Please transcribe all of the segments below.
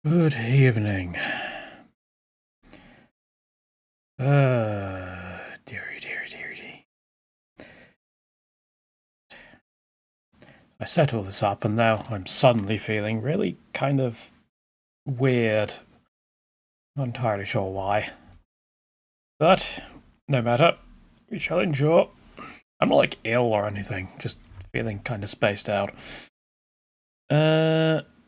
Good evening. Dearie, dearie, dearie. I set all this up and now I'm suddenly feeling really kind of weird. Not entirely sure why. But, no matter. We shall endure. I'm not like ill or anything, just feeling kind of spaced out.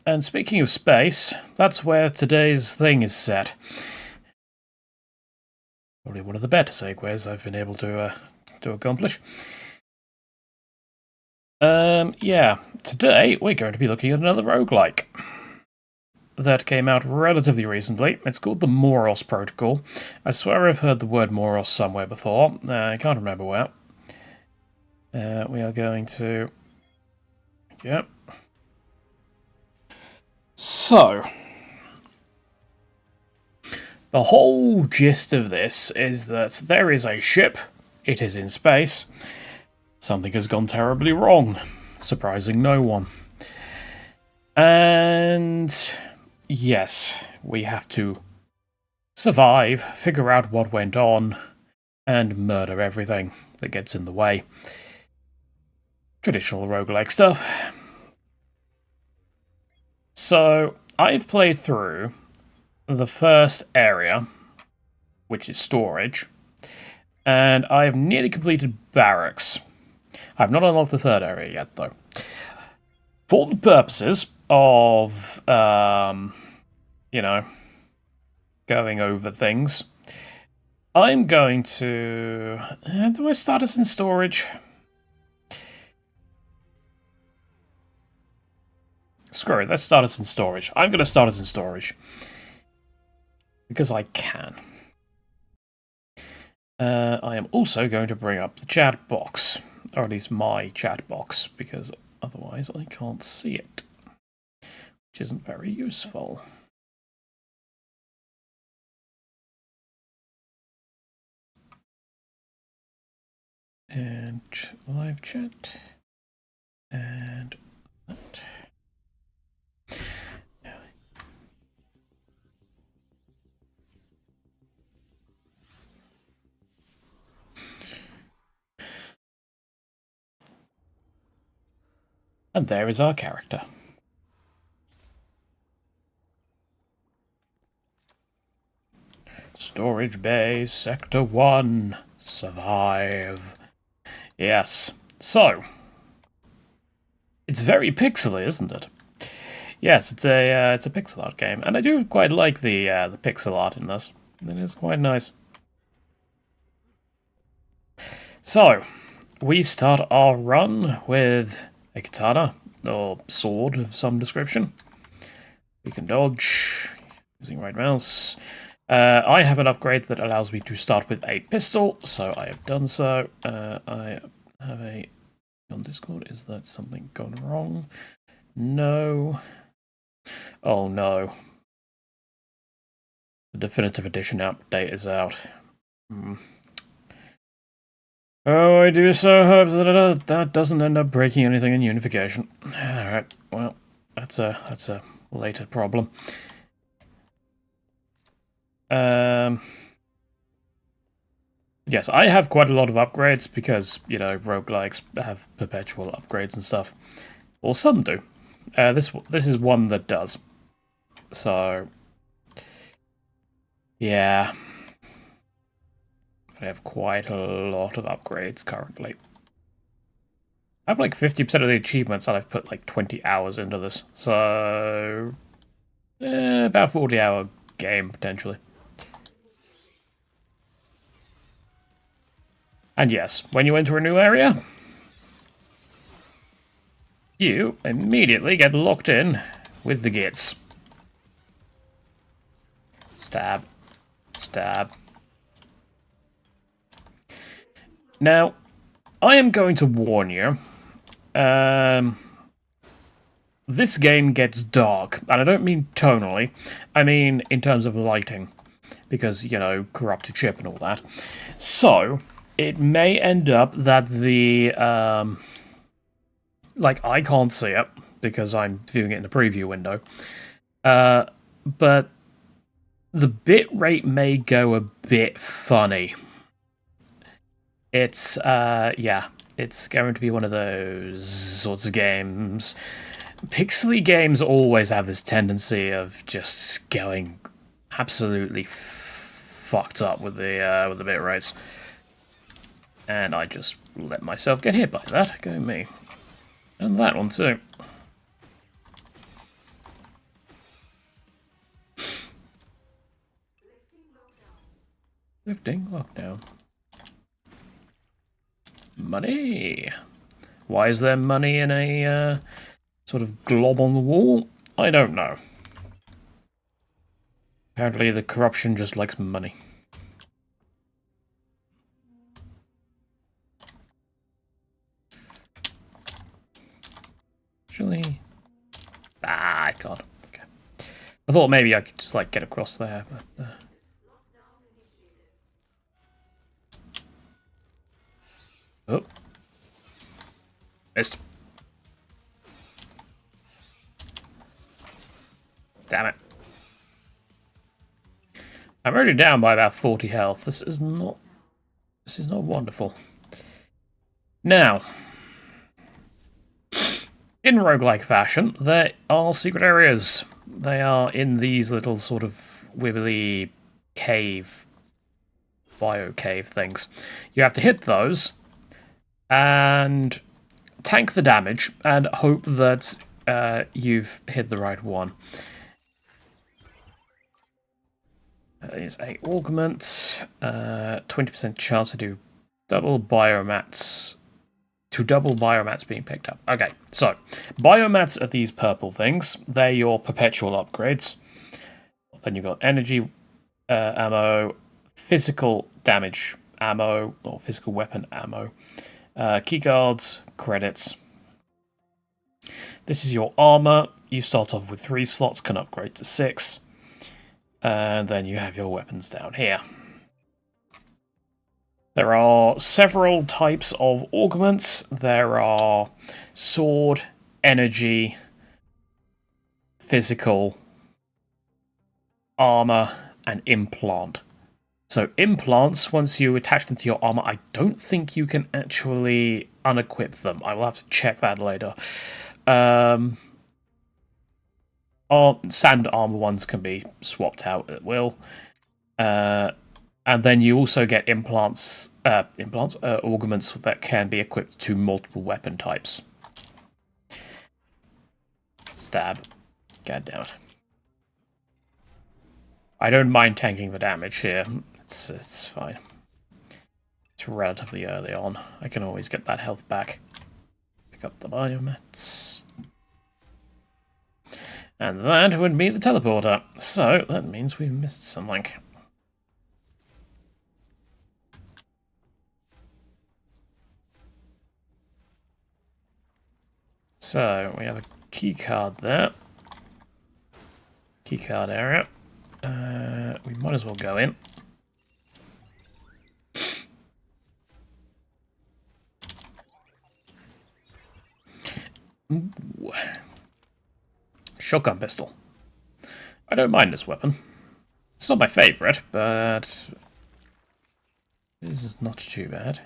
And speaking of space, that's where today's thing is set. Probably one of the better segues I've been able to accomplish. Yeah, today we're going to be looking at another roguelike that came out relatively recently. It's called the Moros Protocol. I swear I've heard the word Moros somewhere before. I can't remember where. We are going to... Yep. So, the whole gist of this is that there is a ship. It is in space. Something has gone terribly wrong, surprising no one. And yes, we have to survive, figure out what went on, and murder everything that gets in the way. Traditional roguelike stuff. So, I've played through the first area, which is storage, and I have nearly completed barracks. I've not unlocked the third area yet, though. For the purposes of, you know, going over things, I'm going to... do I start us in storage? Screw it, let's start us in storage. I'm going to start us in storage. Because I can. I am also going to bring up the chat box. Or at least my chat box, because otherwise I can't see it. Which isn't very useful. And live chat. And that. And there is our character. Storage bay, sector 1. Survive. Yes. So, it's very pixely, isn't it? Yes, it's a pixel art game, and I do quite like the pixel art in this. It is quite nice. So, we start our run with a katana, or sword of some description. We can dodge, using right mouse. I have an upgrade that allows me to start with a pistol, so I have done so. I have a... on Discord, is that something gone wrong? No. Oh no. The Definitive Edition update is out. Oh, I do so hope that doesn't end up breaking anything in Unification. Alright, well, that's a later problem. Yes, I have quite a lot of upgrades because, you know, roguelikes have perpetual upgrades and stuff. Or some do. This is one that does. So, yeah. I have quite a lot of upgrades currently. I have like 50% of the achievements, and I've put like 20 hours into this. So, about 40-hour game, potentially. And yes, when you enter a new area, you immediately get locked in with the gits. Stab. Stab. Now, I am going to warn you. This game gets dark, and I don't mean tonally. I mean in terms of lighting. Because, you know, corrupted chip and all that. So, it may end up that the, like, I can't see it, because I'm viewing it in the preview window. but the bit rate may go a bit funny. It's, yeah, it's going to be one of those sorts of games. Pixely games always have this tendency of just going absolutely fucked up with the bit rates. And I just let myself get hit by that. Go me. And that one too. Lifting lockdown. Money. Why is there money in a sort of glob on the wall? I don't know. Apparently the corruption just likes money. Actually... I can't. Okay. I thought maybe I could just, like, get across there, but... Oh. Missed. Damn it. I'm already down by about 40 health. This is not wonderful. Now, in roguelike fashion, there are secret areas. They are in these little sort of wibbly cave, bio-cave things. You have to hit those and tank the damage and hope that you've hit the right one. Is a augment, 20% chance to do double biomats being picked up. Okay, so biomats are these purple things. They're your perpetual upgrades. Then you've got energy ammo, physical damage ammo, or physical weapon ammo, keycards, credits. This is your armor. You start off with 3 slots, can upgrade to 6. And then you have your weapons down here. There are several types of augments. There are sword, energy, physical, armor, and implant. So implants, once you attach them to your armor, I don't think you can actually unequip them. I will have to check that later. Standard armor ones can be swapped out at will. And then you also get augments that can be equipped to multiple weapon types. Stab. God damn it. I don't mind tanking the damage here. It's fine. It's relatively early on. I can always get that health back. Pick up the biomats. And that would be the teleporter. So, that means we've missed something. So, we have a keycard there. Keycard area. We might as well go in. Ooh. Shotgun pistol. I don't mind this weapon. It's not my favourite, but this is not too bad.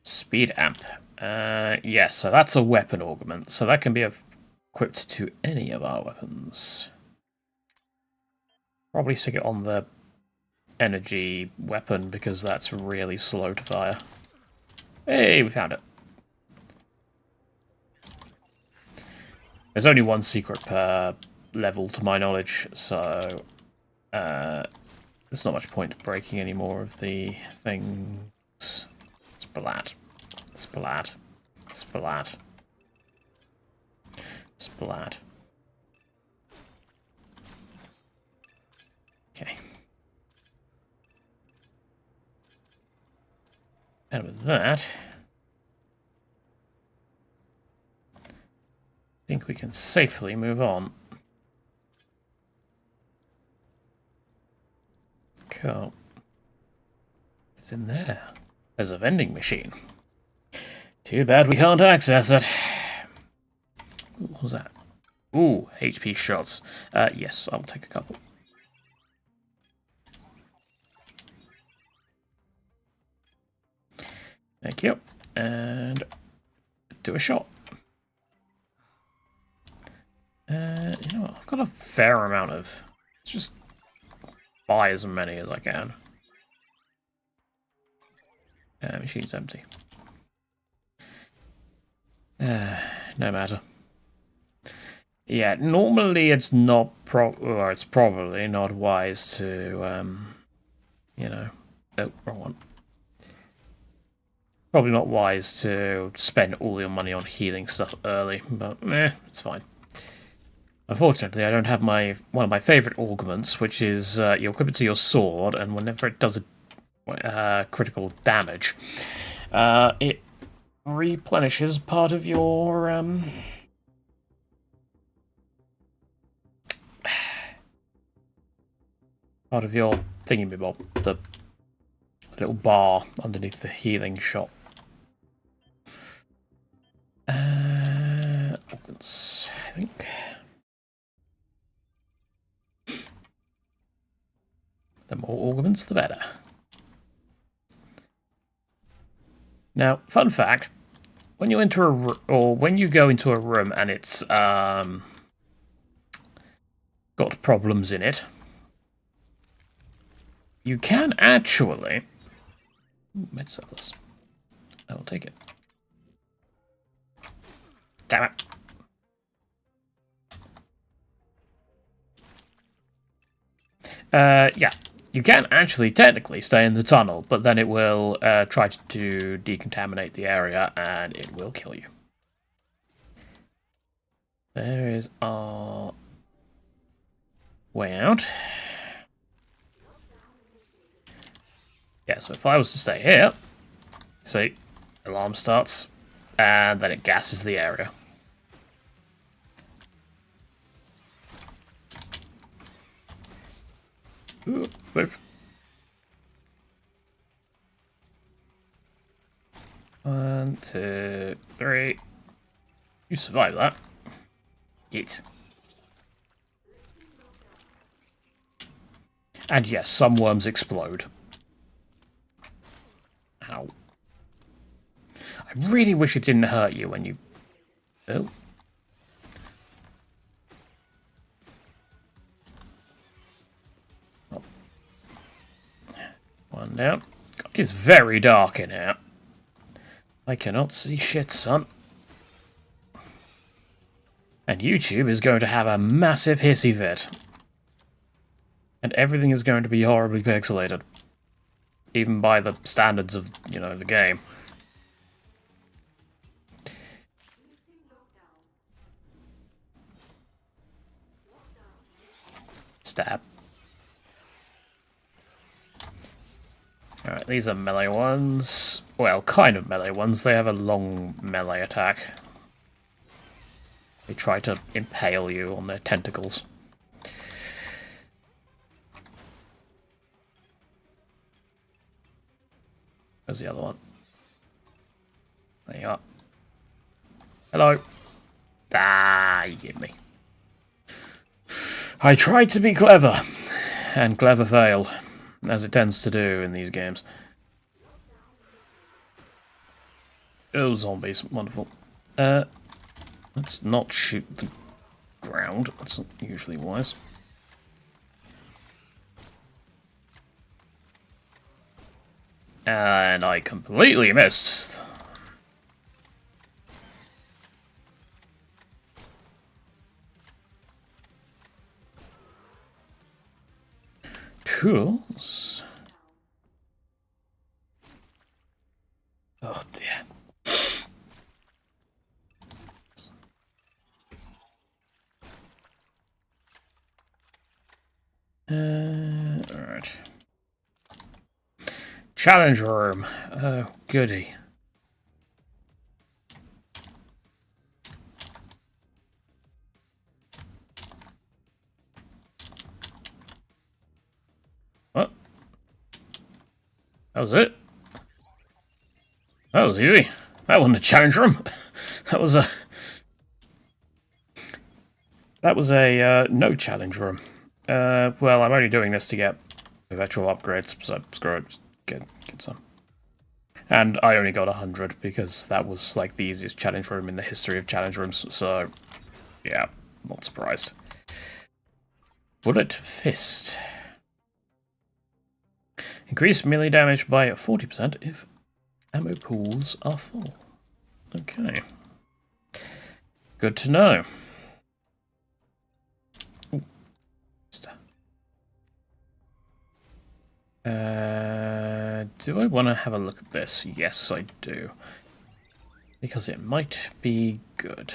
Speed amp. Yes, so that's a weapon augment. So that can be equipped to any of our weapons. Probably stick it on the energy weapon because that's really slow to fire. Hey, we found it. There's only one secret per level to my knowledge, so there's not much point breaking any more of the things. Splat. Splat. Splat. Splat. Okay. And with that, I think we can safely move on. Cool. It's in there. There's a vending machine. Too bad we can't access it. What was that? Ooh, HP shots. Yes, I'll take a couple. Thank you. And do a shot. You know what? I've got a fair amount of... Let's just buy as many as I can. Machine's empty. No matter. Yeah, normally it's not or it's probably not wise to, you know... Oh, wrong one. Probably not wise to spend all your money on healing stuff early, but it's fine. Unfortunately, I don't have one of my favourite augments, which is you equip it to your sword, and whenever it does a critical damage, it replenishes part of your thingy-bob, the little bar underneath the healing shot. Augments, I think. The more augments, the better. Now, fun fact: when you enter when you go into a room and it's got problems in it, you can actually. Ooh, med surplus. I will take it. Damn it. Yeah, you can actually technically stay in the tunnel, but then it will try to decontaminate the area and it will kill you. There is our way out. Yeah, so if I was to stay here, see, alarm starts, and then it gasses the area. Ooh, move. 1, 2, 3. You survived that. Yeet. And yes, some worms explode. Ow. I really wish it didn't hurt you when you... Oh. Oh. One down. It's very dark in here. I cannot see shit, son. And YouTube is going to have a massive hissy fit. And everything is going to be horribly pixelated. Even by the standards of, you know, the game. Stab. Alright, these are melee ones. Well, kind of melee ones. They have a long melee attack. They try to impale you on their tentacles. Where's the other one? There you are. Hello. Ah, you get me. I tried to be clever, and clever failed, as it tends to do in these games. Oh, zombies. Wonderful. Let's not shoot the ground. That's not usually wise. And I completely missed. Tools. Oh dear. Alright. Challenge room. Oh, goody. What? That was it? That was easy. That wasn't a challenge room. That was a... That was a no challenge room. Well, I'm only doing this to get perpetual upgrades, so screw it, get some. And I only got 100 because that was like the easiest challenge room in the history of challenge rooms, so yeah, not surprised. Bullet Fist. Increase melee damage by 40% if ammo pools are full. Okay. Good to know. Do I want to have a look at this? Yes, I do. Because it might be good.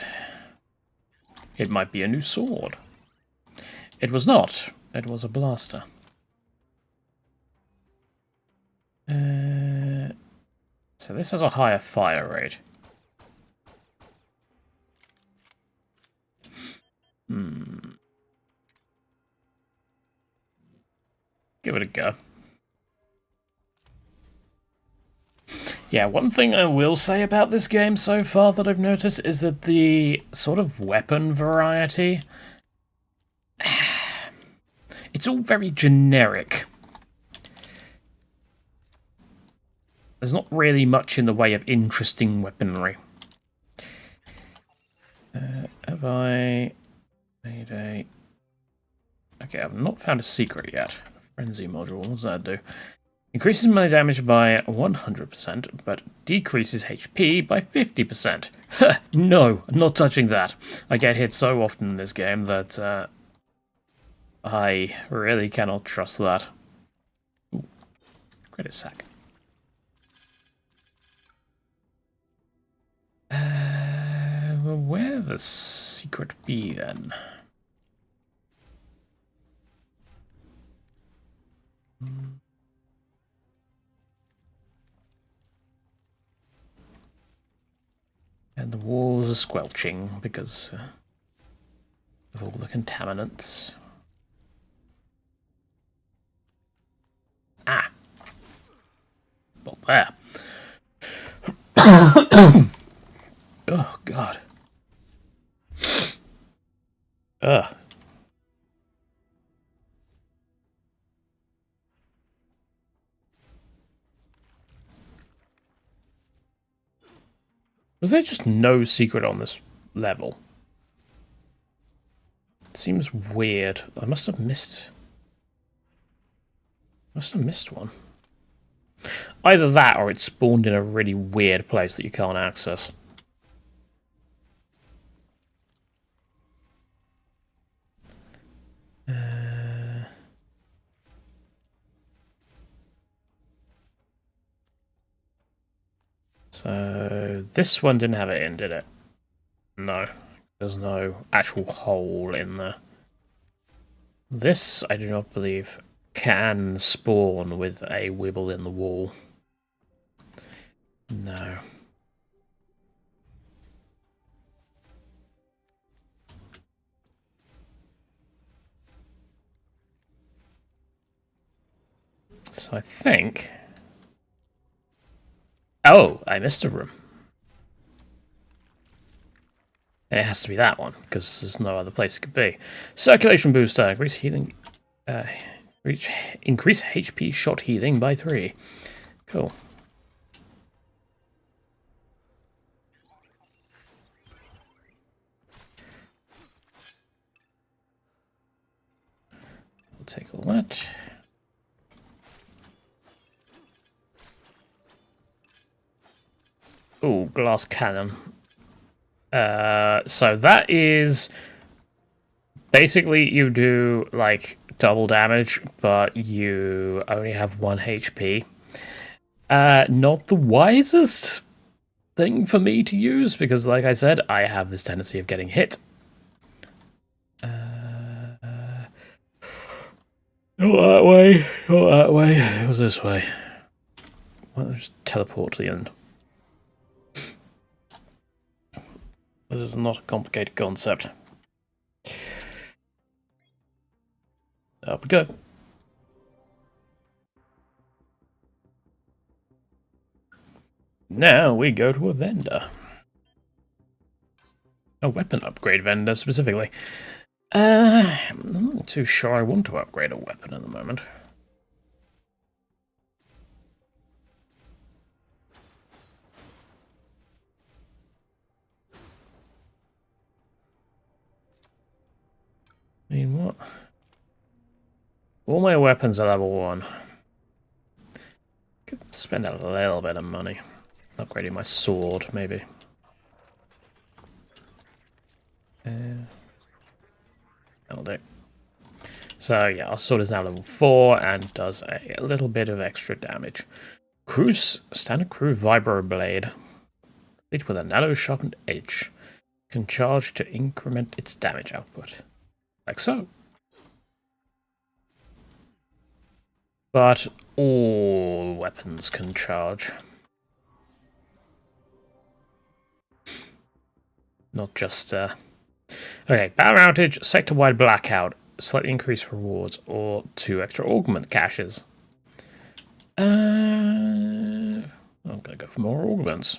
It might be a new sword. It was not. It was a blaster. So this has a higher fire rate. Give it a go. Yeah, one thing I will say about this game so far that I've noticed is that the sort of weapon variety, it's all very generic. There's not really much in the way of interesting weaponry. Have I made a... Okay, I've not found a secret yet. Frenzy module, what does that do? Increases melee damage by 100%, but decreases HP by 50%. No, I'm not touching that. I get hit so often in this game that I really cannot trust that. Ooh, credit sack. Well, where the secret be then? And the walls are squelching because of all the contaminants. Ah! Not there. Oh, God. Ugh. Was there just no secret on this level? It seems weird. I must have missed one. Either that or it spawned in a really weird place that you can't access. So this one didn't have it in, did it? No. There's no actual hole in there. This, I do not believe, can spawn with a wibble in the wall. No. So I think... Oh, I missed a room. And it has to be that one, because there's no other place it could be. Circulation booster. Increase healing... increase HP shot healing by 3. Cool. We'll take all that. Ooh, glass cannon. So that is basically you do like double damage, but you only have 1 HP. Not the wisest thing for me to use because, like I said, I have this tendency of getting hit. Not that way. Not that way. It was this way. Why don't I just teleport to the end? This is not a complicated concept. Up we go. Now we go to a vendor. A weapon upgrade vendor, specifically. I'm not too sure I want to upgrade a weapon at the moment. I mean, what? All my weapons are level 1. Could spend a little bit of money. Upgrading my sword, maybe. That'll do. So yeah, our sword is now level 4 and does a little bit of extra damage. Standard crew vibro blade. Complete with a narrow sharpened edge. Can charge to increment its damage output. Like so. But all weapons can charge. Not just, Okay, power outage, sector-wide blackout, slightly increased rewards, or 2 extra augment caches. I'm gonna go for more augments.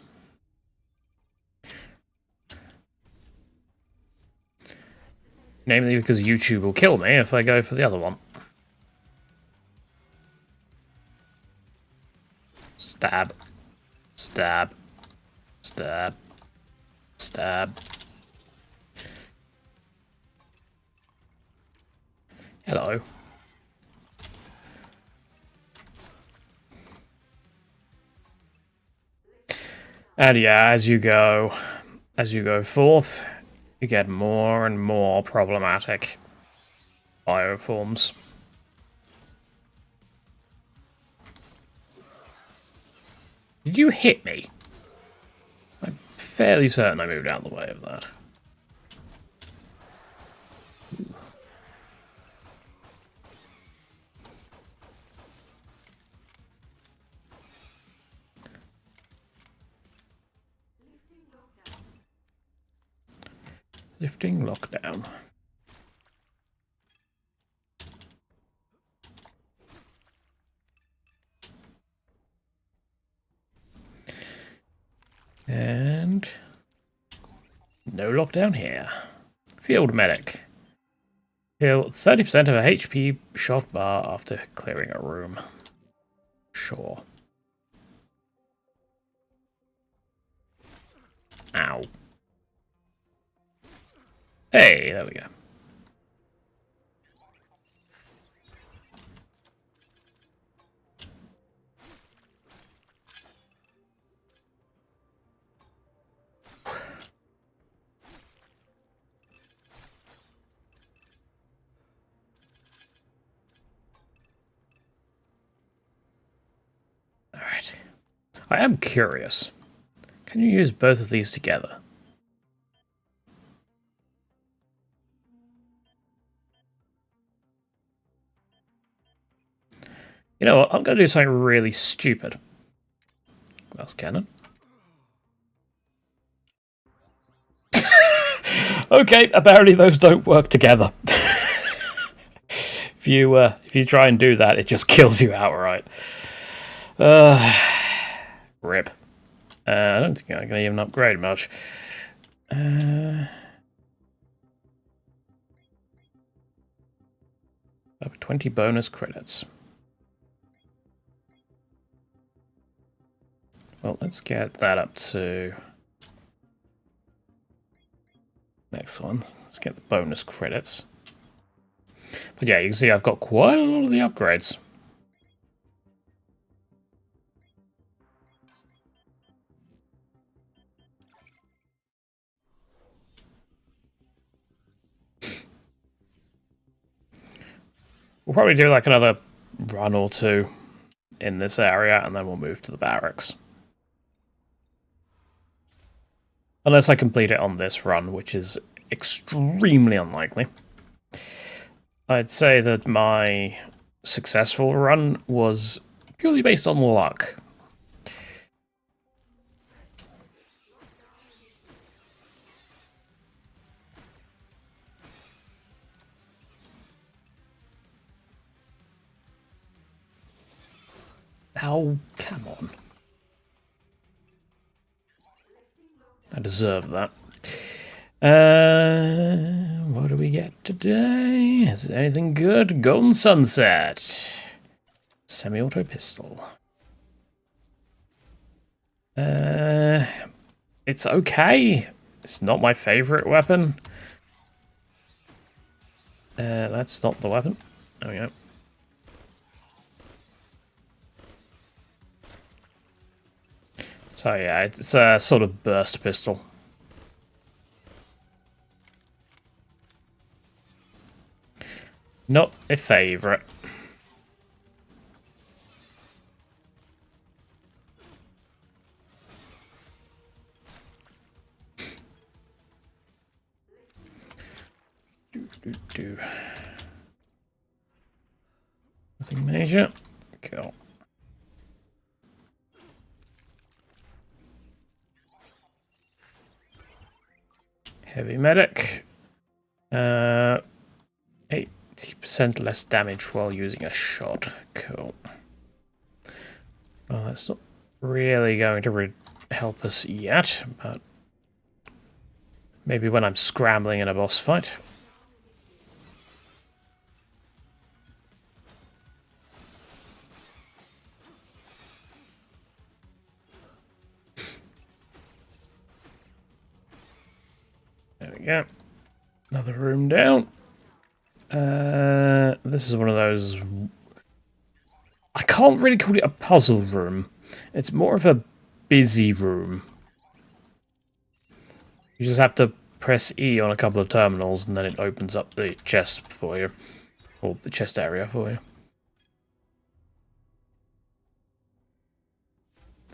Namely because YouTube will kill me if I go for the other one. Stab. Stab. Stab. Stab. Hello. And yeah, as you go forth, you get more and more problematic bioforms. Did you hit me? I'm fairly certain I moved out of the way of that. Lifting lockdown. And no lockdown here. Field medic. Heal 30% of a HP shot bar after clearing a room. Sure. Ow. Hey, there we go. Alright. I am curious. Can you use both of these together? You know what? I'm going to do something really stupid. Glass cannon. Okay, apparently those don't work together. If you try and do that, it just kills you outright. Rip. I don't think I can even upgrade much. Over 20 bonus credits. Well, let's get that up to... Next one. Let's get the bonus credits. But yeah, you can see I've got quite a lot of the upgrades. We'll probably do like another run or two in this area, and then we'll move to the barracks. Unless I complete it on this run, which is extremely unlikely. I'd say that my successful run was purely based on luck. Oh, come on. I deserve that. what do we get today? Is it anything good? Golden Sunset. Semi-auto pistol. It's okay. It's not my favorite weapon. That's not the weapon. There we go. So yeah, it's a sort of burst pistol. Not a favorite. Nothing major. Cool. Heavy medic. 80% less damage while using a shot. Cool. Well, that's not really going to help us yet, but maybe when I'm scrambling in a boss fight. There we go. Another room down. This is one of those... I can't really call it a puzzle room. It's more of a busy room. You just have to press E on a couple of terminals and then it opens up the chest for you. Or the chest area for you.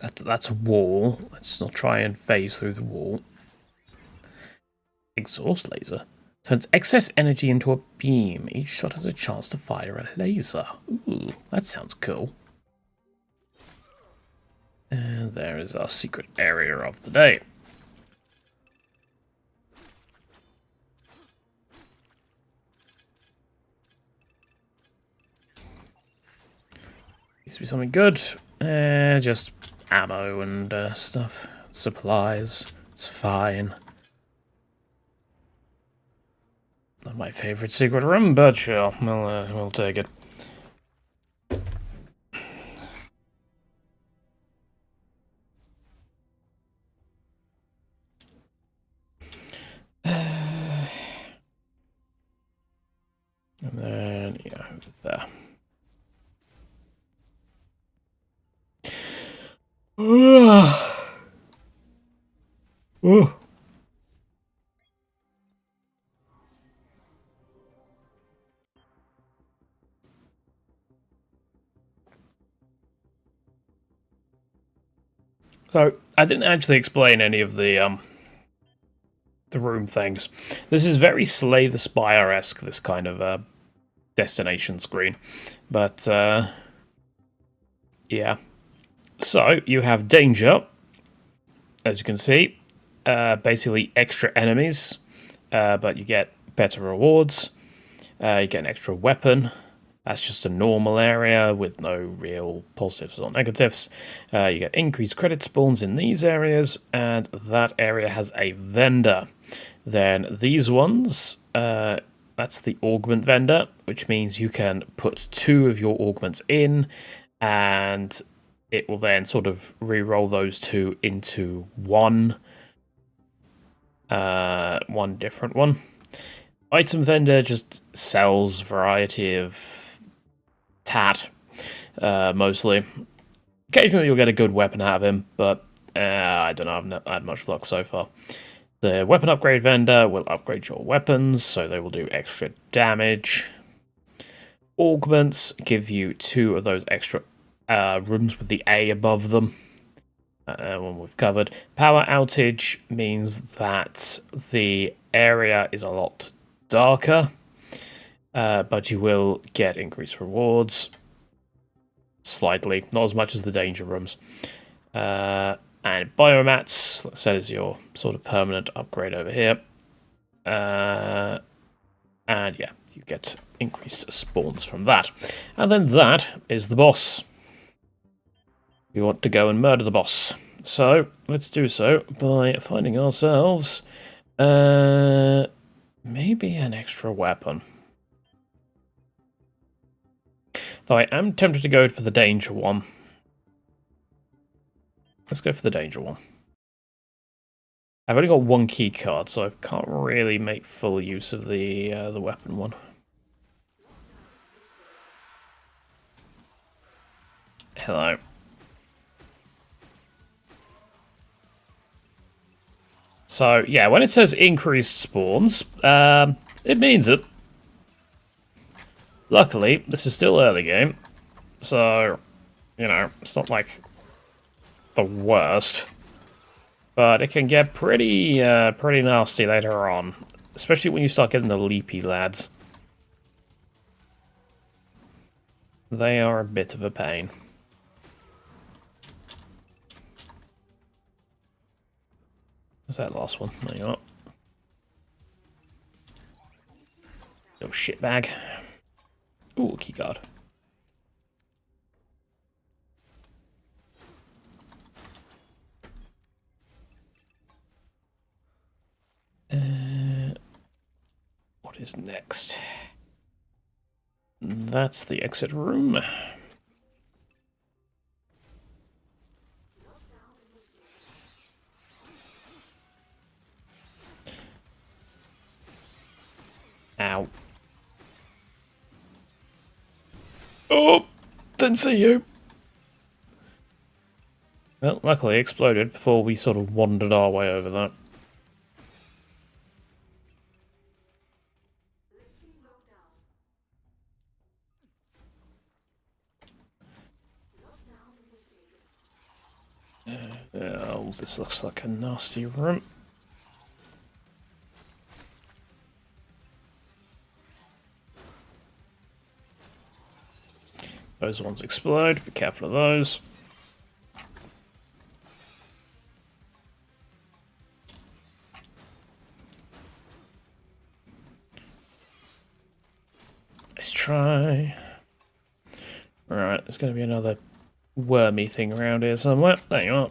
That's a wall. Let's not try and phase through the wall. Exhaust laser. Turns excess energy into a beam. Each shot has a chance to fire a laser. Ooh, that sounds cool. And there is our secret area of the day. Needs to be something good. Just ammo and stuff. Supplies. It's fine. Not my favorite secret room, but sure, we'll take it. And then, yeah, there. Oh. So, I didn't actually explain any of the room things. This is very Slay the Spire-esque, this kind of destination screen. But, yeah. So, you have danger, as you can see. Basically extra enemies, but you get better rewards. You get an extra weapon. That's just a normal area with no real positives or negatives. You get increased credit spawns in these areas, and that area has a vendor. Then these ones, that's the augment vendor, which means you can put 2 of your augments in, and it will then sort of re-roll those 2 into one different one. Item vendor just sells variety of tat, mostly. Occasionally you'll get a good weapon out of him, but I don't know, I've not had much luck so far. The weapon upgrade vendor will upgrade your weapons, so they will do extra damage. Augments give you 2 of those extra rooms with the A above them. One we've covered. Power outage means that the area is a lot darker, but you will get increased rewards. Slightly, not as much as the danger rooms. And biomats, that is your sort of permanent upgrade over here. And yeah, you get increased spawns from that. And then that is the boss. We want to go and murder the boss. So, let's do so by finding ourselves the Maybe an extra weapon. Though I am tempted to go for the danger one. Let's go for the danger one. I've only got one key card, so I can't really make full use of the weapon one. Hello. So, yeah, when it says increased spawns, it means it. Luckily, this is still early game, so, you know, it's not like the worst. But it can get pretty nasty later on, especially when you start getting the leapy lads. They are a bit of a pain. What's that last one? There you are. Little shitbag. Ooh, keycard. What is next? That's the exit room. Ow. Oh, didn't see you. Well, luckily it exploded before we sort of wandered our way over that. Oh, this looks like a nasty room. Those ones explode. Be careful of those. Let's try. Alright, there's going to be another wormy thing around here somewhere. There you are.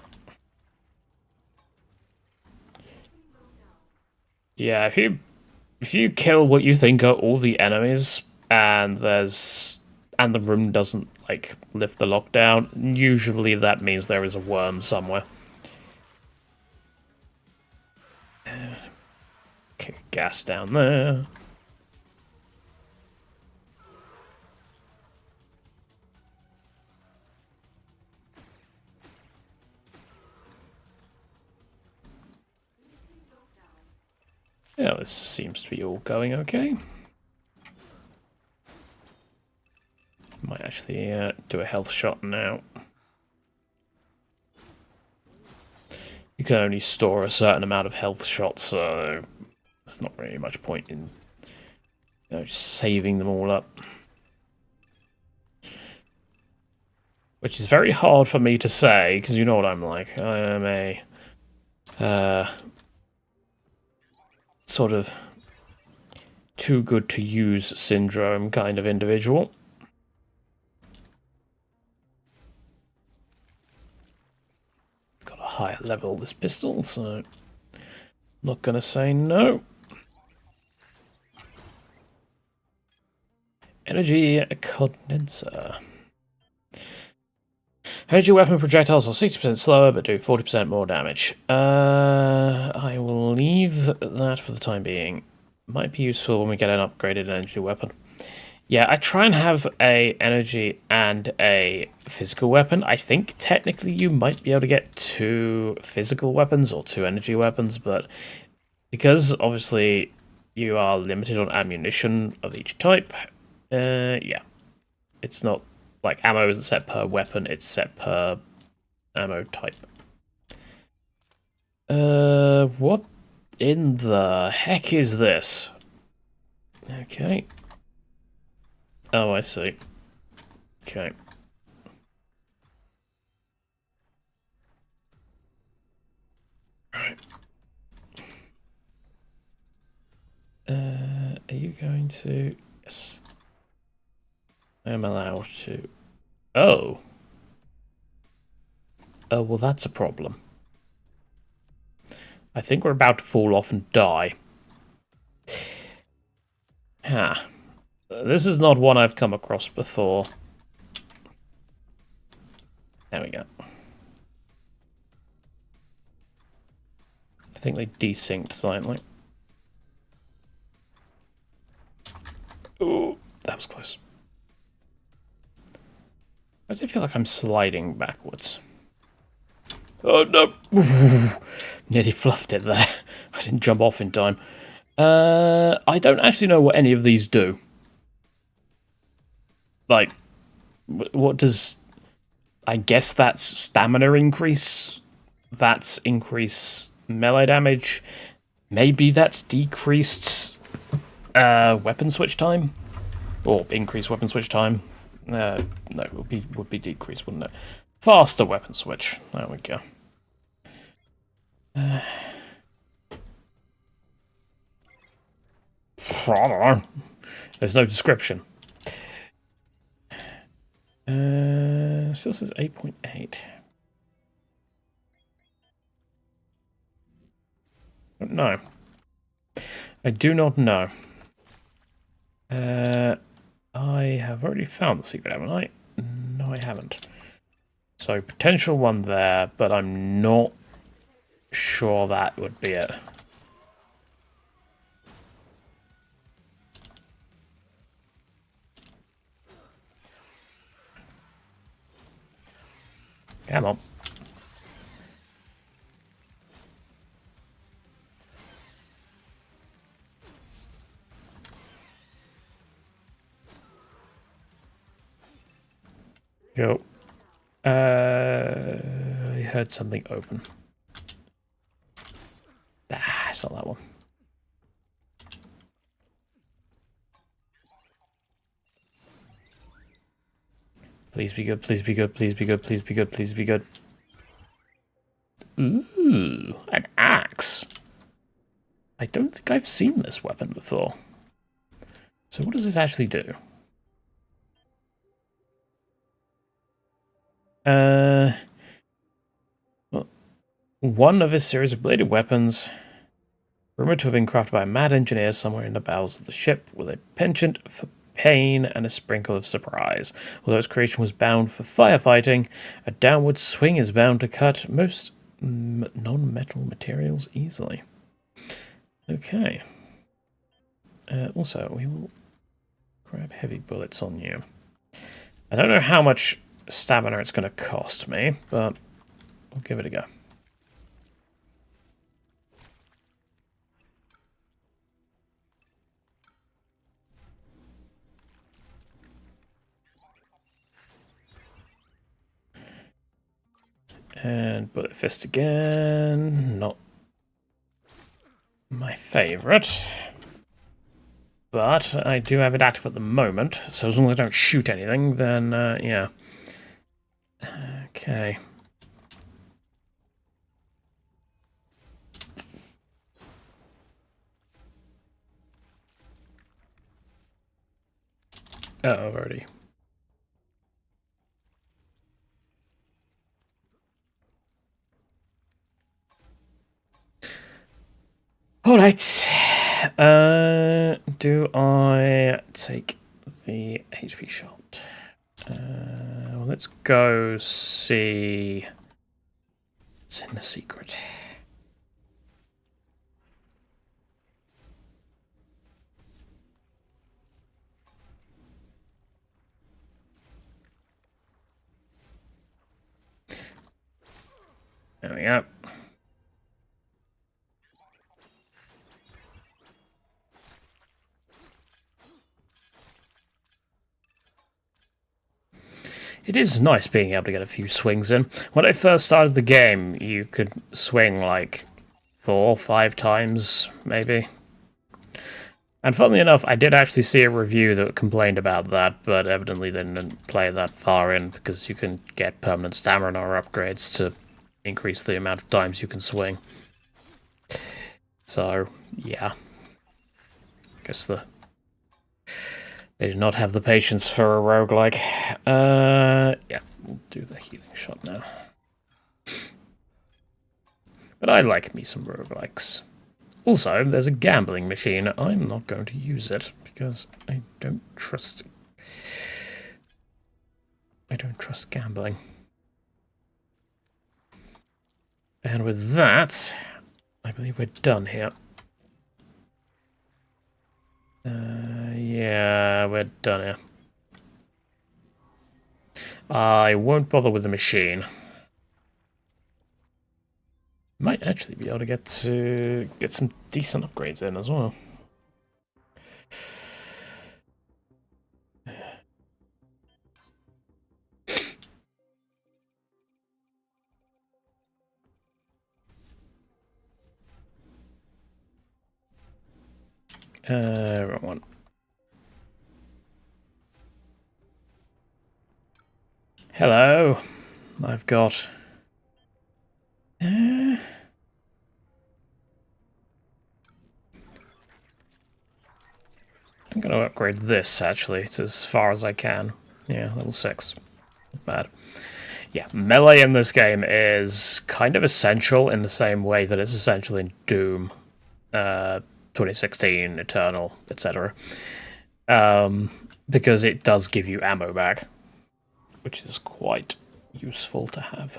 Yeah, if you kill what you think are all the enemies and the room doesn't like lift the lockdown, usually that means there is a worm somewhere. Kick gas down there. Yeah, this seems to be all going okay. Might actually do a health shot now. You can only store a certain amount of health shots, so there's not really much point in just saving them all up. Which is very hard for me to say, because you know what I'm like. I am a sort of too good to use syndrome kind of individual. Got a higher level this pistol, so not gonna say no. Energy condenser. Energy weapon projectiles are 60% slower, but do 40% more damage. I will leave that for the time being. Might be useful when we get an upgraded energy weapon. Yeah, I try and have a energy and a physical weapon. I think technically you might be able to get 2 physical weapons or 2 energy weapons, but because obviously you are limited on ammunition of each type, yeah, it's not like ammo isn't set per weapon, it's set per ammo type. What in the heck is this? Okay. Oh, I see. Okay. Right. Are you going to... Yes. I am allowed to... Oh. Oh, well, that's a problem. I think we're about to fall off and die. Ha. This is not one I've come across before. There we go. I think they desynced slightly. Ooh, that was close. Why does it feel like I'm sliding backwards? Oh no! Nearly fluffed it there. I didn't jump off in time. I don't actually know what any of these do. Like, what does... I guess that's stamina increase. That's increase melee damage. Maybe that's decreased weapon switch time? Or increased weapon switch time. No, it would be decreased, wouldn't it? Faster weapon switch. There we go. There's no description. Still says 8.8. No. I do not know. I have already found the secret, haven't I? No, I haven't. So, potential one there, but I'm not sure that would be it. Come on. Go. I heard something open. Ah, it's not that one. Please be good, please be good, please be good, please be good, please be good. Ooh, an axe. I don't think I've seen this weapon before. So what does this actually do? Well, one of his series of bladed weapons, rumored to have been crafted by a mad engineer somewhere in the bowels of the ship, with a penchant for pain and a sprinkle of surprise. Although its creation was bound for firefighting, a downward swing is bound to cut most non-metal materials easily. Okay. Also, we will grab heavy bullets on you. I don't know how much stamina it's going to cost me, but we'll give it a go. And bullet fist again. Not my favourite. But I do have it active at the moment, so as long as I don't shoot anything, then yeah. Okay. Uh-oh, already. Alright. Do I take the HP shot? Well, let's go see what's in the secret. There we go. It is nice being able to get a few swings in. When I first started the game, you could swing like 4 or 5 times, maybe. And funnily enough, I did actually see a review that complained about that, but evidently they didn't play that far in because you can get permanent stamina or upgrades to increase the amount of times you can swing. So, yeah. Guess they did not have the patience for a roguelike. Yeah, we'll do the healing shot now. But I like me some roguelikes. Also, there's a gambling machine. I'm not going to use it because I don't trust gambling. And with that, I believe we're done here. Yeah, we're done here. I won't bother with the machine. Might actually be able to get some decent upgrades in as well. Wrong one. Hello. I've got... I'm going to upgrade this, actually, to as far as I can. Yeah, level 6. Not bad. Yeah, melee in this game is kind of essential in the same way that it's essential in Doom, 2016, Eternal, etc. Because it does give you ammo back, which is quite useful to have.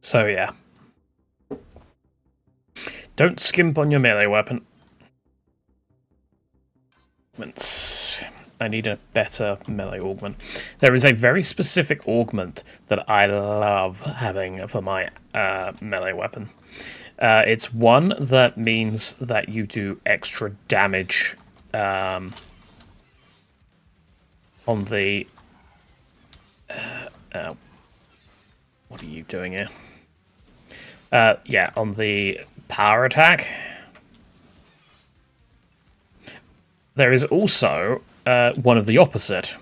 So yeah. Don't skimp on your melee weapon. I need a better melee augment. There is a very specific augment that I love having for my melee weapon. It's one that means that you do extra damage on the... what are you doing here? Yeah, on the power attack. There is also one of the opposite,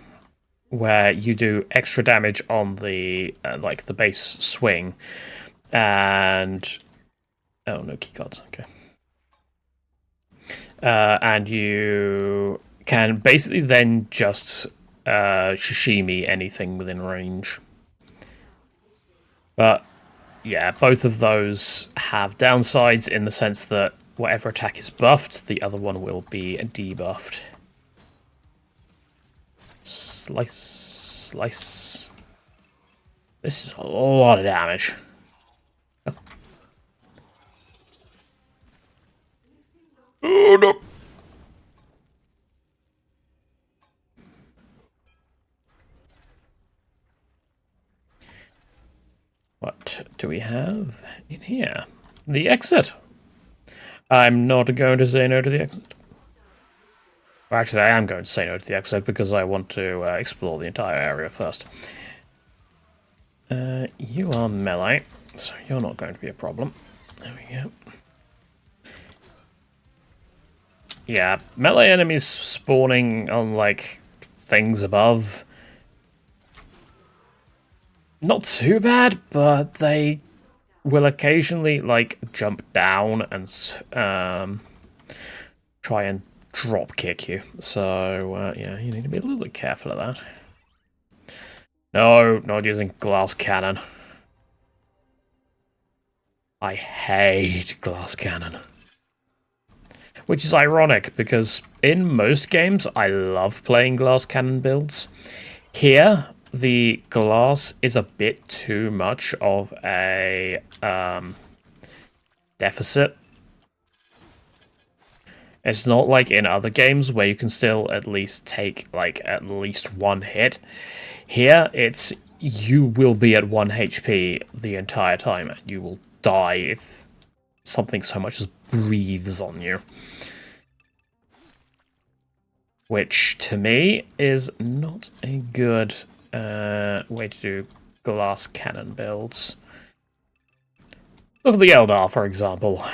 where you do extra damage on the like the base swing, and oh no keycards, okay. And you can basically then just sashimi anything within range. But yeah, both of those have downsides in the sense that whatever attack is buffed, the other one will be debuffed. Slice, slice. This is a lot of damage. Oh no! What do we have in here? The exit. I'm not going to say no to the exit. Well, actually, I am going to say no to the exit because I want to explore the entire area first. You are melee, so you're not going to be a problem. There we go. Yeah, melee enemies spawning on, like, things above. Not too bad, but they will occasionally, like, jump down and try and drop kick you. So, yeah, you need to be a little bit careful of that. No, not using glass cannon. I hate glass cannon. Which is ironic, because in most games, I love playing glass cannon builds. Here, the glass is a bit too much of a deficit. It's not like in other games where you can still at least take, like, at least one hit. Here, it's you will be at 1 HP the entire time. You will die if something so much as breathes on you. Which, to me, is not a good way to do glass cannon builds. Look at the Eldar, for example.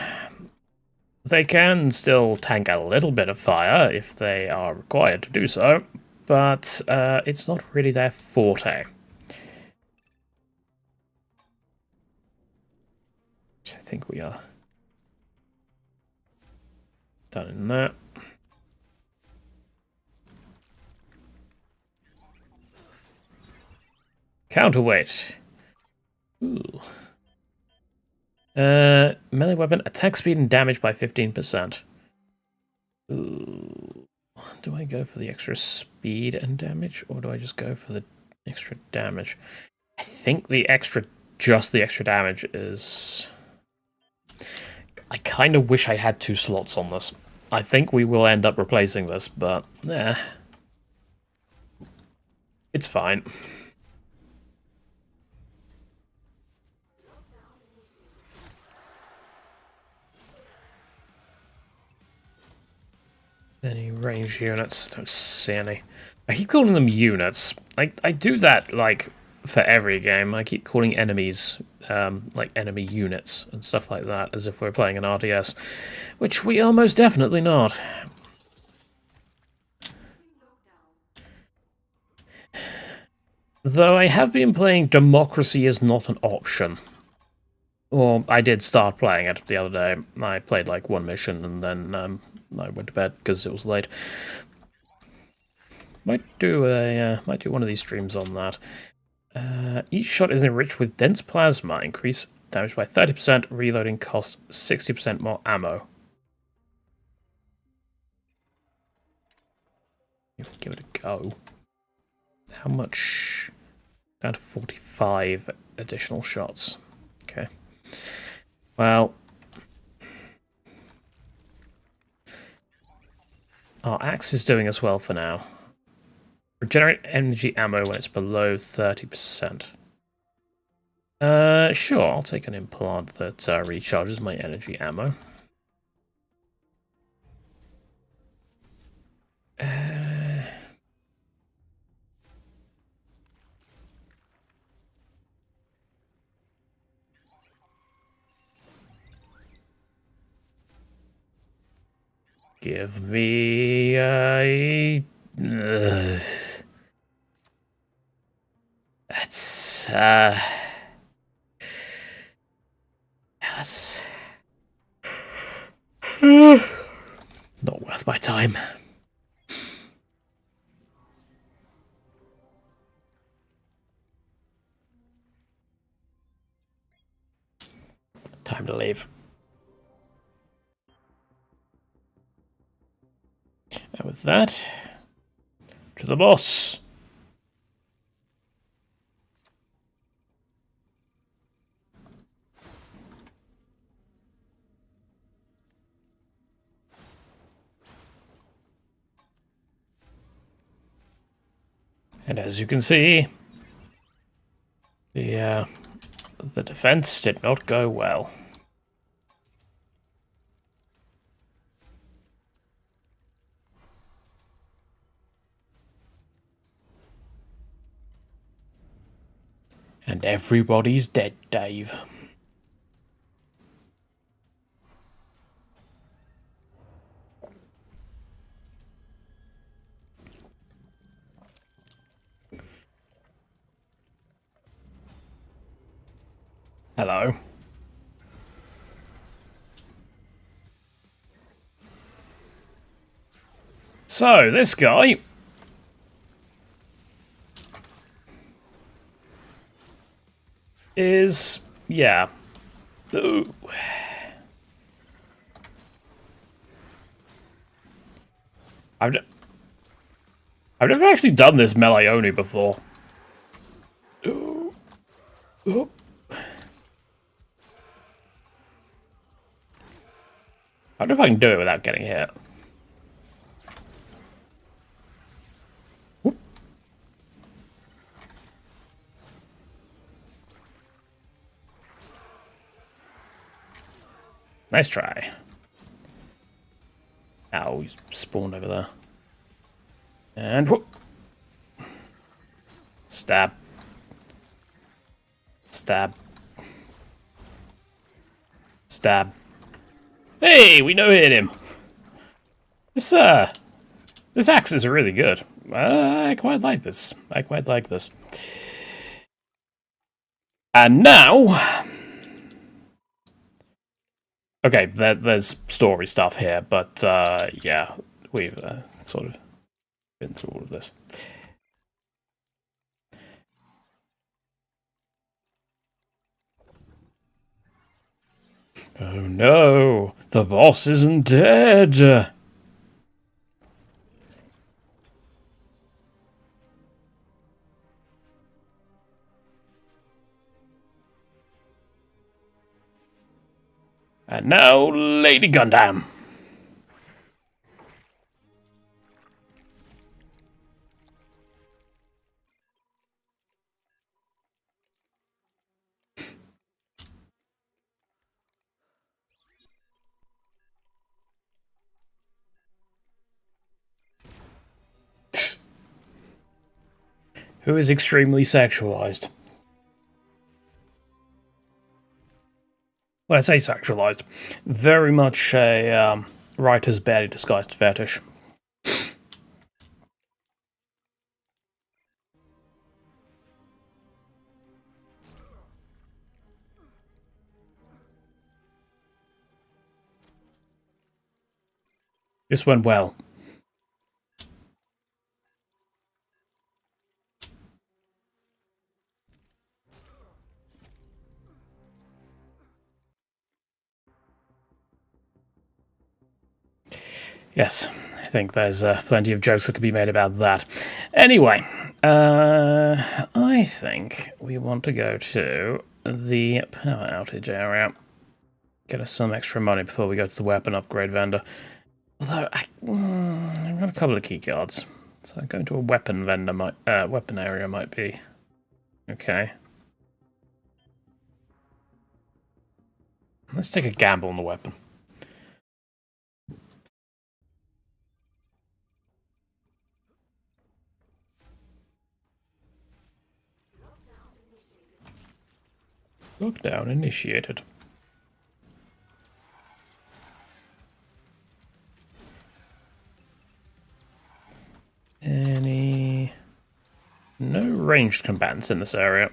They can still tank a little bit of fire if they are required to do so, but it's not really their forte. I think we are done in that. Counterweight. Ooh. Melee weapon, attack speed and damage by 15%. Ooh. Do I go for the extra speed and damage, or do I just go for the extra damage? I think just the extra damage is... I kind of wish I had 2 slots on this. I think we will end up replacing this, but it's fine. Any range units? I don't see any. I keep calling them units. I do that, like, for every game. I keep calling enemies, like, enemy units and stuff like that, as if we're playing an RTS, which we are most definitely not. Though I have been playing Democracy is Not an Option. Or I did start playing it the other day. I played, like, 1 mission, and then I went to bed because it was late. Might do one of these streams on that. Each shot is enriched with dense plasma. Increase damage by 30%. Reloading costs 60% more ammo. Give it a go. How much? Down to 45 additional shots. Okay. Well, our axe is doing us well for now. Regenerate energy ammo when it's below 30%. Sure, I'll take an implant that recharges my energy ammo. Give me a... That's... That's... Not worth my time. Time to leave. And with that, to the boss. And as you can see, the defense did not go well. And everybody's dead, Dave. Hello. So, this guy... is... yeah. Ooh. I've never actually done this melee only before. Ooh. Ooh. I don't know if I can do it without getting hit. Whoop. Nice try. Ow, he's spawned over there. And whoop. Stab. Stab. Stab. Hey, we no-hit him. This axe is really good. I quite like this. I quite like this. And now... okay, there's story stuff here, but yeah, we've sort of been through all of this. Oh no, the boss isn't dead. And now, Lady Gundam. Who is extremely sexualized. When I say sexualized, very much a writer's barely disguised fetish. This went well. Yes, I think there's plenty of jokes that could be made about that. Anyway, I think we want to go to the power outage area. Get us some extra money before we go to the weapon upgrade vendor. Although, I've got a couple of key cards. So going to a weapon vendor weapon area might be okay. Let's take a gamble on the weapon. Lockdown initiated. No ranged combatants in this area.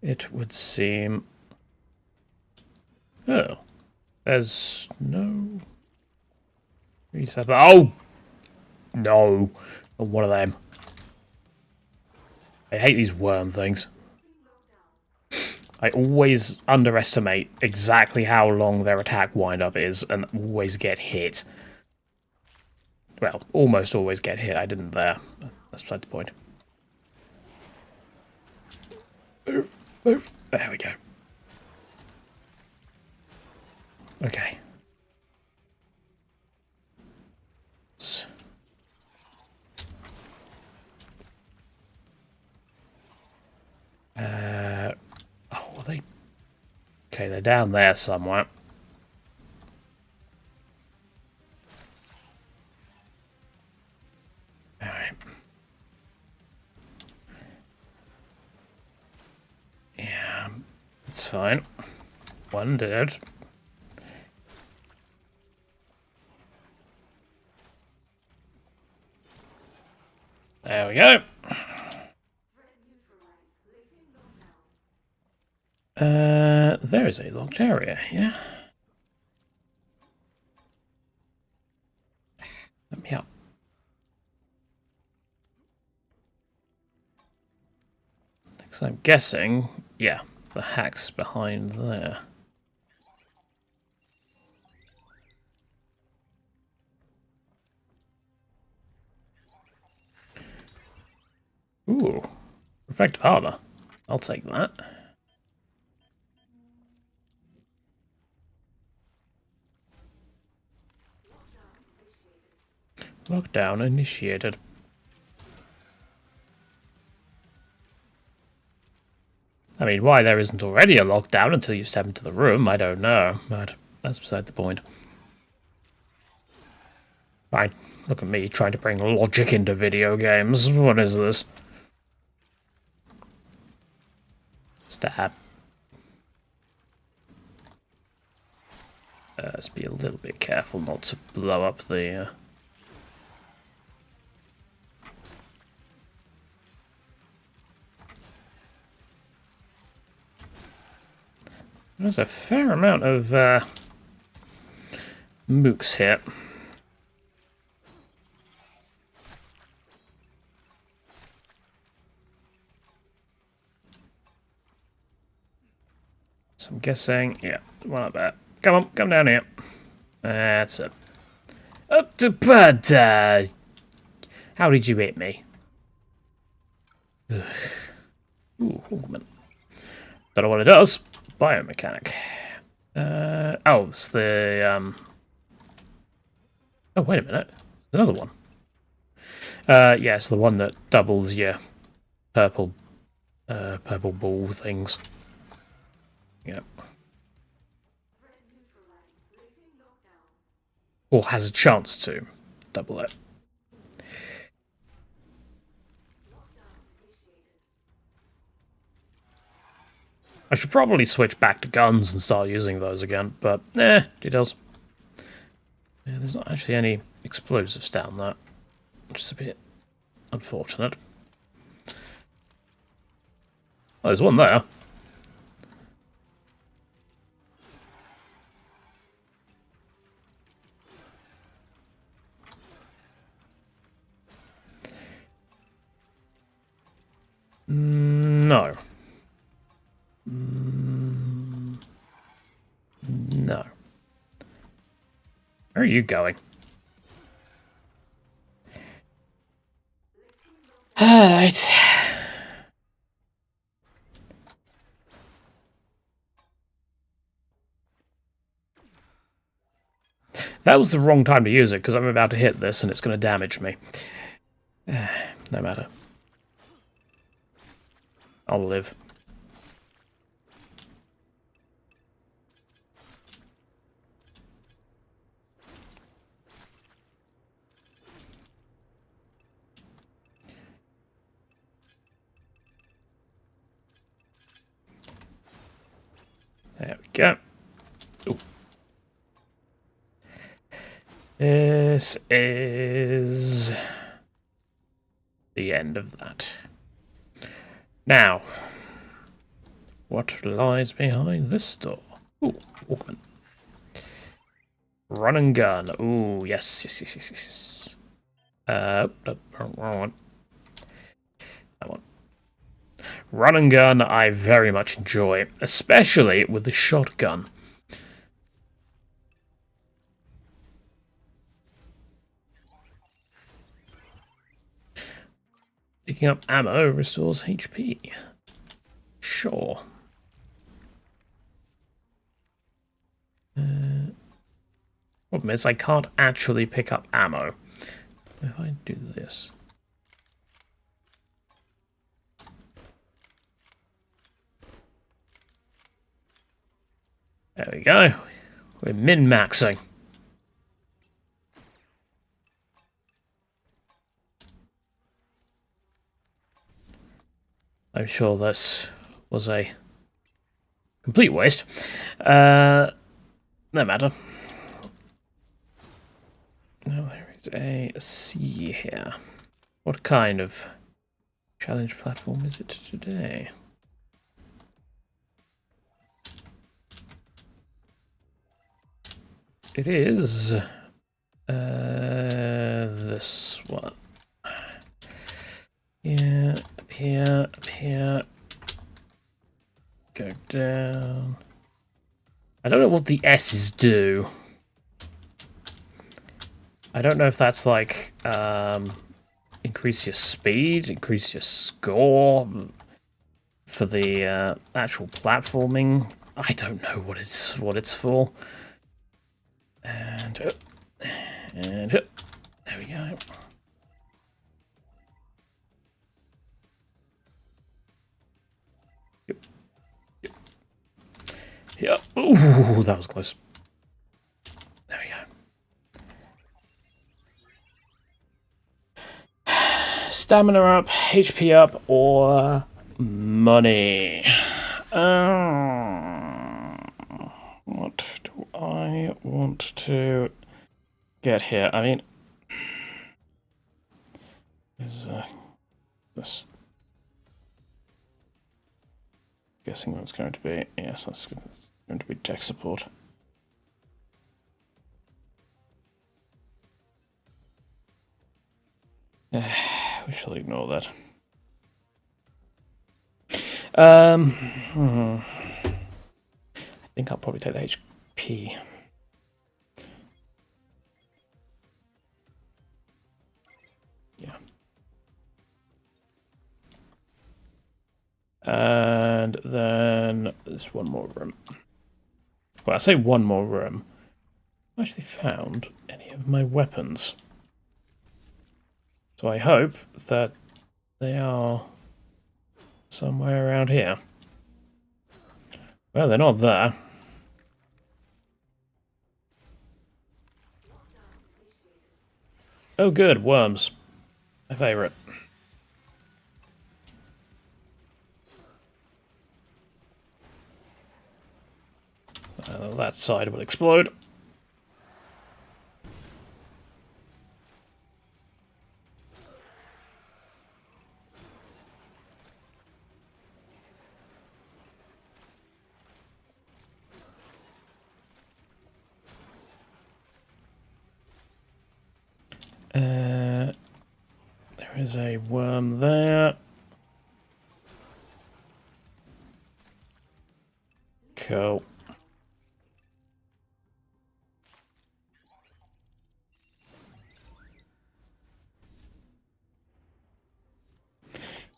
It would seem... Oh. There's no... Reset. Oh! No. Not one of them. I hate these worm things. I always underestimate exactly how long their attack wind-up is and always get hit. Well, almost always get hit. I didn't there. That's beside the point. Move, move. There we go. Okay. Oh, are they? Okay, they're down there somewhere. Alright. Yeah, it's fine. One dead. There we go. There is a locked area, yeah. Let me up. Because I'm guessing, yeah, the hack's behind there. Ooh, reflective armor. I'll take that. Lockdown initiated. I mean, why there isn't already a lockdown until you step into the room, I don't know, but that's beside the point. Fine, look at me trying to bring logic into video games. What is this? Stab. Let's be a little bit careful not to blow up the... There's a fair amount of mooks here. So I'm guessing, yeah, one up there. Come on, come down here. That's it. Up to bud. How did you hit me? Ugh. Ooh, augment. Don't know what it does. Biomechanic. Oh, it's the Oh, wait a minute. Another one. Yeah, it's the one that doubles your purple ball things. Yep. Or has a chance to double it. I should probably switch back to guns and start using those again, but details. Yeah, there's not actually any explosives down there, which is a bit unfortunate. Oh, there's one there. No. No. Where are you going? Alright. That was the wrong time to use it, because I'm about to hit this and it's going to damage me. No matter. I'll live. There we go. Ooh. This is the end of that. Now, what lies behind this door? Ooh, Walkman. Run and gun. Ooh, yes. No, wrong one. That one. Run and gun I very much enjoy, especially with the shotgun. Picking up ammo restores HP. Sure. Problem is, I can't actually pick up ammo. If I do this. There we go. We're min-maxing. I'm sure this was a complete waste. No matter. Now there is a C here. What kind of challenge platform is it today? It is this one. Yeah, up here, up here. Go down. I don't know what the S's do. I don't know if that's like increase your speed, increase your score for the actual platforming. I don't know what it's for. And there we go. Yep. Ooh, that was close. There we go. Stamina up, HP up, or money. What do I want to get here? I mean, is this? Guessing that's going to be, yes, that's going to be tech support. We shall ignore that. think I'll probably take the HP. Yeah. And then there's one more room. Well, I say one more room. I actually found any of my weapons. So I hope that they are somewhere around here. Well, they're not there. Oh good, worms. My favourite. That side will explode. There is a worm there. Cool.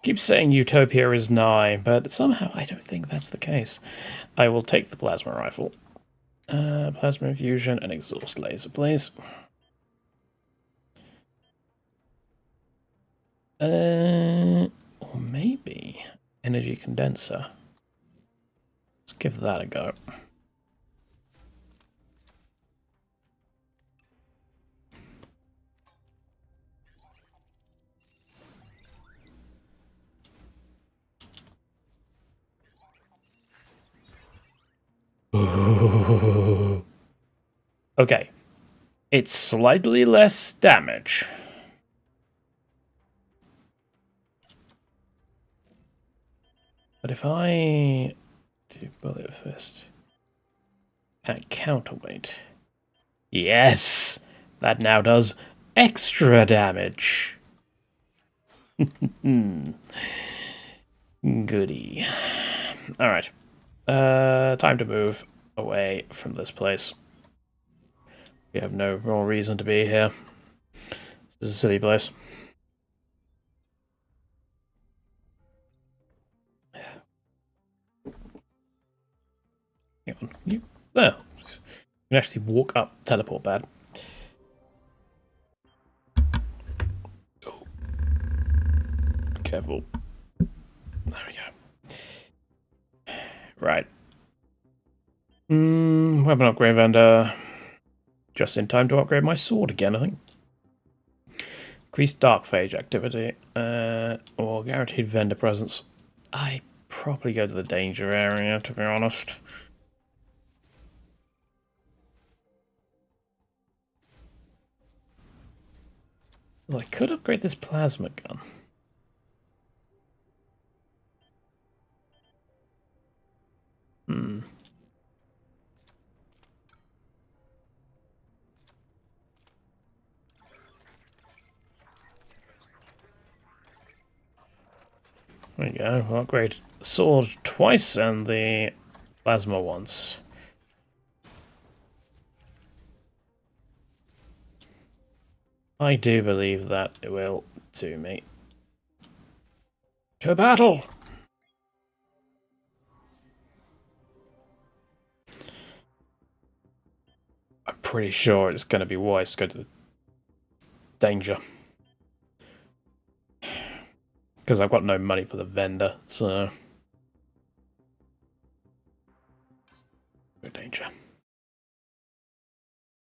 Keep saying Utopia is nigh, but somehow I don't think that's the case. I will take the plasma rifle. Plasma infusion and exhaust laser, please. Or maybe energy condenser. Let's give that a go. Okay. It's slightly less damage. But if I do bullet fist and counterweight, yes, that now does extra damage. Goody. Alright. Time to move away from this place. We have no more reason to be here. This is a silly place. Hang on. You there. You can actually walk up, teleport pad. Oh. Careful. There we go. Right. Weapon upgrade vendor. Just in time to upgrade my sword again, I think. Increased dark phage activity. Or guaranteed vendor presence. I probably go to the danger area, to be honest. Well, I could upgrade this plasma gun. There we go. We'll upgrade the sword twice and the plasma once. I do believe that it will do me. To battle! I'm pretty sure it's going to be wise to go to the danger. Because I've got no money for the vendor, so... no danger.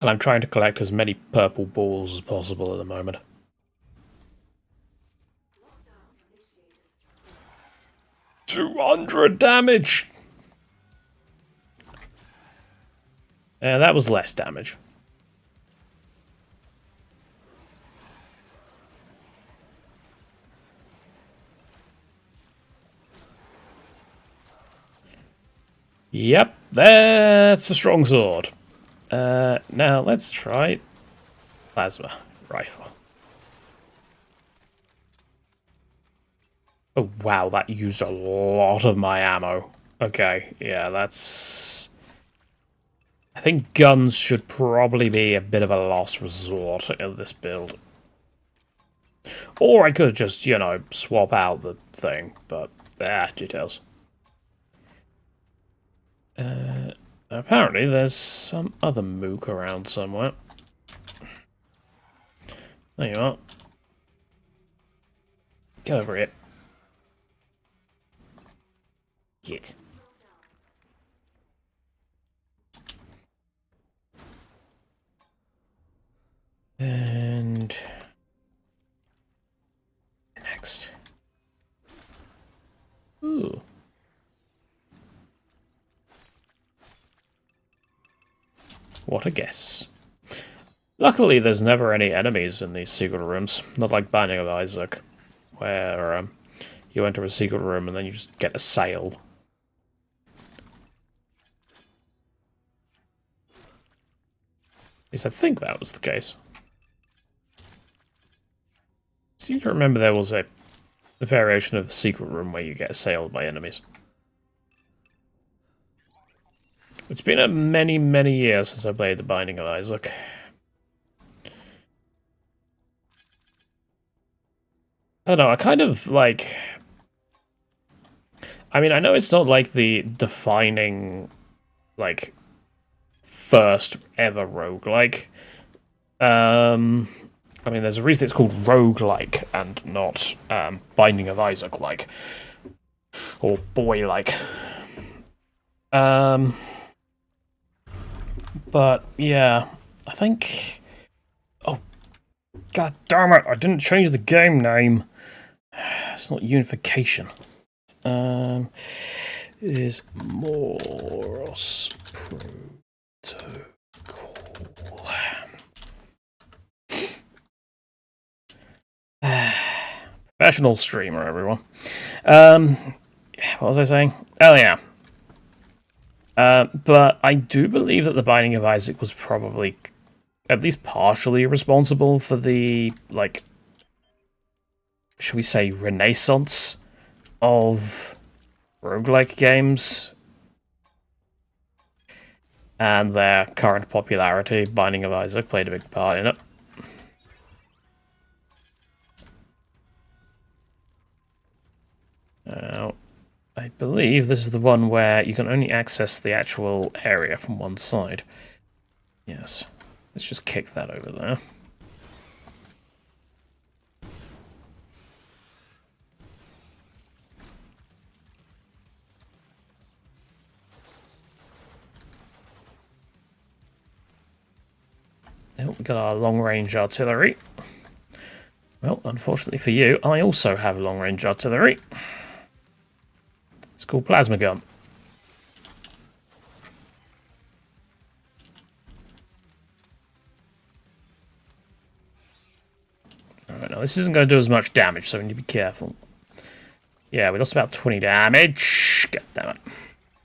And I'm trying to collect as many purple balls as possible at the moment. $200 damage! Yeah, that was less damage. Yep, that's a strong sword. Now let's try plasma rifle. Oh wow, that used a lot of my ammo. Okay, yeah, that's I think guns should probably be a bit of a last resort in this build. Or I could just, you know, swap out the thing, but details. Apparently there's some other mook around somewhere. There you are. Get over it. Get. And next. Ooh. What a guess. Luckily, there's never any enemies in these secret rooms. Not like Binding of Isaac, where you enter a secret room and then you just get assailed. At least I think that was the case. I seem to remember there was a variation of the secret room where you get assailed by enemies. It's been a many, many years since I played The Binding of Isaac. I don't know, I kind of, like... I mean, I know it's not, like, the defining, like, first ever roguelike. I mean, there's a reason it's called roguelike and not Binding of Isaac-like. Or boy-like. But, yeah, I think... Oh, god damn it, I didn't change the game name. It's not Unification. Is Moros Protocol. Professional streamer, everyone. What was I saying? Oh, yeah. But I do believe that The Binding of Isaac was probably at least partially responsible for the, like, should we say, renaissance of roguelike games and their current popularity. Binding of Isaac played a big part in it. Now, I believe this is the one where you can only access the actual area from one side. Yes. Let's just kick that over there. Oh, we got our long-range artillery. Well, unfortunately for you, I also have long-range artillery. It's called plasma gun. Alright, now this isn't going to do as much damage, so we need to be careful. Yeah, we lost about 20 damage. God damn it.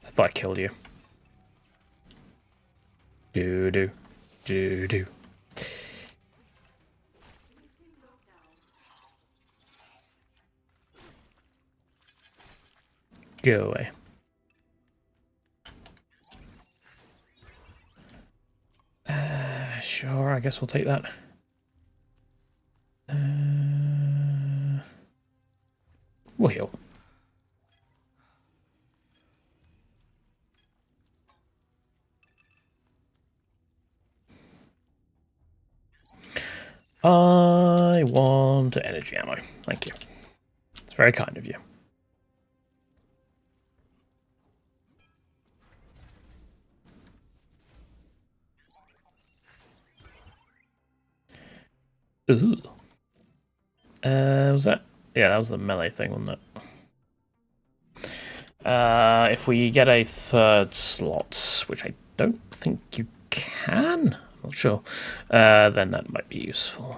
I thought I killed you. Do-do. Do-do. Go away. Sure, I guess we'll take that. We'll heal. I want energy ammo. Thank you. It's very kind of you. Ooh. Was that? Yeah, that was the melee thing, wasn't it? If we get a third slot, which I don't think you can, I'm not sure, then that might be useful.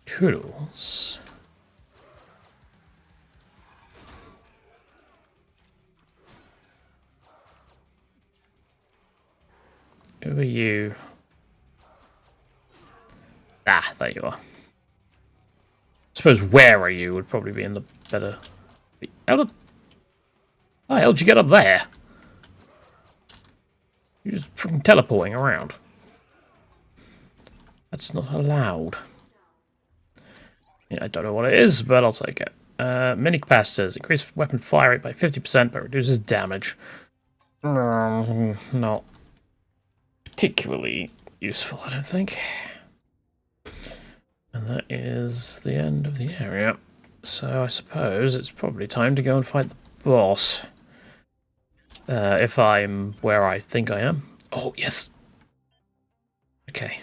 Toodles. Who are you? there you are. I suppose where are you would probably be in the better... How the hell did you get up there? You're just freaking teleporting around. That's not allowed. Yeah, I don't know what it is, but I'll take it. Mini capacitors. Increase weapon fire rate by 50%, but reduces damage. Not particularly useful, I don't think. And that is the end of the area. So I suppose it's probably time to go and fight the boss. If I'm where I think I am. Oh, yes. Okay.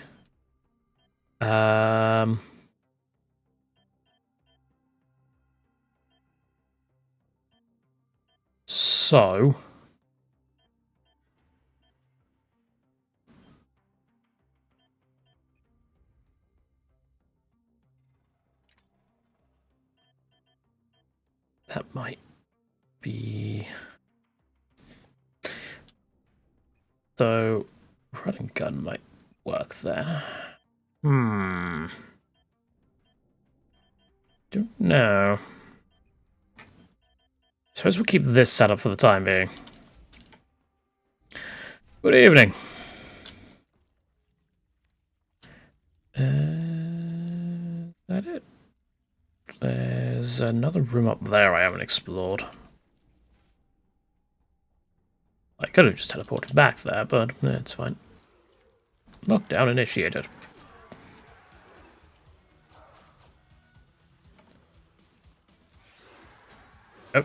So... that might be... So, run and gun might work there. Don't know. Suppose we'll keep this set up for the time being. Good evening. Is that it? There's another room up there I haven't explored. I could have just teleported back there, but it's fine. Lockdown initiated. Oh.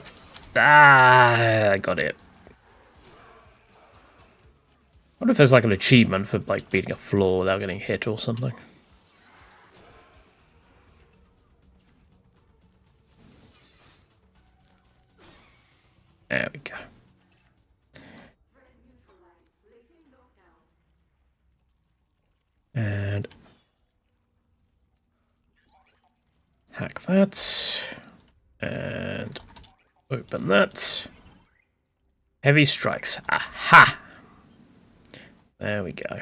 I got it. I wonder if there's like an achievement for like beating a floor without getting hit or something. There we go. And hack that. And open that. Heavy strikes. Aha! There we go.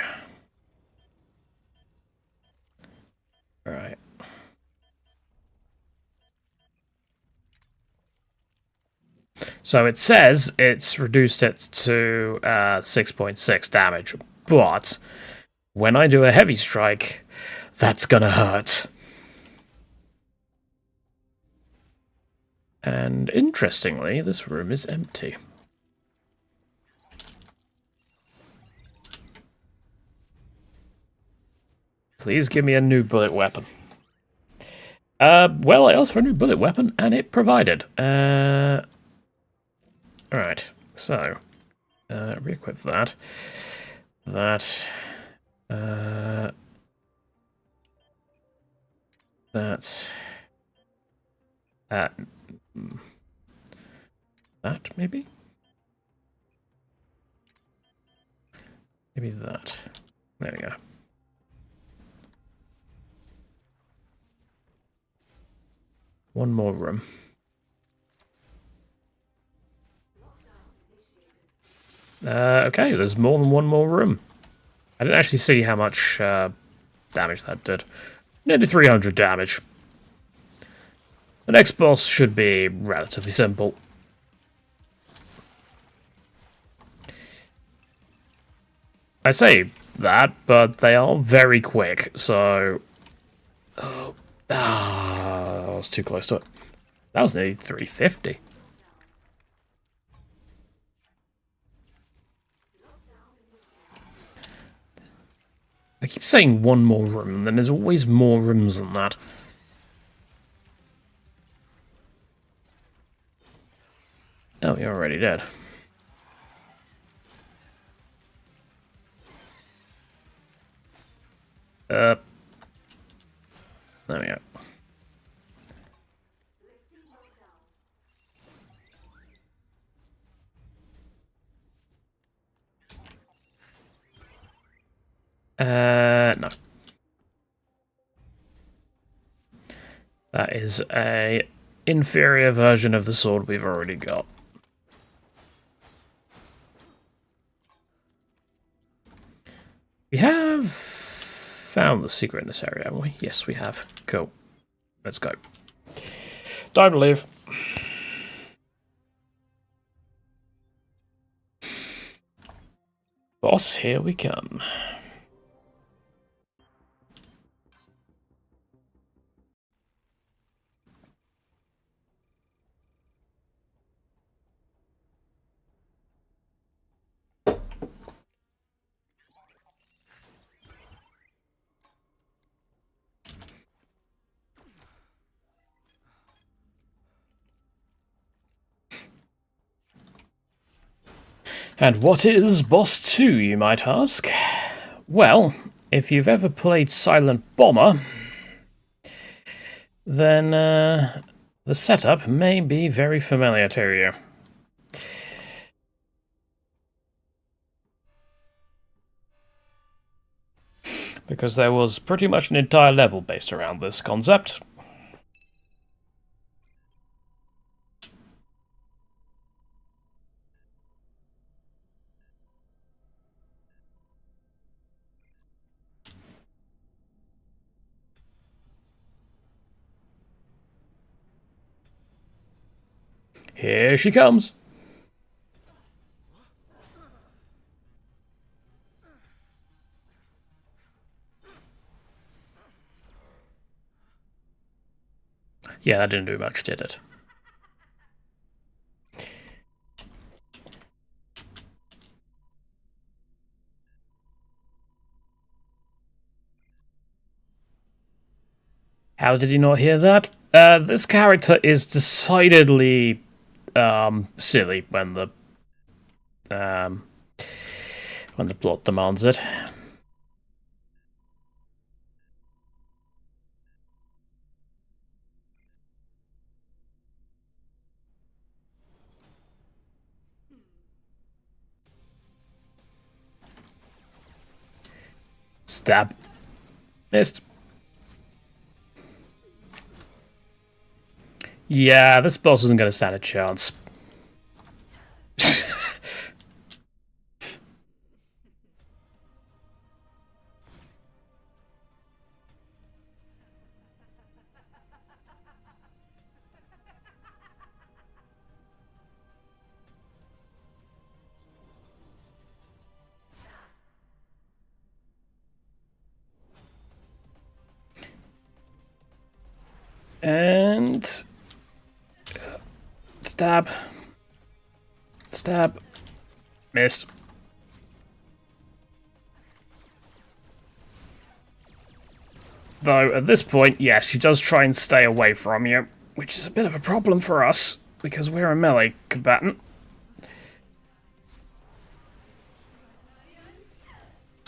Alright. So it says it's reduced it to 6.6 damage, but when I do a heavy strike, that's gonna hurt. And interestingly, this room is empty. Please give me a new bullet weapon. Well, I asked for a new bullet weapon, and it provided. Alright, so, re-equip that. That's that, maybe? Maybe that. There we go. One more room. Okay, there's more than one more room. I didn't actually see how much damage that did. Nearly 300 damage. The next boss should be relatively simple. I say that, but they are very quick, so... Oh, I was too close to it. That was nearly 350. I keep saying one more room, and then there's always more rooms than that. Oh, you're already dead. There we go. No. That is a inferior version of the sword we've already got. We have found the secret in this area, haven't we? Yes, we have. Cool. Let's go. Time to live. Boss, here we come. And what is Boss 2, you might ask? Well, if you've ever played Silent Bomber, then the setup may be very familiar to you. Because there was pretty much an entire level based around this concept. Here she comes. Yeah, that didn't do much, did it? How did you not hear that? This character is decidedly silly when the plot demands it. Stab. Missed. Yeah, this boss isn't going to stand a chance. And stab. Stab. Miss. Though, at this point, yeah, she does try and stay away from you, which is a bit of a problem for us, because we're a melee combatant.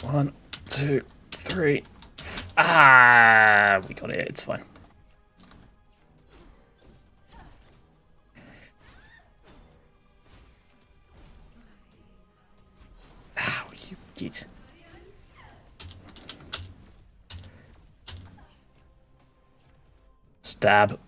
One, two, three. Ah, we got it. It's fine. Ow, you git. Stab.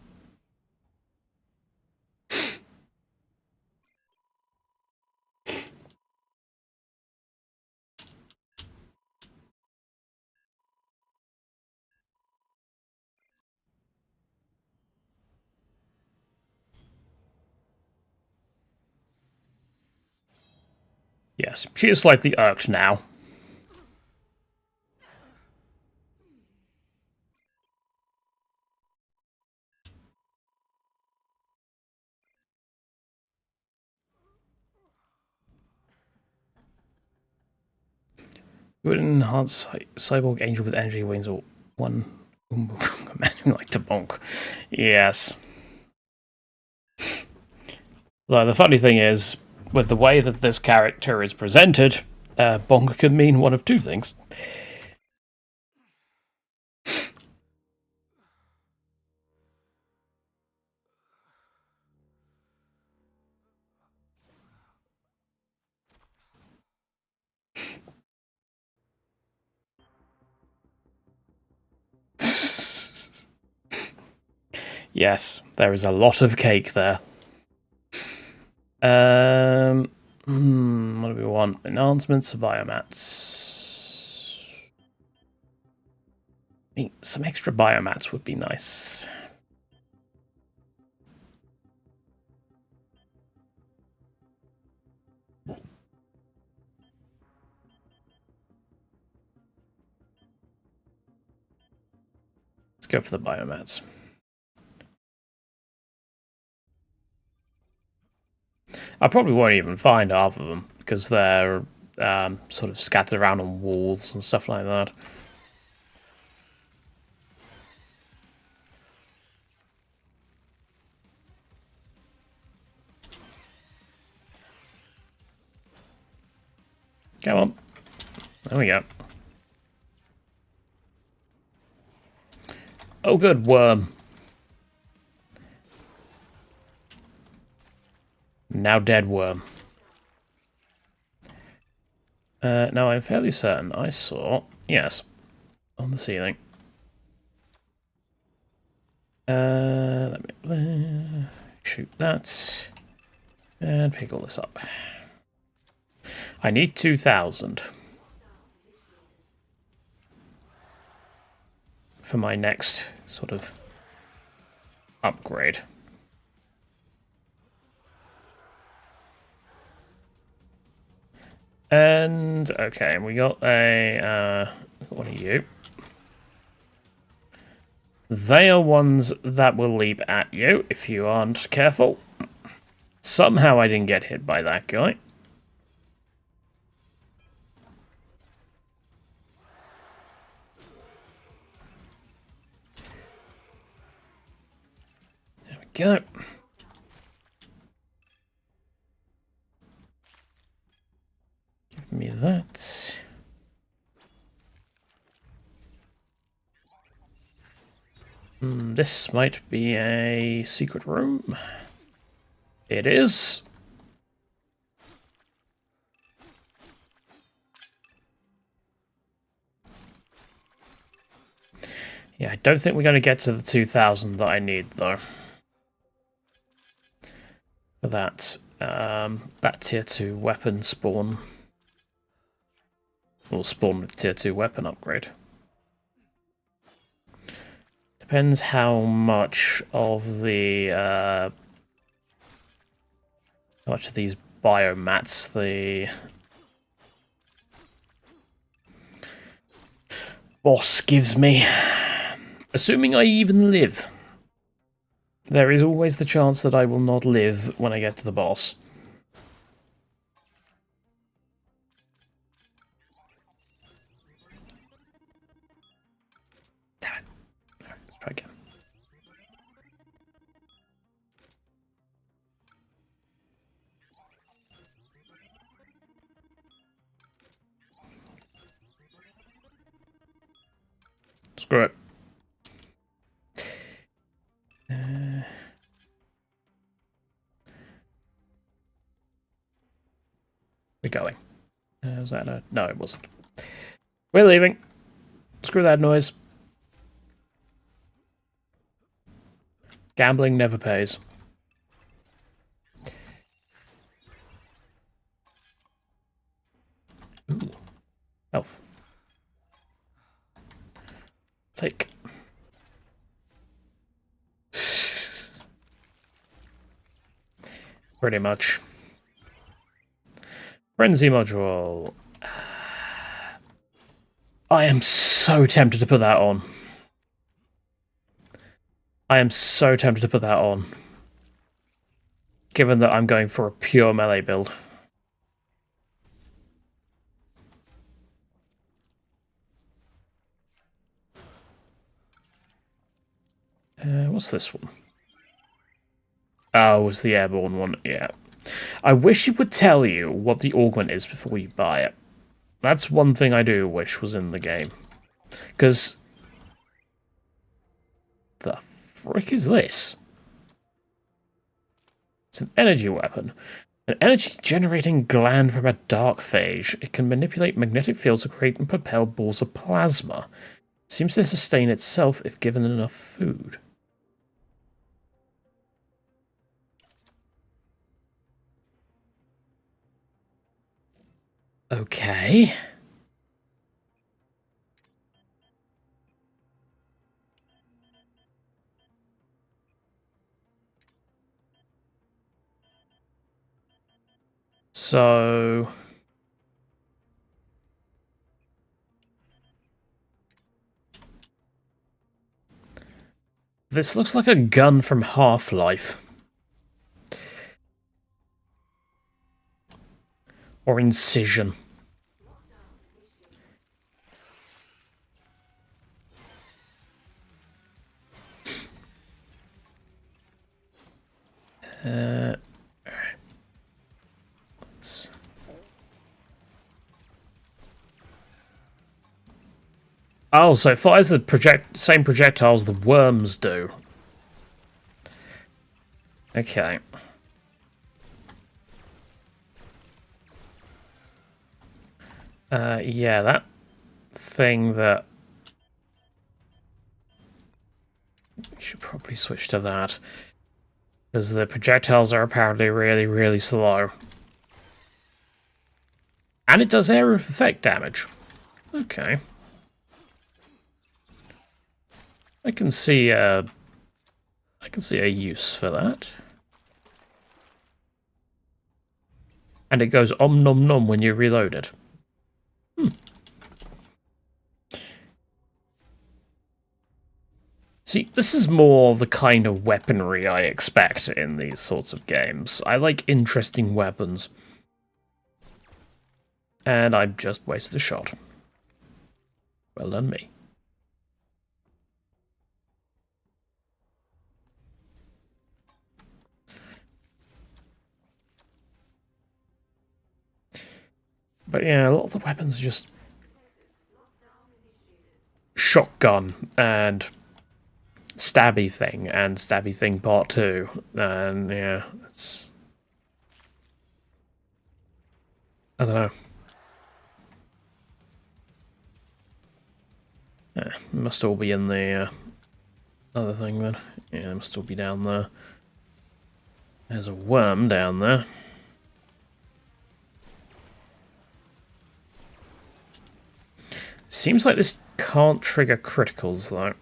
Yes, she is slightly irked now. Would enhance cyborg angel with energy wings or one man who like to bonk. Yes. Though the funny thing is, with the way that this character is presented, bonk can mean one of two things. Yes, there is a lot of cake there. What do we want? Enhancements, biomats. I mean, some extra biomats would be nice. Let's go for the biomats. I probably won't even find half of them because they're sort of scattered around on walls and stuff like that. Come on. There we go. Oh, good, worm. Now dead worm. Now I'm fairly certain I saw, yes, on the ceiling. Let me shoot that and pick all this up. I need 2,000 for my next sort of upgrade. And, okay, we got a, what are you? They are ones that will leap at you if you aren't careful. Somehow I didn't get hit by that guy. There we go. Give me that. This might be a secret room. It is. Yeah, I don't think we're going to get to the 2,000 that I need, though. For that, that tier 2 weapon spawn. Or spawn with tier 2 weapon upgrade. Depends how much of the, how much of these biomats the boss gives me. Assuming I even live. There is always the chance that I will not live when I get to the boss. Damn it. Alright, let's try again. Screw it. We're going. Was that a... No, it wasn't. We're leaving. Screw that noise. Gambling never pays. Ooh. Health. Take. Pretty much. Frenzy module. I am so tempted to put that on. I am so tempted to put that on. Given that I'm going for a pure melee build. What's this one? Oh, it's the airborne one, yeah. I wish it would tell you what the augment is before you buy it. That's one thing I do wish was in the game. Because... the frick is this? It's an energy weapon. An energy-generating gland from a dark phage. It can manipulate magnetic fields to create and propel balls of plasma. It seems to sustain itself if given enough food. Okay. So... This looks like a gun from Half-Life. Or Incision. Alright. Let's... Oh, so it fires the same projectiles the worms do. Okay. Yeah, that thing that... We should probably switch to that. Because the projectiles are apparently really, really slow. And it does area of effect damage. Okay. I can see a use for that. And it goes om nom nom when you reload it. See, this is more the kind of weaponry I expect in these sorts of games. I like interesting weapons. And I just wasted a shot. Well done me. But yeah, a lot of the weapons are just shotgun and stabby thing part 2. And yeah, it's... I don't know. Yeah, must all be in the other thing then. Yeah, it must all be down there. There's a worm down there. Seems like this can't trigger criticals though.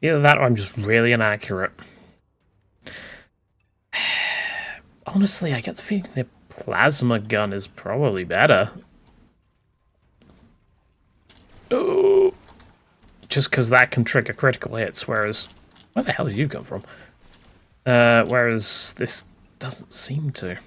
Either that or I'm just really inaccurate. Honestly, I get the feeling the plasma gun is probably better. Oh, just because that can trigger critical hits, whereas... Where the hell did you come from? Whereas this doesn't seem to.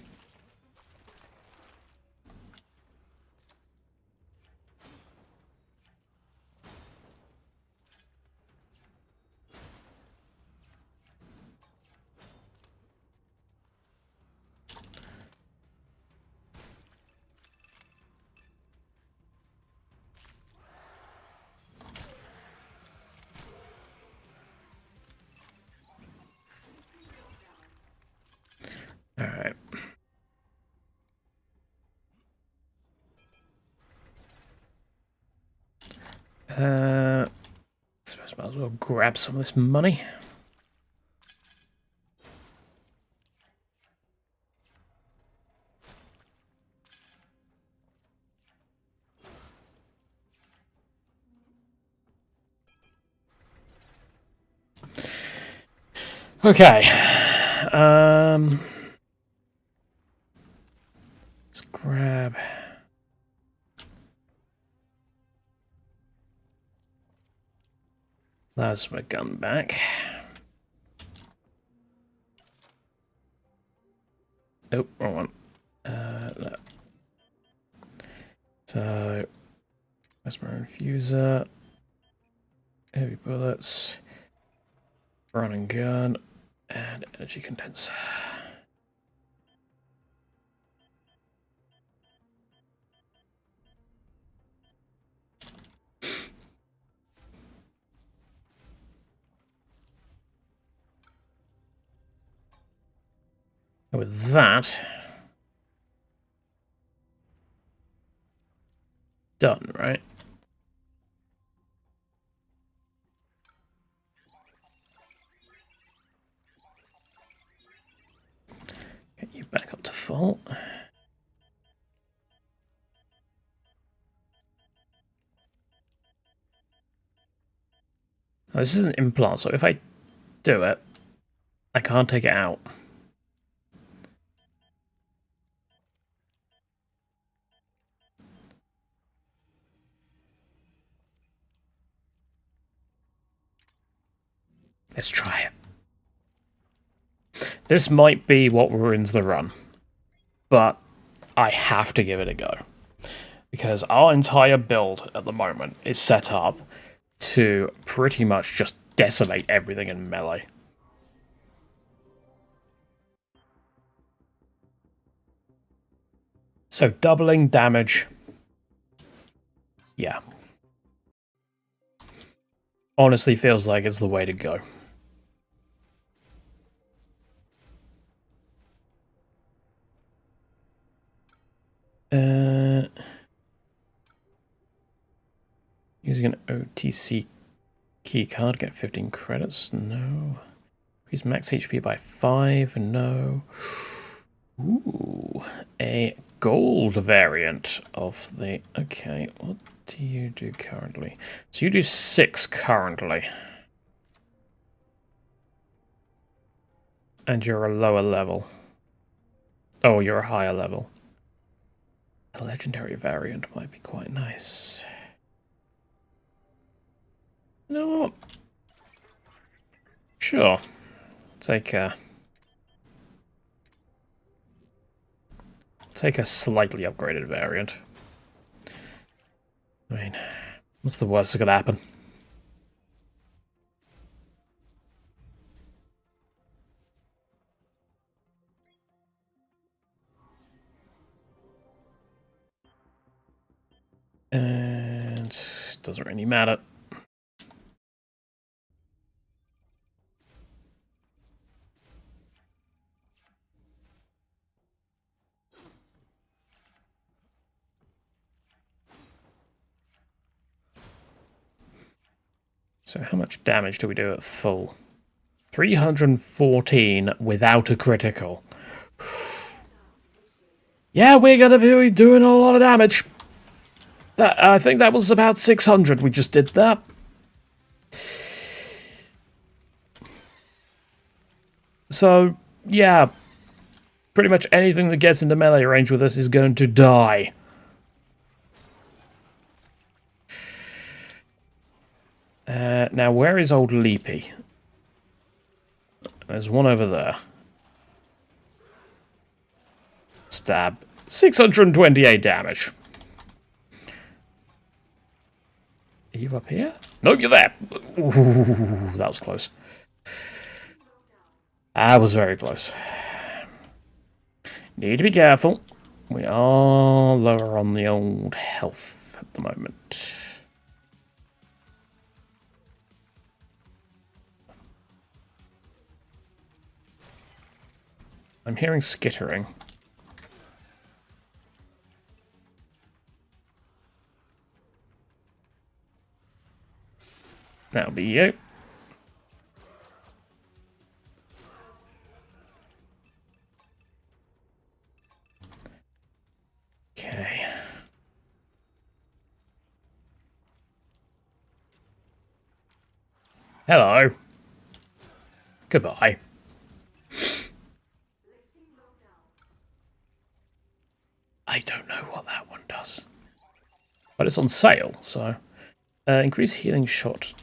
Alright. I suppose I might as well grab some of this money. Okay. Let's grab... That's my gun back. Oh, wrong one. No. So, that's my infuser. Heavy bullets. Running gun. And energy condenser. And with that, done, right? Get you back up to full. This is an implant, so if I do it, I can't take it out. Let's try it. This might be what ruins the run, but I have to give it a go. Because our entire build at the moment is set up to pretty much just decimate everything in melee. So doubling damage. Yeah. Honestly feels like it's the way to go. Using an OTC key card, get 15 credits. No. Increase max HP by 5. No. Ooh, a gold variant of the... Okay, what do you do currently? So you do 6 currently. And you're a lower level. Oh, you're a higher level. A legendary variant might be quite nice. You know what? Sure. Take a slightly upgraded variant. I mean, what's the worst that could happen? And doesn't really matter. So how much damage do we do at full? 314 without a critical. Yeah, we're gonna be doing a lot of damage. I think that was about 600 we just did that. So, yeah. Pretty much anything that gets into melee range with us is going to die. Now, where is old Leapy? There's one over there. Stab. 628 damage. Are you up here? Nope, you're there. Ooh, that was close. That was very close. Need to be careful. We are lower on the old health at the moment. I'm hearing skittering. That'll be you. Okay. Hello. Goodbye. I don't know what that one does. But it's on sale, so... increase healing shot.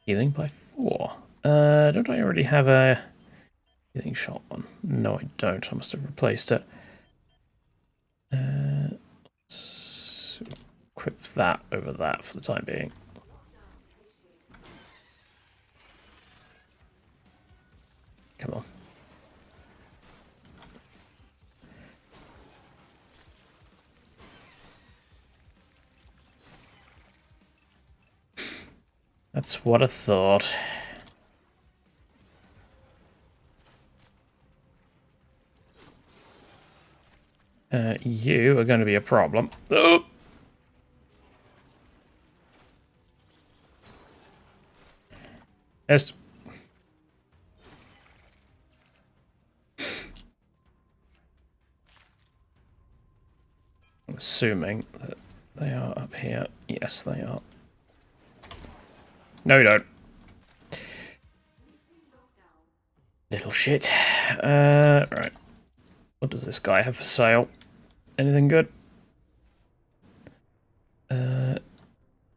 Healing by 4. Don't I already have a healing shot one? No, I don't. I must have replaced it. Let's equip that over that for the time being. Come on. That's what I thought. You are going to be a problem. Oh! Yes. I'm assuming that they are up here. Yes, they are. No, you don't. Little shit. Right. What does this guy have for sale? Anything good?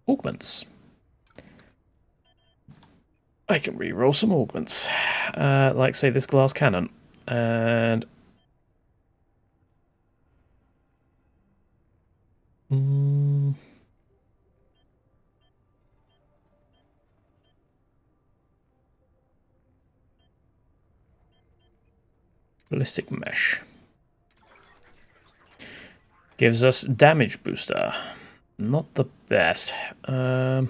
Augments. I can re-roll some augments. Like, say, this glass cannon. And... ballistic mesh. Gives us damage booster. Not the best. Well,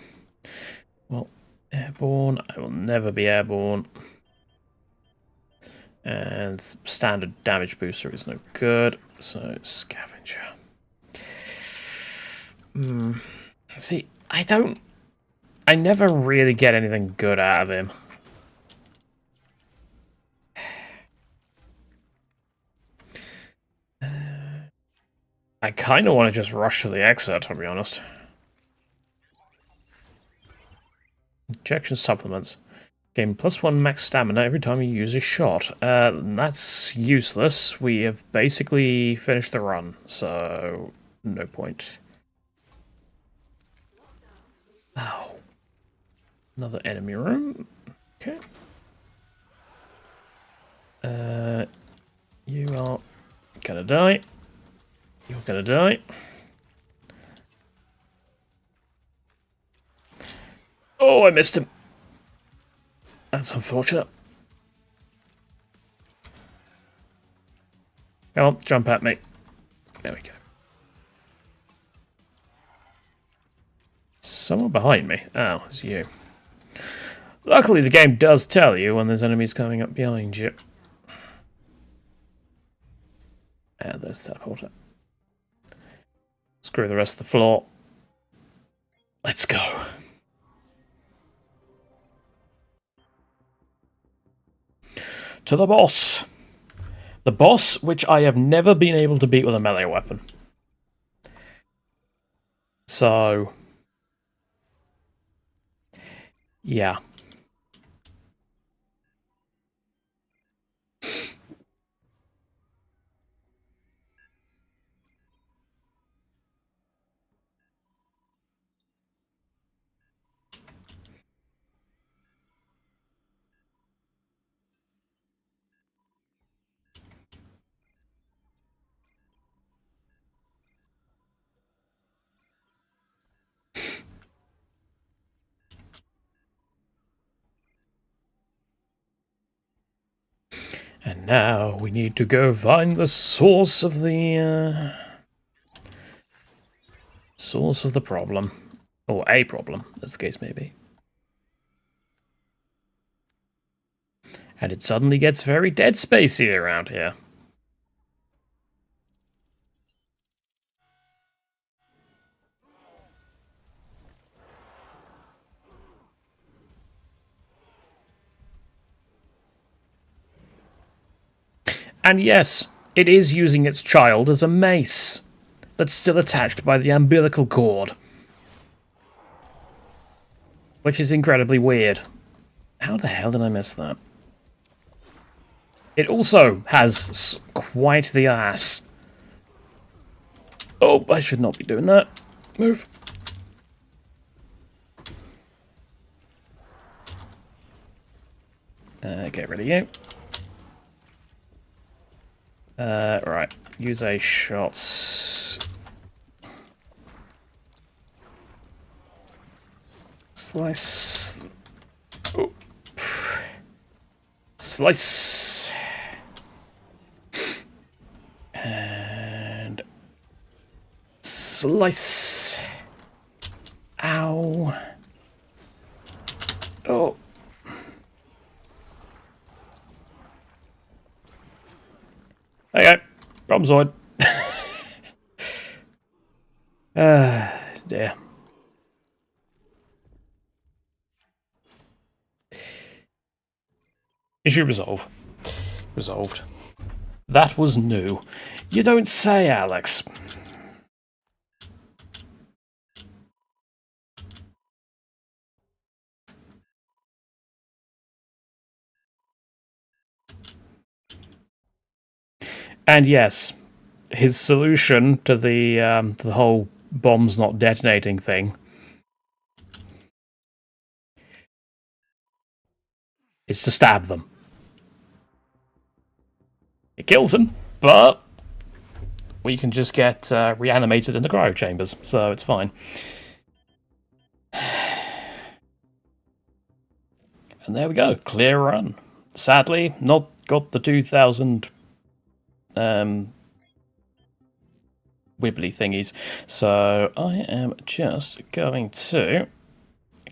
airborne. I will never be airborne. And standard damage booster is no good. So, scavenger. See, I never really get anything good out of him. I kind of want to just rush to the exit, to be honest. Injection supplements. Gain +1 max stamina every time you use a shot. That's useless. We have basically finished the run, so no point. Oh. Another enemy room. Okay. You are gonna die. You're gonna die. Oh, I missed him. That's unfortunate. Come on, jump at me. There we go. Someone behind me. Oh, it's you. Luckily, the game does tell you when there's enemies coming up behind you. And there's the teleporter. Screw the rest of the floor. Let's go. To the boss. The boss, which I have never been able to beat with a melee weapon. So... yeah. And now we need to go find the source of the problem. Or a problem, as the case may be. And it suddenly gets very Dead Spacey around here. And yes, it is using its child as a mace that's still attached by the umbilical cord. Which is incredibly weird. How the hell did I miss that? It also has quite the ass. Oh, I should not be doing that. Move. Get rid of you. Right. Use a shot. Slice. Oh. Slice. And... slice. Ow. Oh. Okay. Problem solved. Dear. Issue resolved. Resolved. That was new. You don't say, Alex. And yes, his solution to the whole bombs not detonating thing is to stab them. It kills them, but we can just get reanimated in the cryo chambers, so it's fine. And there we go, clear run. Sadly, not got the 2,000 wibbly thingies. So I am just going to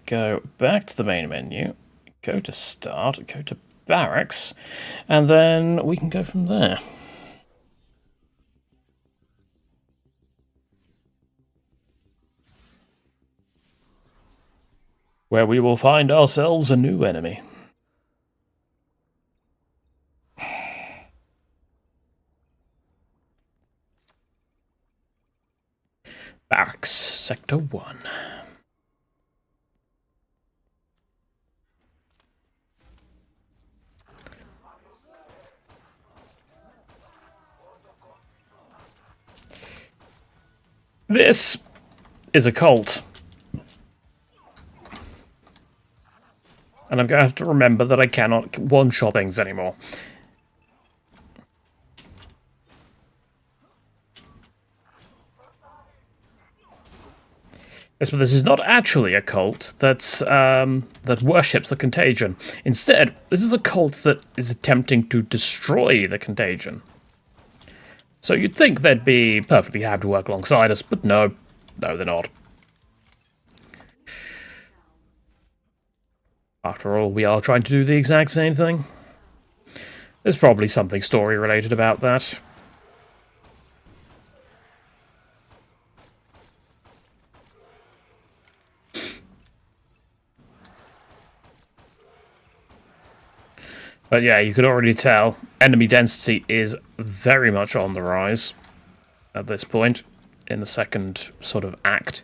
go back to the main menu, go to start, go to barracks, and then we can go from there. Where we will find ourselves a new enemy. Barracks, Sector 1. This is a cult. And I'm going to have to remember that I cannot one-shot things anymore. Yes, but this is not actually a cult that worships the contagion. Instead, this is a cult that is attempting to destroy the contagion. So you'd think they'd be perfectly happy to work alongside us, but no. No, they're not. After all, we are trying to do the exact same thing. There's probably something story-related about that. But yeah, you could already tell enemy density is very much on the rise at this point in the second sort of act.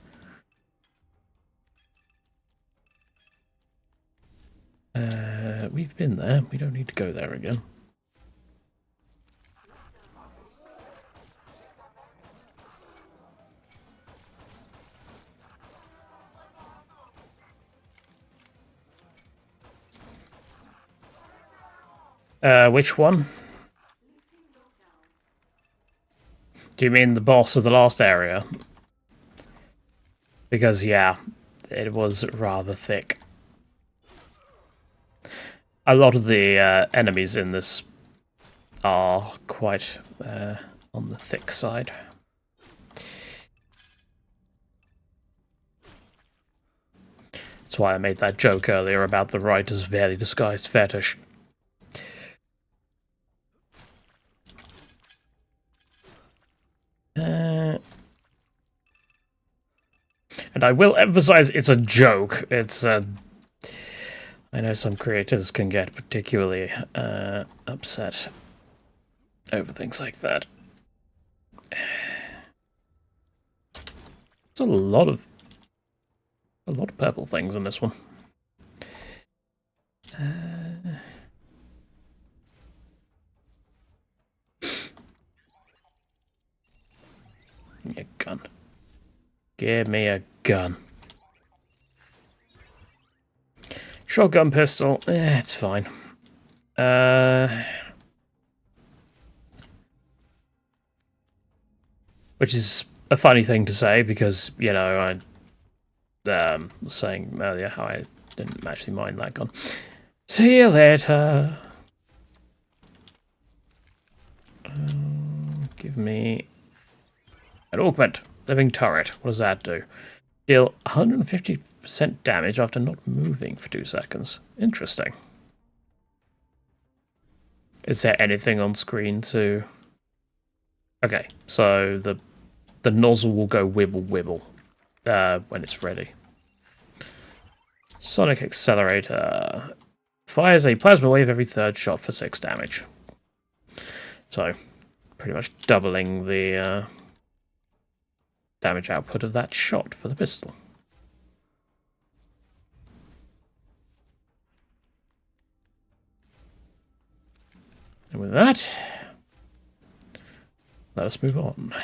We've been there. We don't need to go there again. Which one? Do you mean the boss of the last area? Because, yeah, it was rather thick. A lot of the enemies in this are quite on the thick side. That's why I made that joke earlier about the writer's barely disguised fetish. And I will emphasize it's a joke. It's I know some creators can get particularly upset over things like that. There's a lot of purple things in this one. Give me a gun. Give me a gun. Shotgun pistol. It's fine. Which is a funny thing to say because, you know, I was saying earlier how I didn't actually mind that gun. See you later. Give me an augment. Living turret. What does that do? Deal 150% damage after not moving for 2 seconds. Interesting. Is there anything on screen to... Okay, so the nozzle will go wibble wibble when it's ready. Sonic Accelerator. Fires a plasma wave every 3rd shot for 6 damage. So, pretty much doubling the damage output of that shot for the pistol. And with that, let us move on.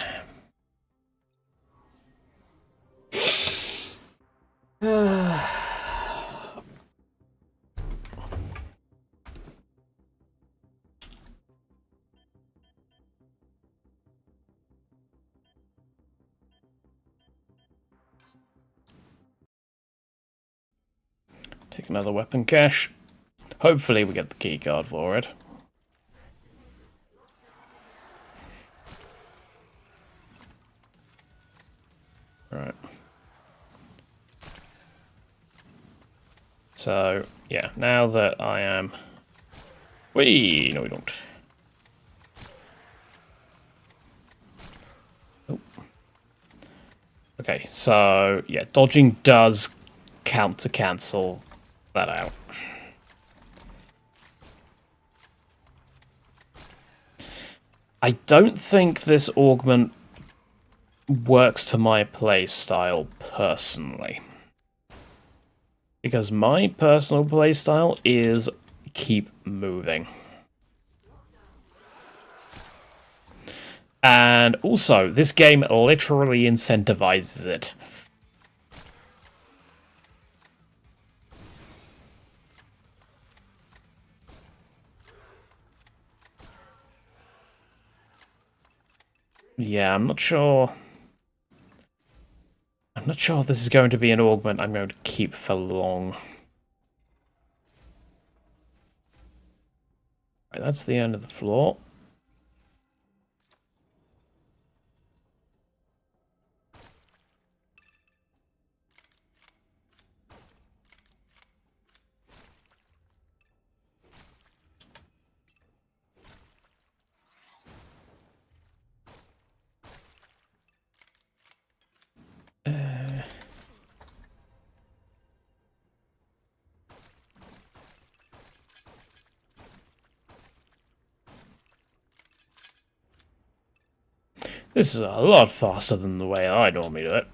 Take another weapon cache. Hopefully we get the key card for it. Right. So, yeah, now that I am... Whee! No, we don't. Oh. Okay, so, yeah, dodging does count to cancel that out. I don't think this augment works to my playstyle personally. Because my personal playstyle is keep moving. And also, this game literally incentivizes it. Yeah, I'm not sure this is going to be an augment I'm going to keep for long. Right, that's the end of the floor. This is a lot faster than the way I normally do it.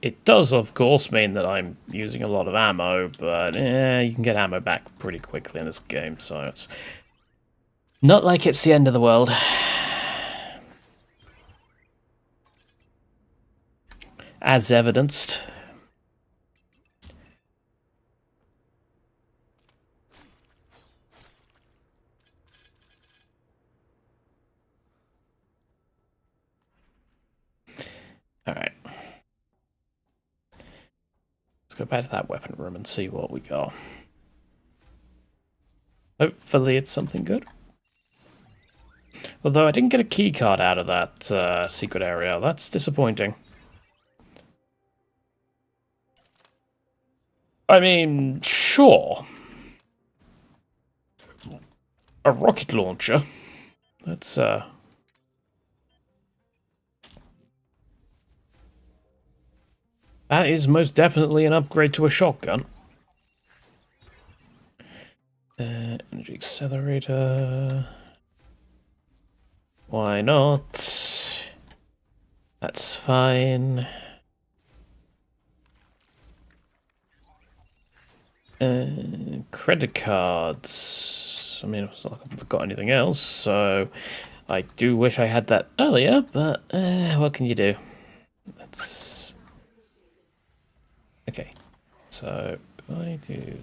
It does, of course, mean that I'm using a lot of ammo, but you can get ammo back pretty quickly in this game, so it's not like it's the end of the world. As evidenced. Alright. Let's go back to that weapon room and see what we got. Hopefully it's something good. Although I didn't get a key card out of that secret area. That's disappointing. I mean, sure. A rocket launcher. That's, that is most definitely an upgrade to a shotgun. Energy accelerator. Why not? That's fine. Credit cards. I mean, it's not like I've got anything else, so I do wish I had that earlier, but what can you do? That's okay. So if I do,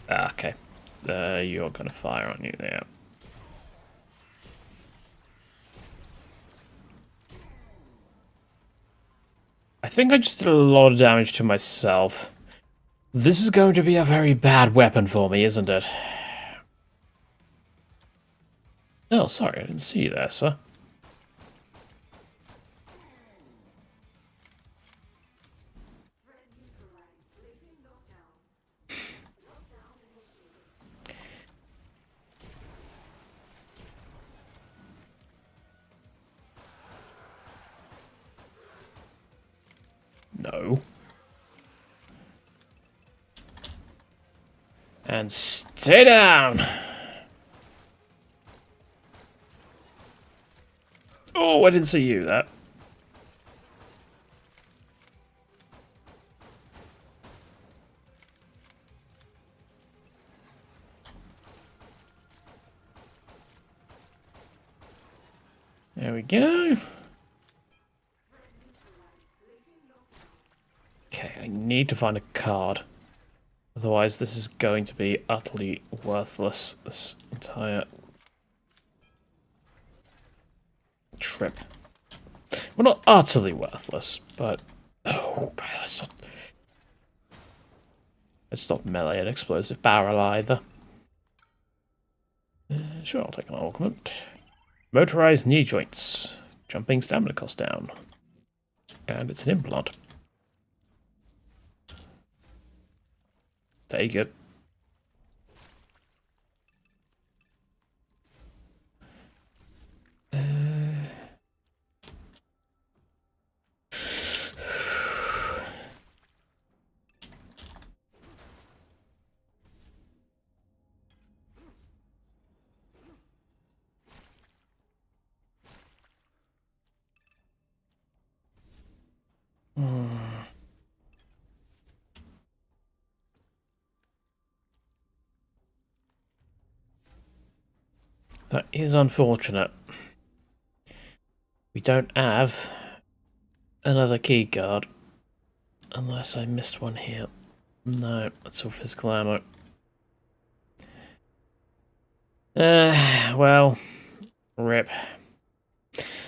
okay, you're gonna fire on you there. I think I just did a lot of damage to myself. This is going to be a very bad weapon for me, isn't it? Oh, sorry, I didn't see you there, sir. No. And stay down! Oh, I didn't see you, that. There we go. Okay, I need to find a card. Otherwise, this is going to be utterly worthless, this entire trip. Well, not utterly worthless, but... Oh, it's not melee and explosive barrel either. Sure, I'll take an augment. Motorized knee joints. Jumping stamina cost down. And it's an implant. Take it. That is unfortunate. We don't have another key card. Unless I missed one here. No, that's all physical ammo. Well, rip.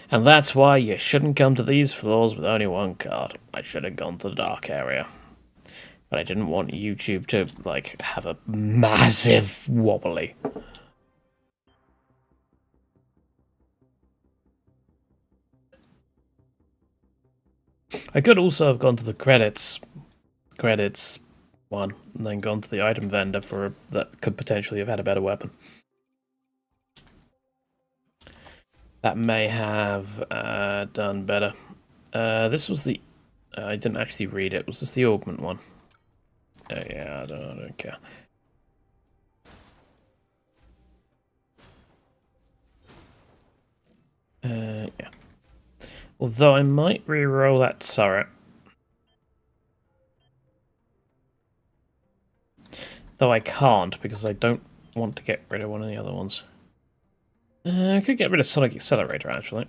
And that's why you shouldn't come to these floors with only one card. I should have gone to the dark area. But I didn't want YouTube to, like, have a massive wobbly. I could also have gone to the credits one, and then gone to the item vendor for that could potentially have had a better weapon. That may have done better. This was the... I didn't actually read it. Was this the augment one? Yeah, I don't care. Yeah. Although I might re-roll that turret. Though I can't, because I don't want to get rid of one of the other ones. I could get rid of Sonic Accelerator, actually.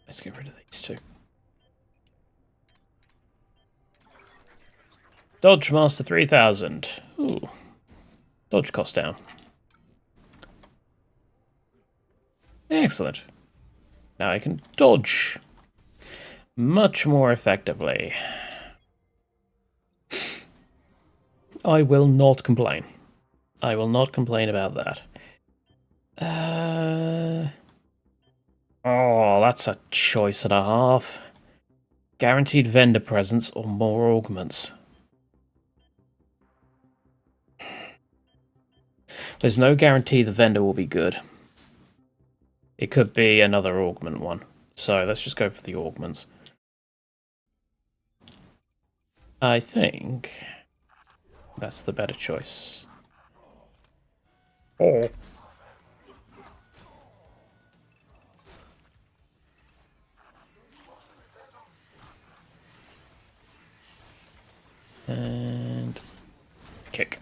Let's get rid of these two. Dodge Master 3000. Ooh. Dodge cost down. Excellent. Now I can dodge much more effectively. I will not complain. I will not complain about that. Oh, that's a choice and a half. Guaranteed vendor presence or more augments. There's no guarantee the vendor will be good. It could be another augment one. So let's just go for the augments. I think that's the better choice. Oh. And kick.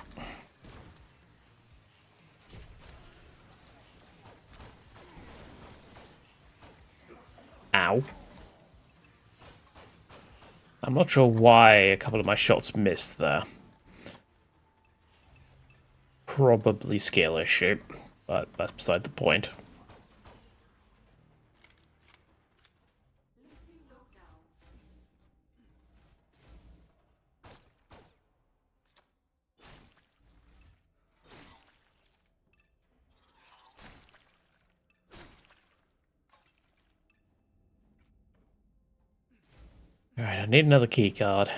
Ow. I'm not sure why a couple of my shots missed there. Probably skill issue, but that's beside the point. Alright, I need another key card.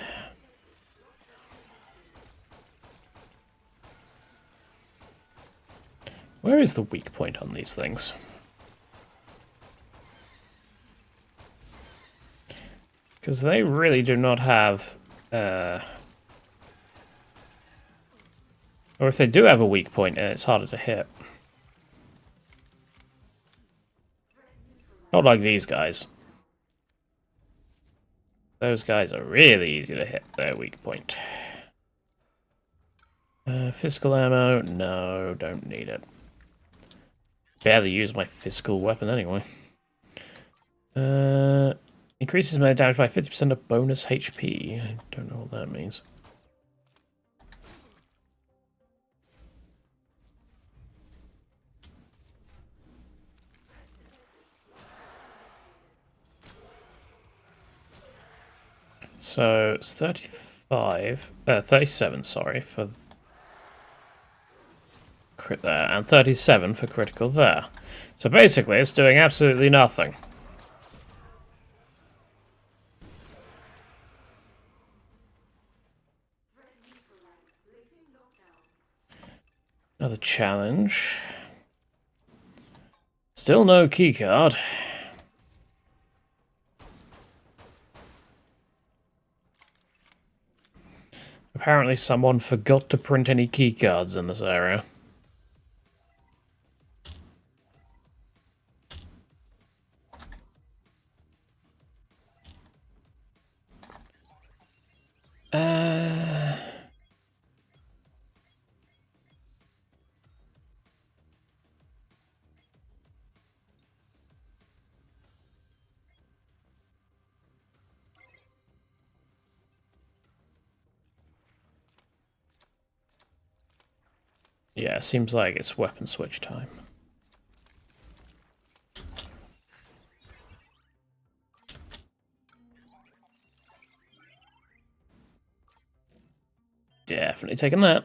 Where is the weak point on these things? Because they really do not have... Or if they do have a weak point, it's harder to hit. Not like these guys. Those guys are really easy to hit their weak point. Physical ammo? No, don't need it. Barely use my physical weapon anyway. Increases melee damage by 50% of bonus HP. I don't know what that means. So it's 37, sorry, for crit there, and 37 for critical there. So basically, it's doing absolutely nothing. Another challenge. Still no keycard. Apparently someone forgot to print any keycards in this area. Yeah, seems like it's weapon switch time. Definitely taking that.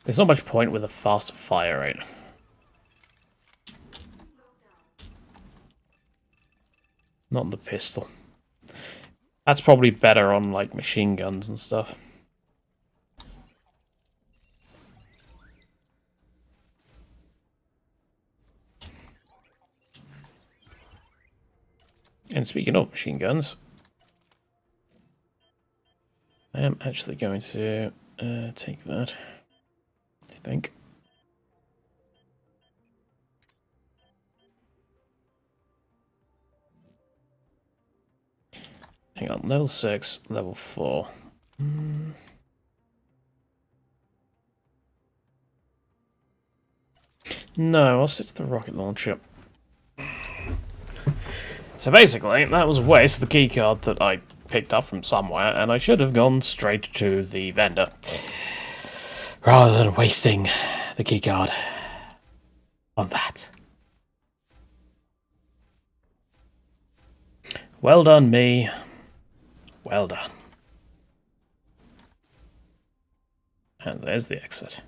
There's not much point with a faster fire rate. Not the pistol. That's probably better on, like, machine guns and stuff. And speaking of machine guns, I am actually going to take that, I think. Hang on, level 6, level 4. No, I'll stick to the rocket launcher. So basically, that was a waste of the keycard that I picked up from somewhere, and I should have gone straight to the vendor. Rather than wasting the keycard on that. Well done, me. Well done. And there's the exit.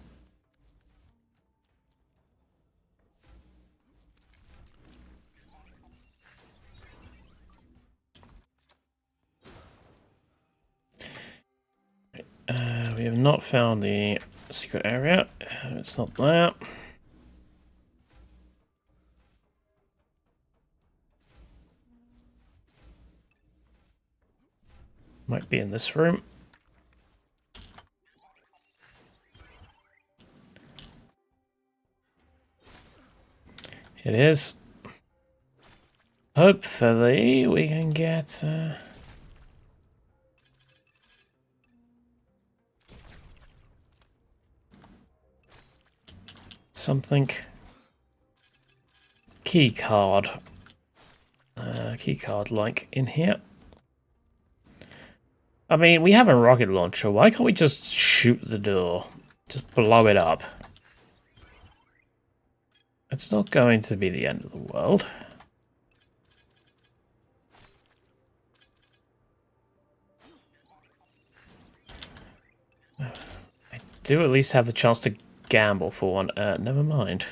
We have not found the secret area. It's not there. Might be in this room. It is. Hopefully we can get something keycard like in here. I mean, we have a rocket launcher. Why can't we just shoot the door? Just blow it up. It's not going to be the end of the world. I do at least have the chance to gamble for one. Never mind.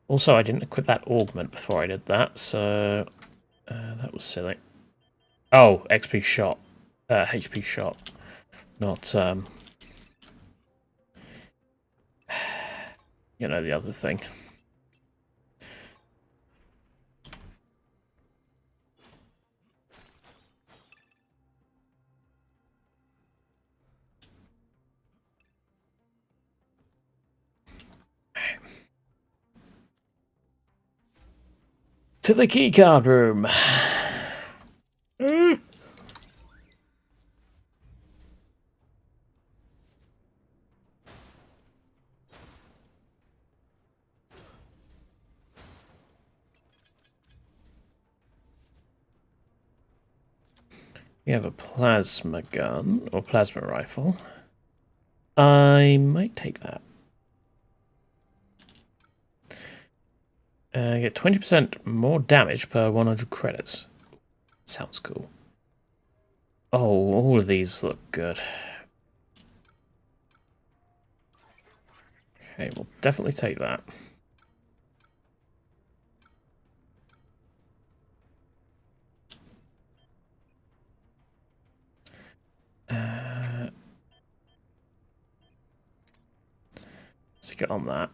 Also, I didn't equip that augment before I did that, so that was silly. Oh, XP shot. HP shot, not you know, the other thing. To the keycard room. We have a plasma gun, or plasma rifle. I might take that. Get 20% more damage per 100 credits. Sounds cool. Oh, all of these look good. Okay, we'll definitely take that. Let's get on that.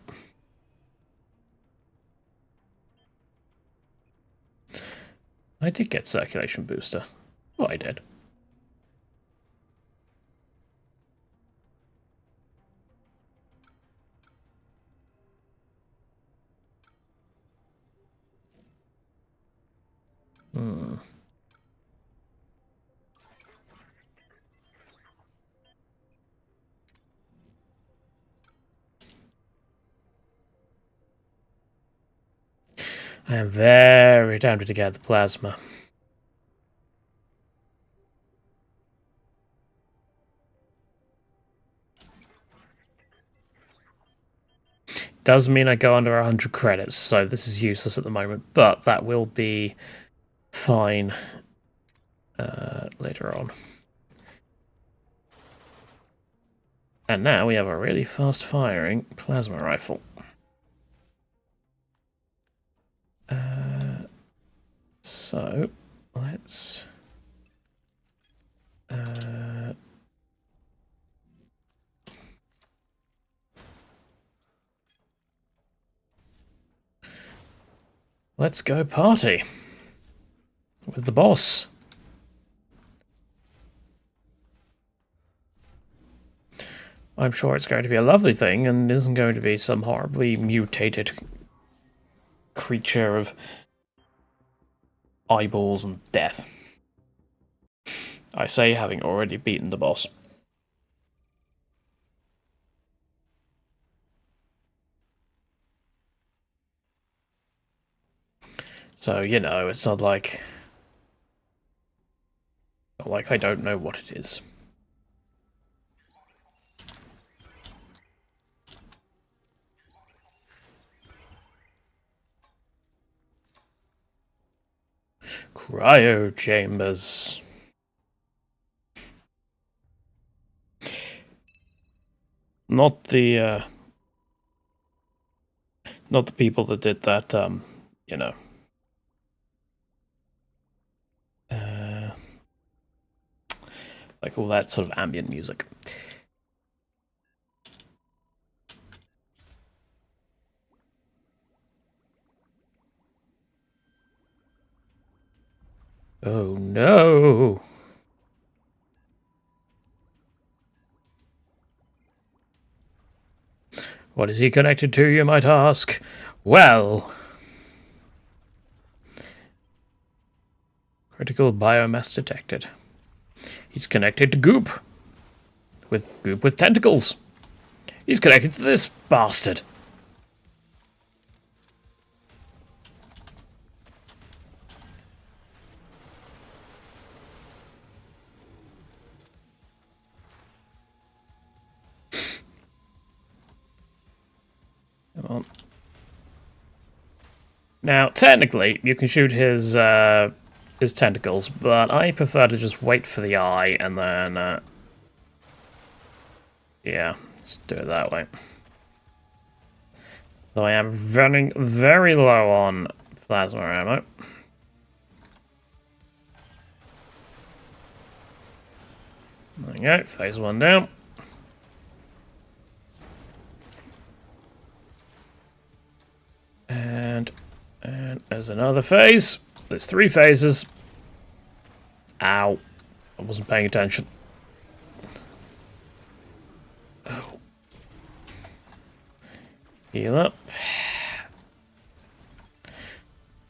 I did get circulation booster. Oh, I did. I am very tempted to get the plasma. Does mean I go under 100 credits, so this is useless at the moment, but that will be fine later on. And now we have a really fast-firing plasma rifle. So, let's... let's go party with the boss. I'm sure it's going to be a lovely thing and isn't going to be some horribly mutated creature of eyeballs and death. I say, having already beaten the boss. So, you know, it's not like I don't know what it is. Cryo chambers. Not the people that did that, you know. Like all that sort of ambient music. Oh no! What is he connected to, you might ask? Well... critical biomass detected. He's connected to goop. With goop with tentacles. He's connected to this bastard. Come on. Now, technically, you can shoot his tentacles, but I prefer to just wait for the eye and then, yeah, just do it that way. Though I am running very low on plasma ammo. There we go, phase 1 down. And there's another phase. There's 3 phases. Ow. I wasn't paying attention. Oh. Heal up.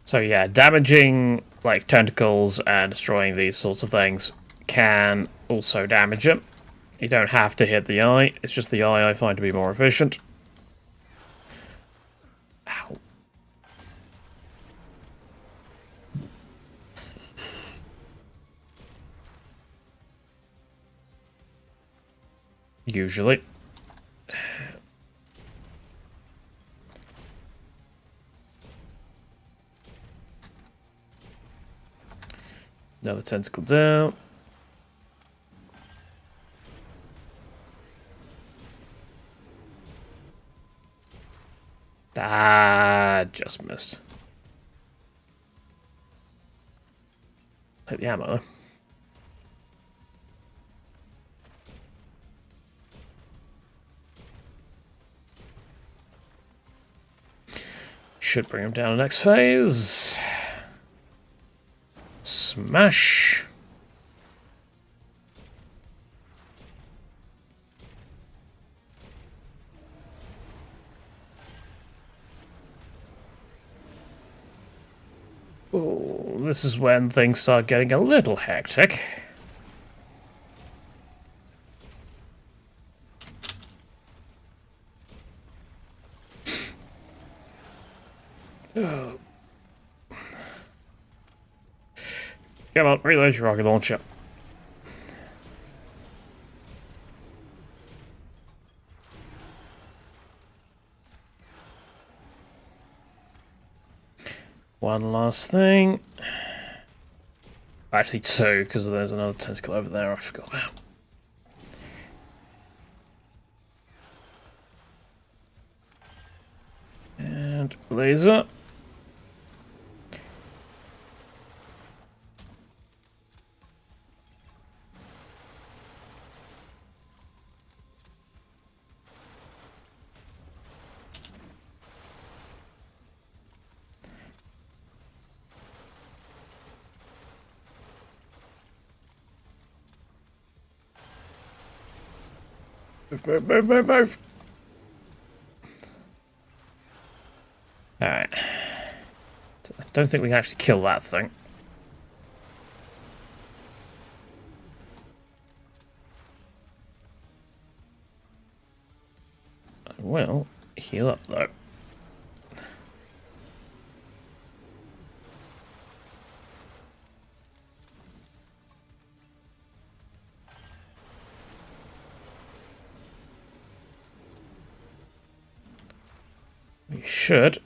So yeah, damaging like tentacles and destroying these sorts of things can also damage them. You don't have to hit the eye. It's just the eye I find to be more efficient. Ow. Usually. Another tentacle down. Ah, just missed. Take the ammo though. Should bring him down the next phase. Smash. Oh, this is when things start getting a little hectic. Oh. Come on, reload your rocket launcher. One last thing. Actually 2, because there's another tentacle over there I forgot about. And laser. Move. Alright. I don't think we can actually kill that thing. I will heal up though. We should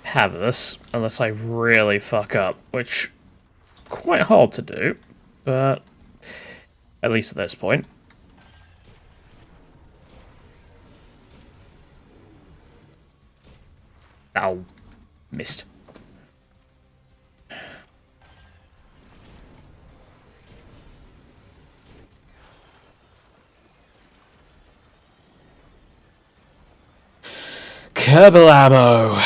have this, unless I really fuck up, which quite hard to do, but at least at this point. Ow, missed. Kerbal ammo.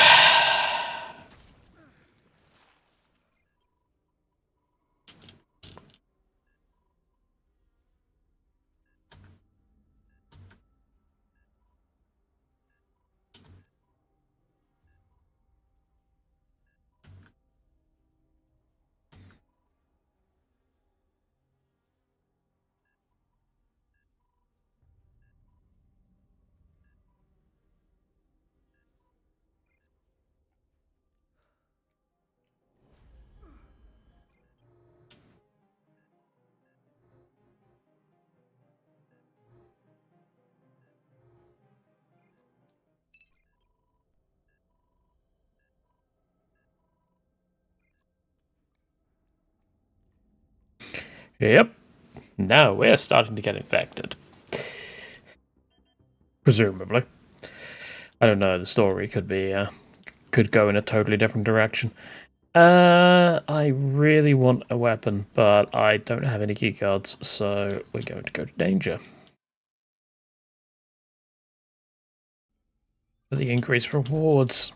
Yep. Now we're starting to get infected. Presumably. I don't know, the story could be, could go in a totally different direction. I really want a weapon, but I don't have any keycards, so we're going to go to danger. For the increased rewards.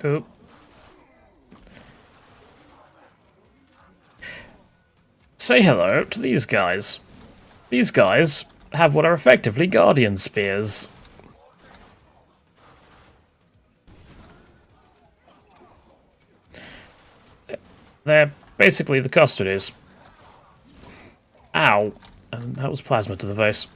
Oop. Say hello to these guys. These guys have what are effectively guardian spears. They're basically the custodies. Ow. And that was plasma to the face.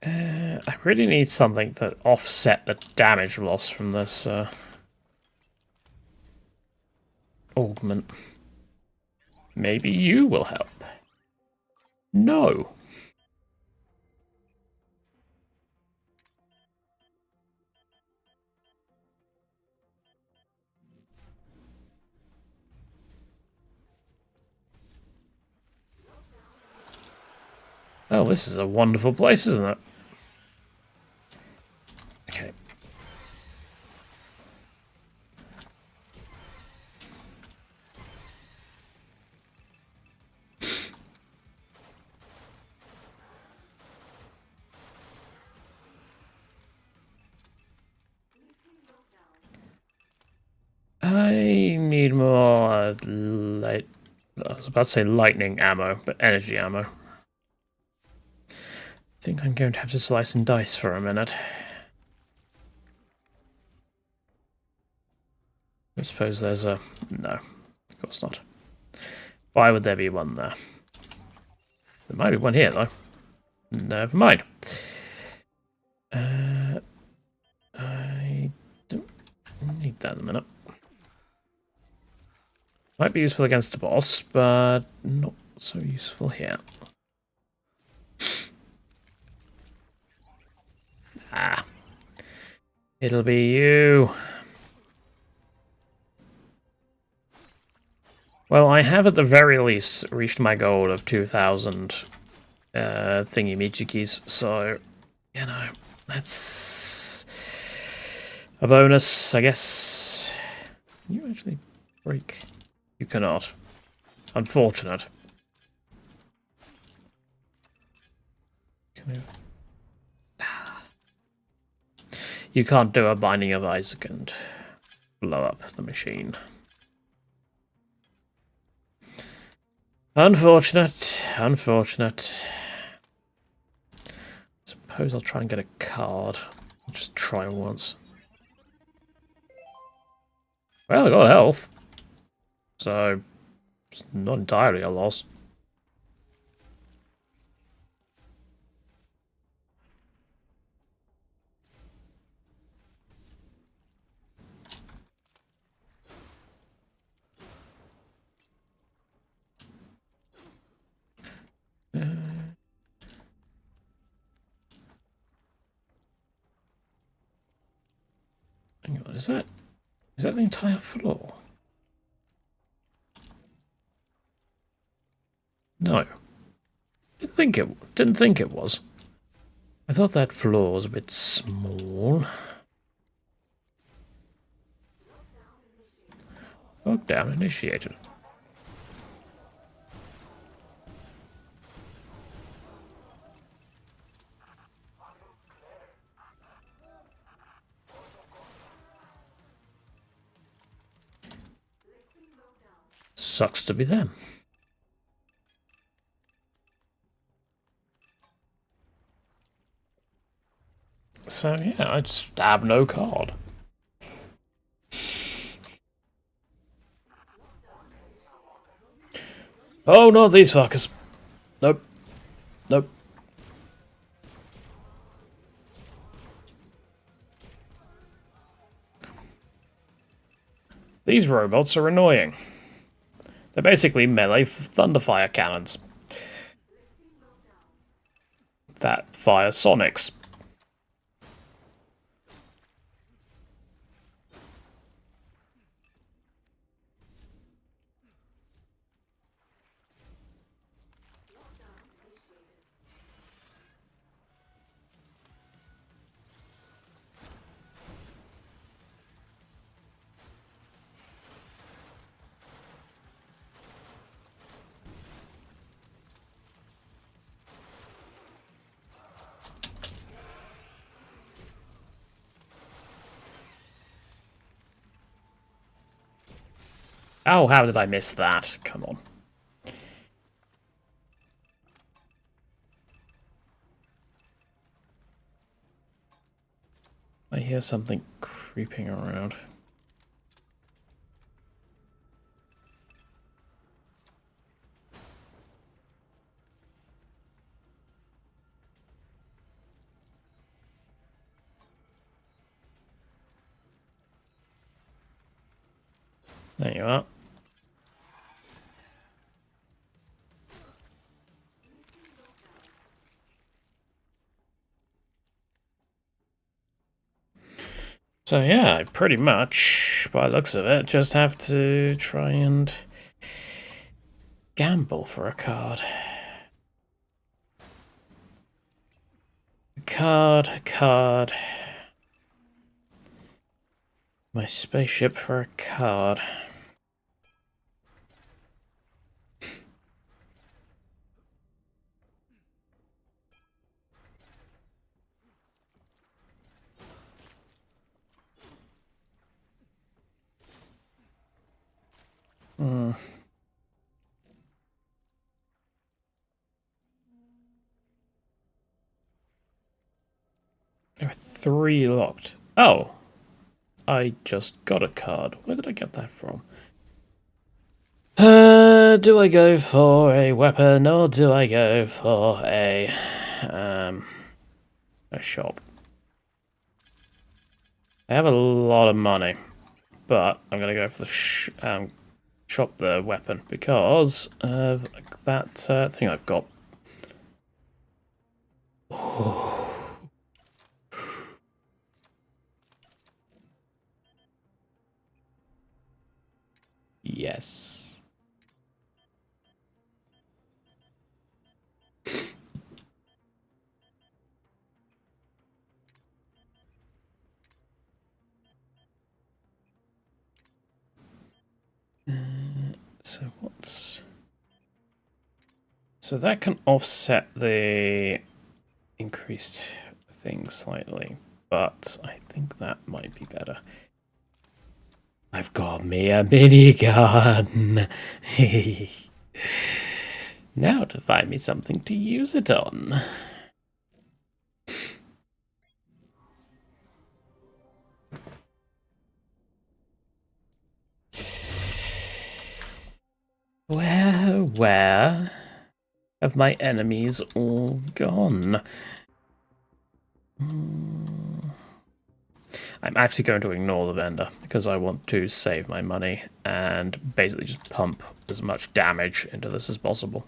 I really need something that offset the damage loss from this augment. Maybe you will help. No. Oh, this is a wonderful place, isn't it? Okay. I need more light. I was about to say lightning ammo, but energy ammo. I think I'm going to have to slice and dice for a minute. I suppose there's a... No, of course not. Why would there be one there? There might be one here, though. Never mind. I don't need that in a minute. Might be useful against a boss, but not so useful here. Ah. It'll be you. Well, I have at the very least reached my goal of 2,000 thingy-majiggies, so, you know, that's a bonus, I guess. Can you actually break? You cannot. Unfortunate. You can't do a Binding of Isaac and blow up the machine. Unfortunate. Unfortunate. Suppose I'll try and get a card. I'll just try once. Well, I got health. So, it's not entirely a loss. Hang on, is that the entire floor? No. Didn't think it was. I thought that floor was a bit small. Lockdown initiated. Sucks to be them. So yeah, I just have no card. Oh, not these fuckers. Nope. Nope. These robots are annoying. They're basically melee thunderfire cannons that fire sonics. Oh, how did I miss that? Come on. I hear something creeping around. There you are. So yeah, I pretty much, by the looks of it, just have to try and gamble for a card. Card. My spaceship for a card. Hmm. There are 3 locked. Oh! I just got a card. Where did I get that from? Do I go for a weapon or do I go for a shop? I have a lot of money, but I'm gonna go for the shop the weapon because of that thing I've got. Oh. Yes. So what's... So that can offset the increased thing slightly, but I think that might be better. I've got me a minigun. Now to find me something to use it on. Where have my enemies all gone? I'm actually going to ignore the vendor because I want to save my money and basically just pump as much damage into this as possible.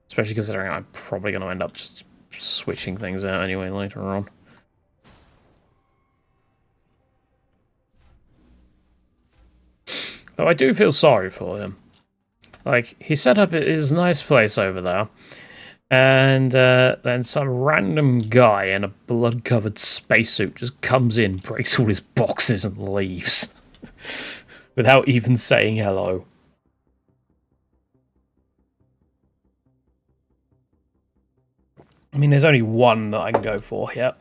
Especially considering I'm probably going to end up just switching things out anyway later on. Though I do feel sorry for him. Like, he set up his nice place over there, and then some random guy in a blood-covered spacesuit just comes in, breaks all his boxes, and leaves. Without even saying hello. I mean, there's only one that I can go for here.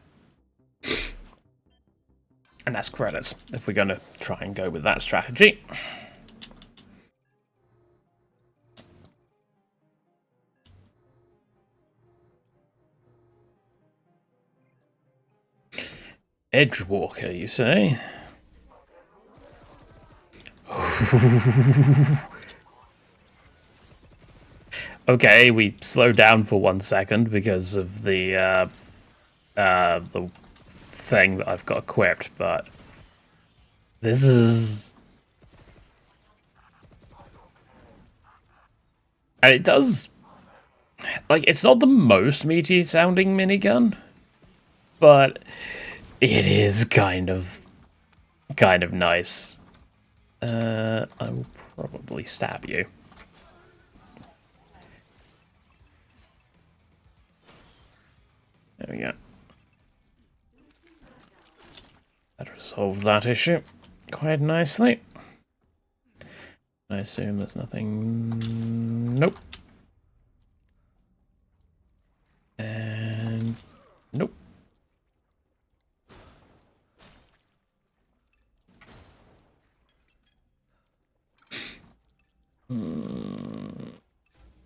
And that's credits, if we're going to try and go with that strategy. Edgewalker, you say? Okay, we slowed down for 1 second because of the thing that I've got equipped, but this is... And it does... Like, it's not the most meaty sounding minigun, but it is kind of nice. I will probably stab you. There we go. That resolved that issue quite nicely. I assume there's nothing... Nope. And... Nope. We'll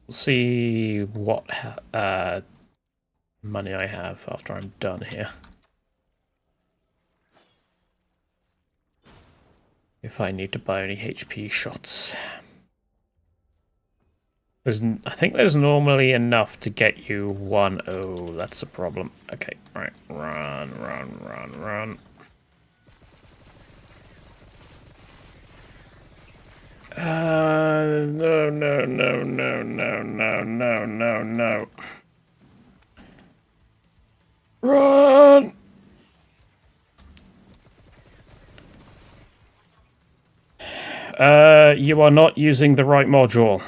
see what money I have after I'm done here. If I need to buy any HP shots. I think there's normally enough to get you one. Oh, that's a problem. Okay, right. Run, run, run, run. No, no, no, no, no, no, no, no, no. Run! You are not using the right module.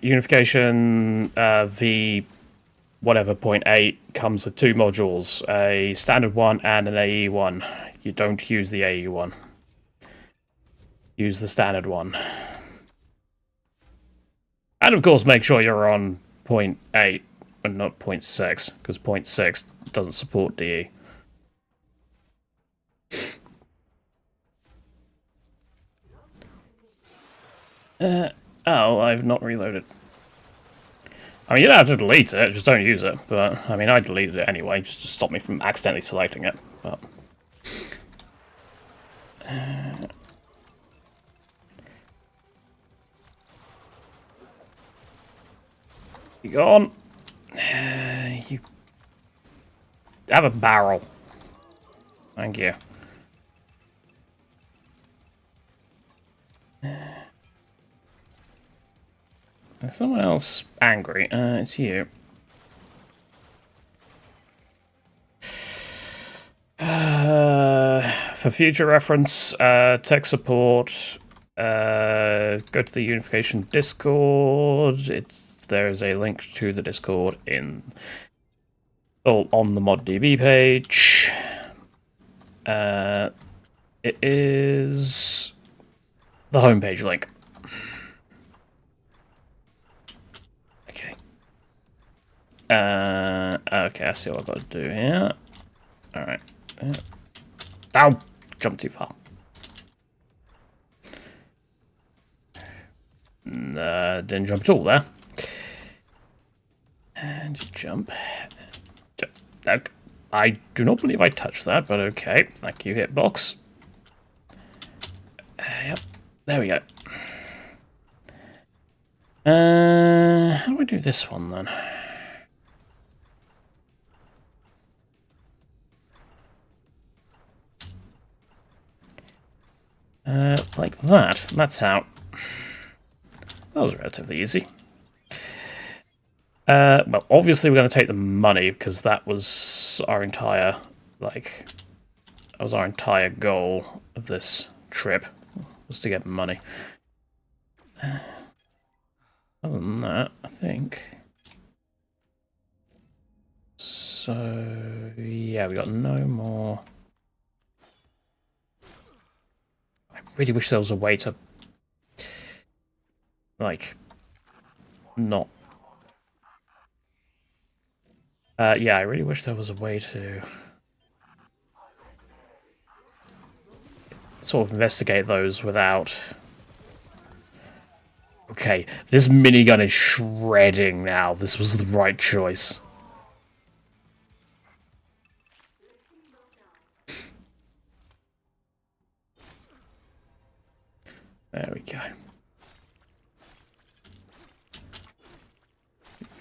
Unification V whatever 0.8 comes with 2 modules, a standard one and an AE one. You don't use the AE one. Use the standard one. And of course make sure you're on 0.8 and not 0.6, because 0.6 doesn't support DE. Oh, I've not reloaded. I mean, you don't have to delete it, just don't use it. But, I mean, I deleted it anyway, just to stop me from accidentally selecting it. But... you go on. You... have a barrel. Thank you. There's someone else angry. It's you. For future reference, tech support, go to the Unification Discord. There's a link to the Discord on the ModDB page. It is the homepage link. Okay, I see what I've got to do here. Alright. Ow! Jump too far. Didn't jump at all there. And jump. I do not believe I touched that, but okay. Thank you, hitbox. Yep. There we go. How do I do this one then? Like that. That's out. That was relatively easy. Well, obviously we're going to take the money, because that was our entire, that was our entire goal of this trip, was to get money. Other than that, I think... So, yeah, we got no more... I really wish there was a way to, not... yeah, I really wish there was a way to sort of investigate those without... Okay, this minigun is shredding now. This was the right choice. There we go.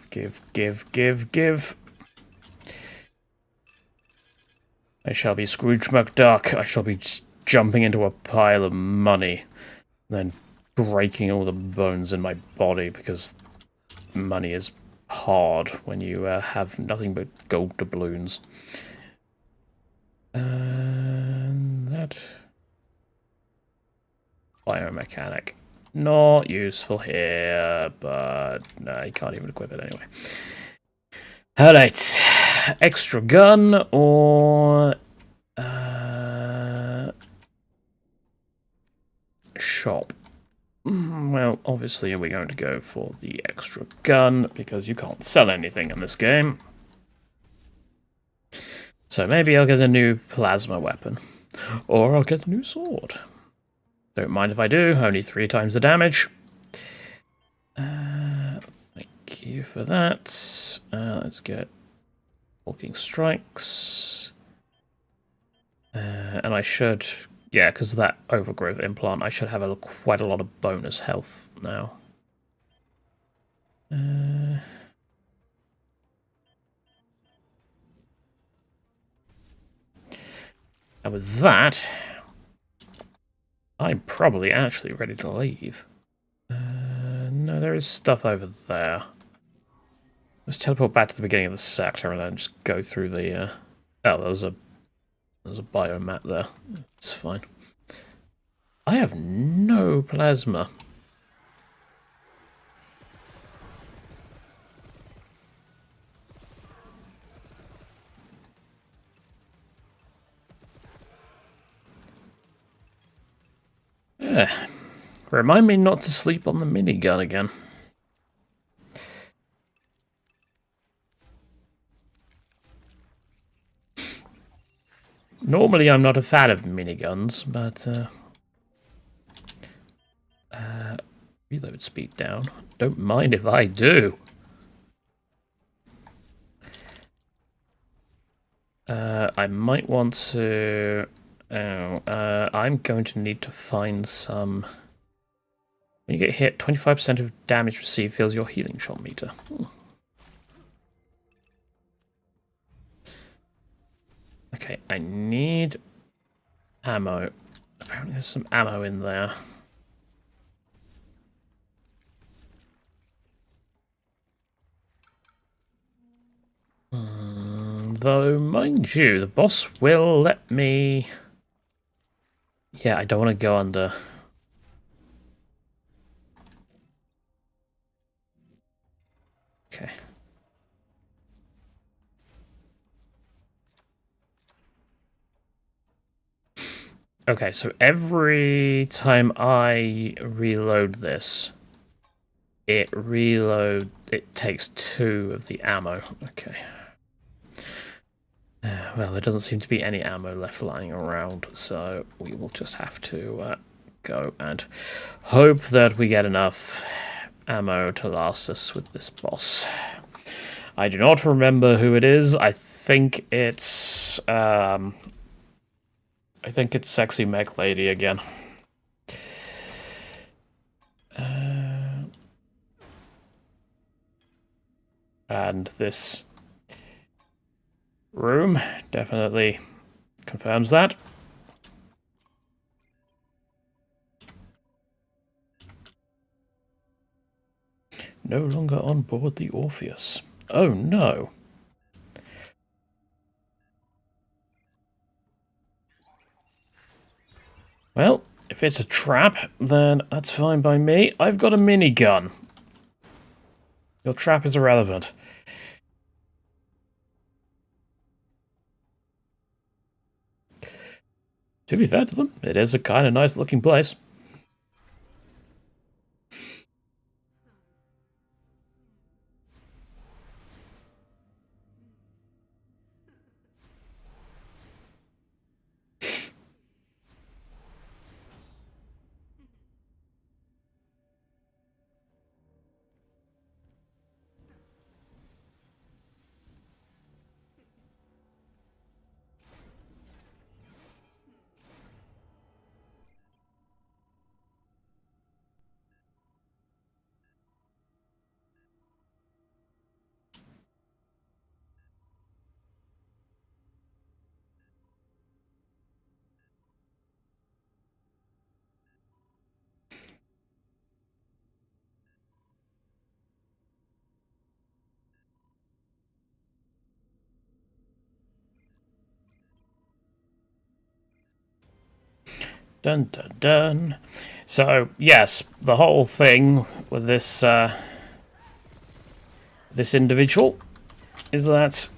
Give, give, give, give. I shall be Scrooge McDuck. I shall be jumping into a pile of money, then breaking all the bones in my body because money is hard when you have nothing but gold doubloons. And that biomechanic, not useful here, but no, you can't even equip it anyway. Alright, extra gun or shop. Well, obviously we're going to go for the extra gun because you can't sell anything in this game. So maybe I'll get a new plasma weapon, or I'll get a new sword. Don't mind if I do, only 3 times the damage. Thank you for that. Let's get Walking Strikes. And I should, yeah, because of that overgrowth implant, I should have quite a lot of bonus health now. And with that, I'm probably actually ready to leave. No, there is stuff over there. Let's teleport back to the beginning of the sector and then just go through the... Oh, there's a biomat there. It's fine. I have no plasma. Remind me not to sleep on the minigun again. Normally I'm not a fan of miniguns, but reload speed down. Don't mind if I do. I might want to... I'm going to need to find some... When you get hit, 25% of damage received fills your healing shot meter. Okay, I need ammo. Apparently there's some ammo in there. Though, mind you, the boss will let me... Yeah, I don't want to go under... Okay. Okay, so every time I reload this, it takes 2 of the ammo. Okay. Well, there doesn't seem to be any ammo left lying around, so we will just have to go and hope that we get enough ammo to last us with this boss. I do not remember who it is. I think it's Sexy Mech Lady again. And this room definitely confirms that. No longer on board the Orpheus. Oh no. Well, if it's a trap, then that's fine by me. I've got a minigun. Your trap is irrelevant. To be fair to them, it is a kind of nice looking place. Dun dun dun. So yes, the whole thing with this this individual is that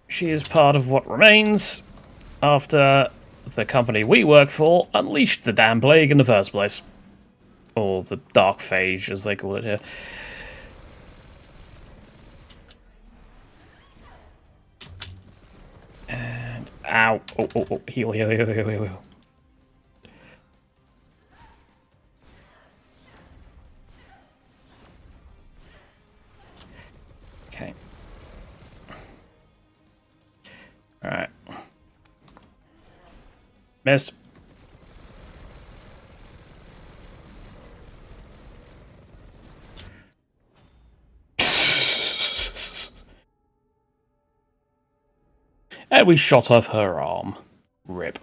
she is part of what remains after the company we work for unleashed the damn plague in the first place. Or the dark phage, as they call it here. And ow. Oh, heal. Okay. Alright. Missed. And we shot off her arm. Rip.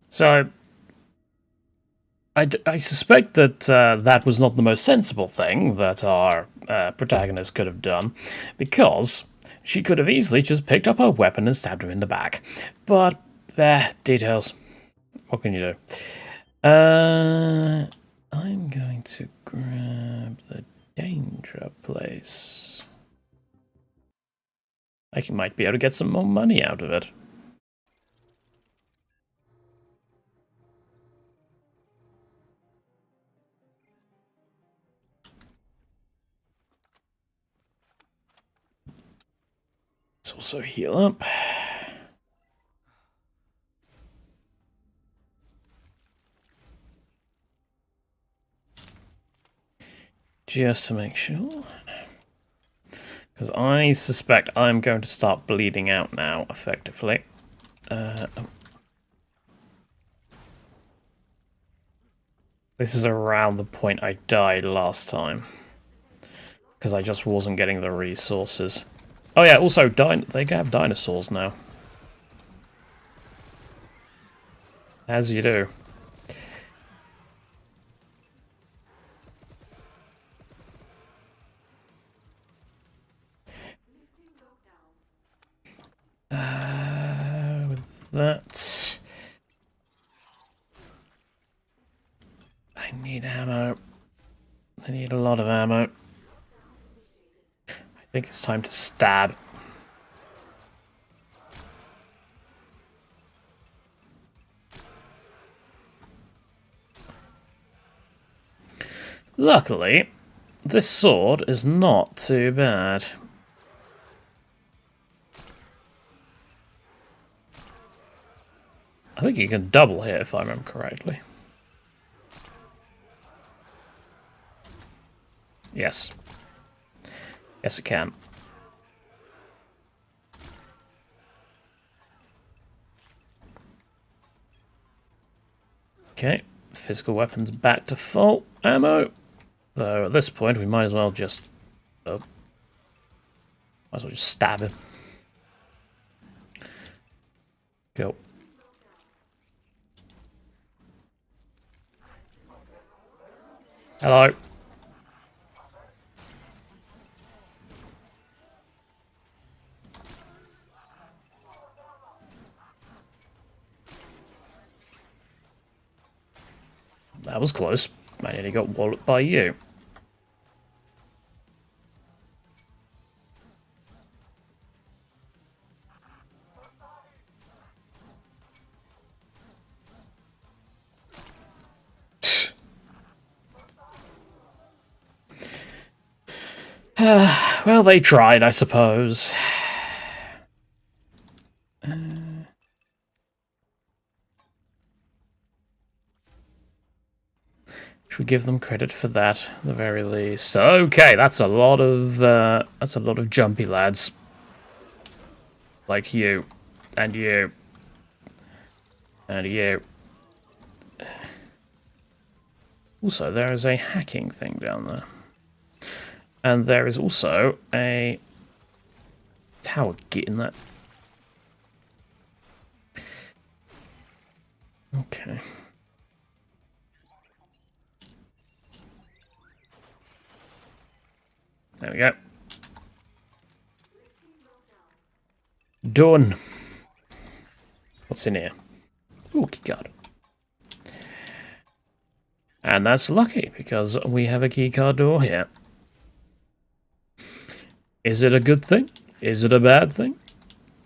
So, I suspect that that was not the most sensible thing that our protagonist could have done, because she could have easily just picked up her weapon and stabbed him in the back. But, details. What can you do? I'm going to grab the danger place. I might be able to get some more money out of it. Let's also heal up. Just to make sure. Because I suspect I'm going to start bleeding out now, effectively. This is around the point I died last time. Because I just wasn't getting the resources. Oh yeah, also, they have dinosaurs now. As you do. With that... I need ammo. I need a lot of ammo. I think it's time to stab. Luckily, this sword is not too bad. I think you can double hit if I remember correctly. Yes. Yes, it can. Okay, physical weapons back to full ammo. Though at this point we might as well just... might as well just stab him. Go. Hello. That was close. I nearly got walloped by you. Well, they tried, I suppose. Should give them credit for that, at the very least. Okay, that's a lot of jumpy lads. Like you. And you. And you. Also, there is a hacking thing down there. And there is also a tower gate in that. Okay. There we go. Done. What's in here? Ooh, keycard. And that's lucky, because we have a keycard door here. Is it a good thing? Is it a bad thing?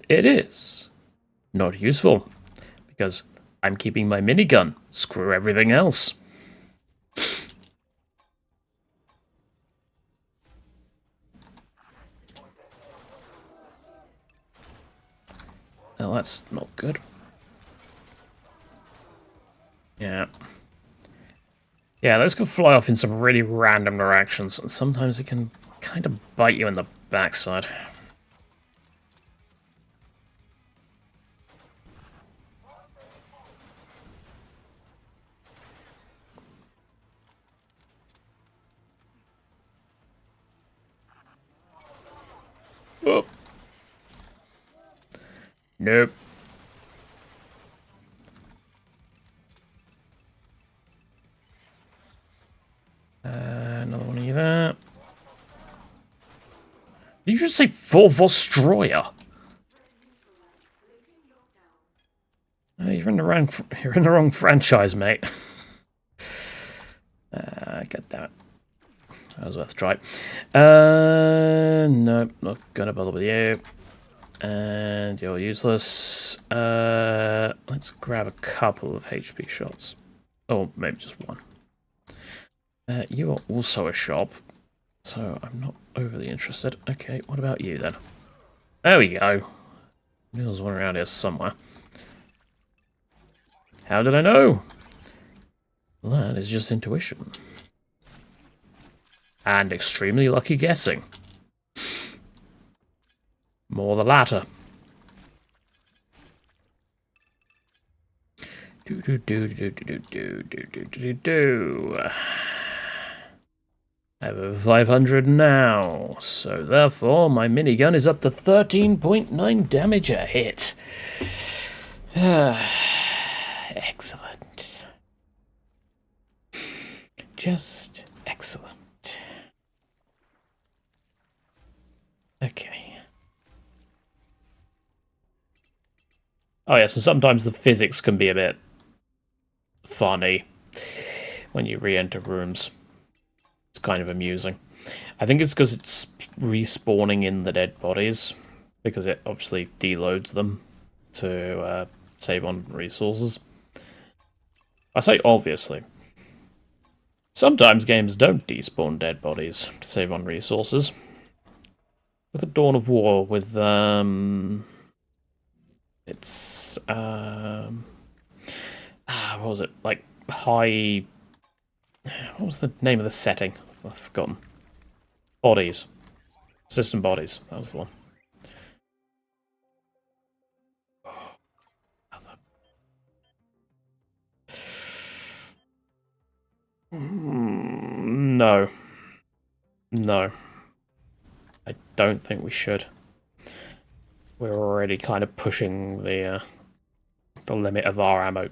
It is. Not useful, because I'm keeping my minigun. Screw everything else. Oh, that's not good. Yeah. Yeah, those can fly off in some really random directions, and sometimes it can kind of bite you in the backside. Oh. Nope. Another one of you there. You should say full Vostroya. You're in the wrong franchise, mate. God damn it. That was worth a try. Nope, not gonna bother with you. And you're useless. Let's grab a couple of HP shots. Or maybe just one. You are also a shop, so I'm not overly interested. Okay, what about you then? There we go. There's one around here somewhere. How did I know? Well, that is just intuition. And extremely lucky guessing. More the latter. I have a 500 now, so therefore my minigun is up to 13.9 damage a hit. Excellent. Just excellent. Okay. Oh yes, and sometimes the physics can be a bit funny when you re-enter rooms. It's kind of amusing. I think it's because it's respawning in the dead bodies, because it obviously deloads them to save on resources. I say obviously. Sometimes games don't despawn dead bodies to save on resources. Look at Dawn of War with it's what was it, like high, what was the name of the setting? I've forgotten. Bodies. System bodies. That was the one. No. No. I don't think we should. We're already kind of pushing the limit of our ammo.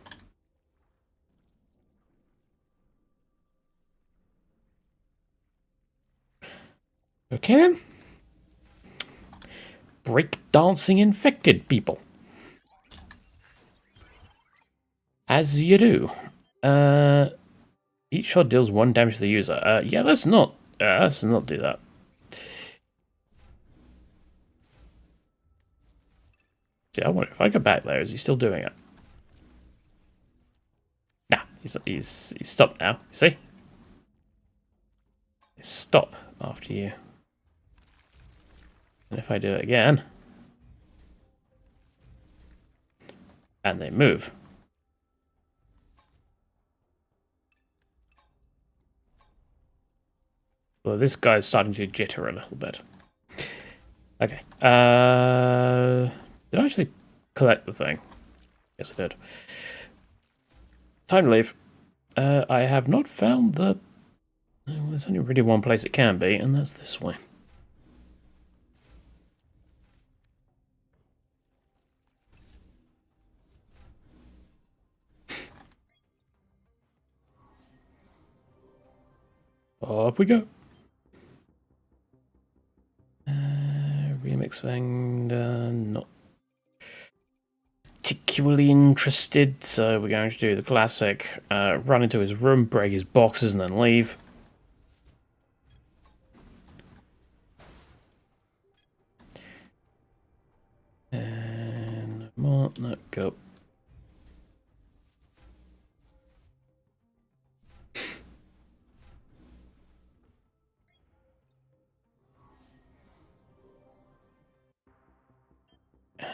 Okay then. Breakdancing infected people. As you do. Each shot deals 1 damage to the user. Yeah, let's not do that. See, I wonder if I go back there, is he still doing it? Nah, he's stopped now. See? Stop after you. And if I do it again, and they move. Well, this guy's starting to jitter a little bit. Okay. Did I actually collect the thing? Yes, I did. Time to leave. I have not found the... Well, there's only really one place it can be, and that's this way. Up we go. Remix thing, not particularly interested, so we're going to do the classic, run into his room, break his boxes, and then leave. And more, no, go.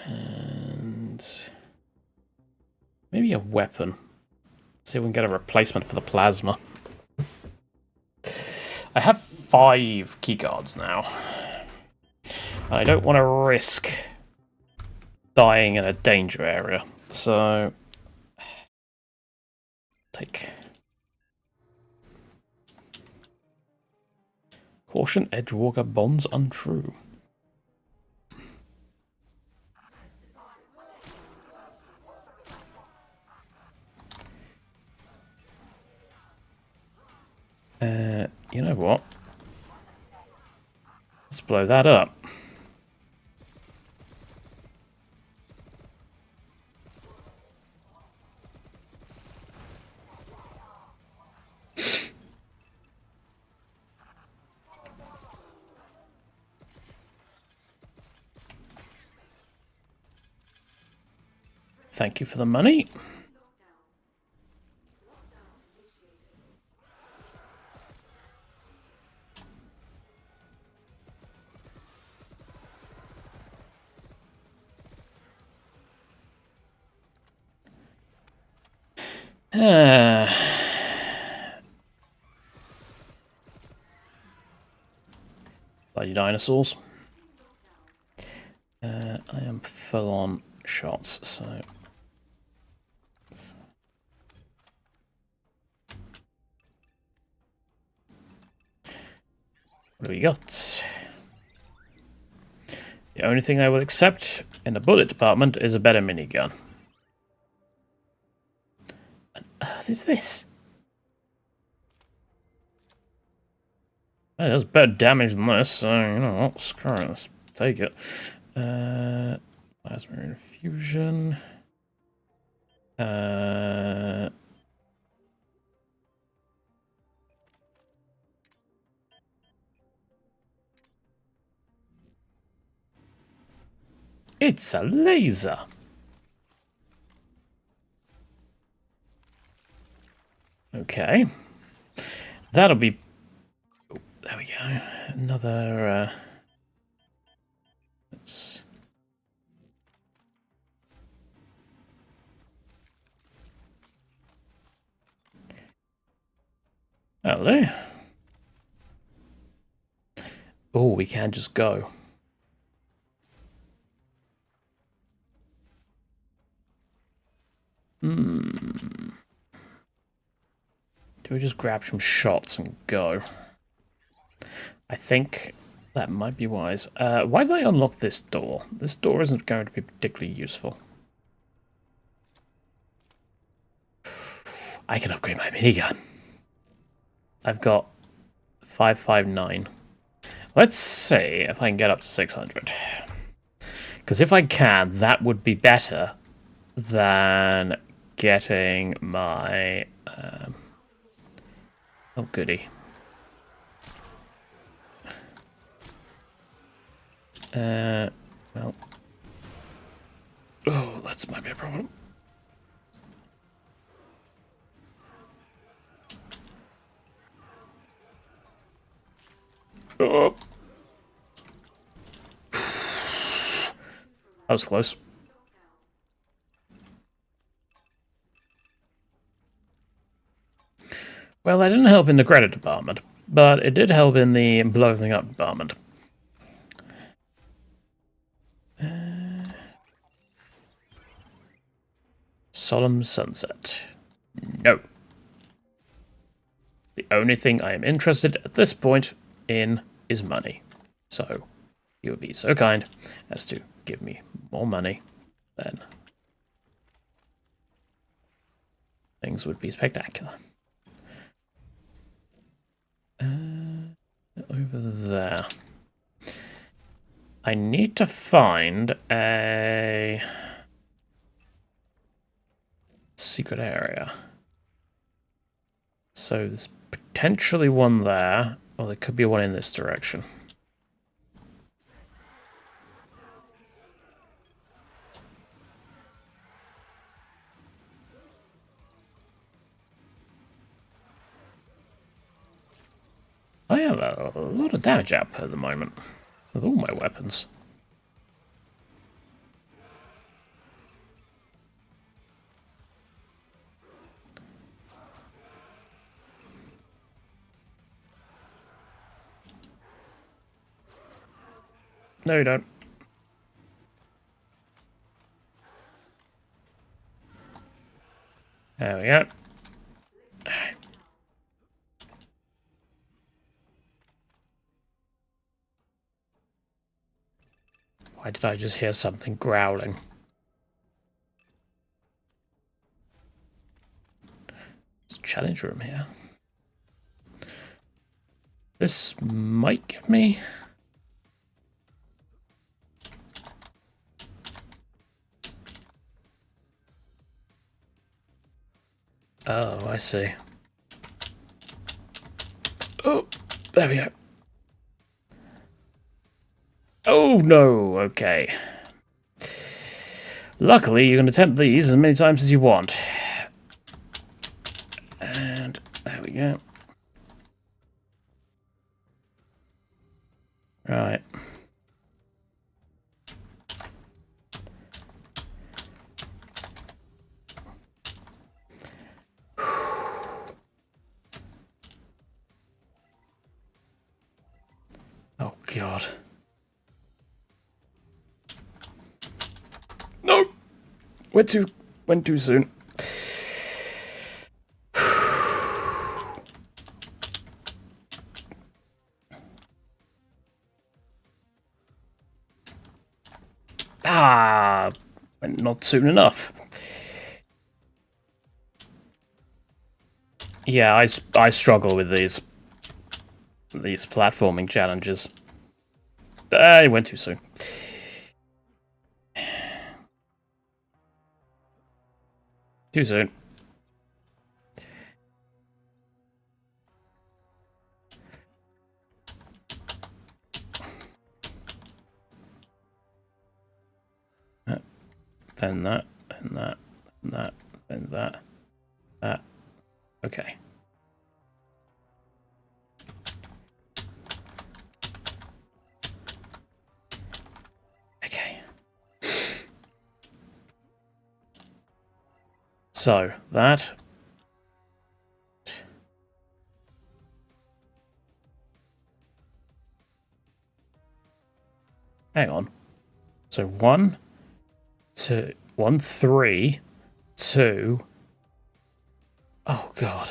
And maybe a weapon. See if we can get a replacement for the plasma. I have 5 keycards now. I don't want to risk dying in a danger area, so take caution. Edgewalker bonds untrue. You know what? Let's blow that up. Thank you for the money. Bloody dinosaurs. I am full on shots, so... What do we got? The only thing I will accept in the bullet department is a better minigun. What on earth is this? Oh, that's better damage than this, so you know what? Screw it, let's take it. Plasma infusion. It's a laser. Okay. That'll be... Oh, there we go. Another... Let's... Hello. Oh, we can just go. Do we just grab some shots and go? I think that might be wise. Why did I unlock this door? This door isn't going to be particularly useful. I can upgrade my minigun. I've got 559. Let's see if I can get up to 600. Because if I can, that would be better than getting my... oh, goody. Well... Oh, that might be a problem. Oh. That was close. Well, that didn't help in the credit department, but it did help in the blowing up department. Solemn sunset. No. The only thing I am interested at this point in is money. So, you would be so kind as to give me more money, then things would be spectacular. Over there. I need to find a secret area. So there's potentially one there, or there could be one in this direction. I have a lot of damage up at the moment with all my weapons. No, you don't. There we go. Why did I just hear something growling? There's a challenge room here. This might give me... Oh, I see. Oh, there we go. Oh, no, okay. Luckily, you can attempt these as many times as you want. And there we go. Right. Oh, God. No! Went too soon. Ah! Went not soon enough. Yeah, I struggle with these platforming challenges. I went too soon. Too soon. Then that, and that, and that, and that, that. Okay. Okay. So, that. Hang on. So 1, 2, 1, 3, 2. Oh, God.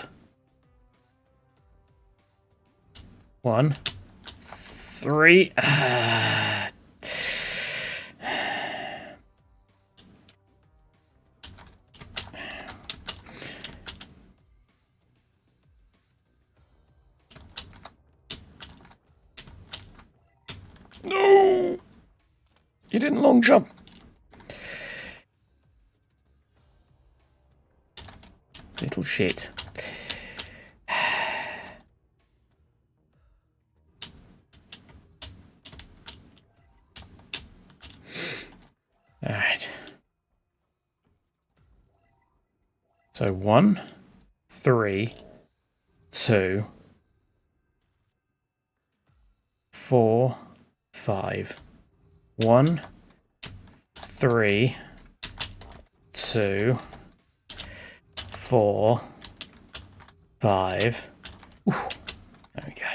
1, 3. No! You didn't long jump. Little shit. Alright. So 1, 3, 2, 4, 5. 1, 3, 2, 4, 5. Ooh, there we go.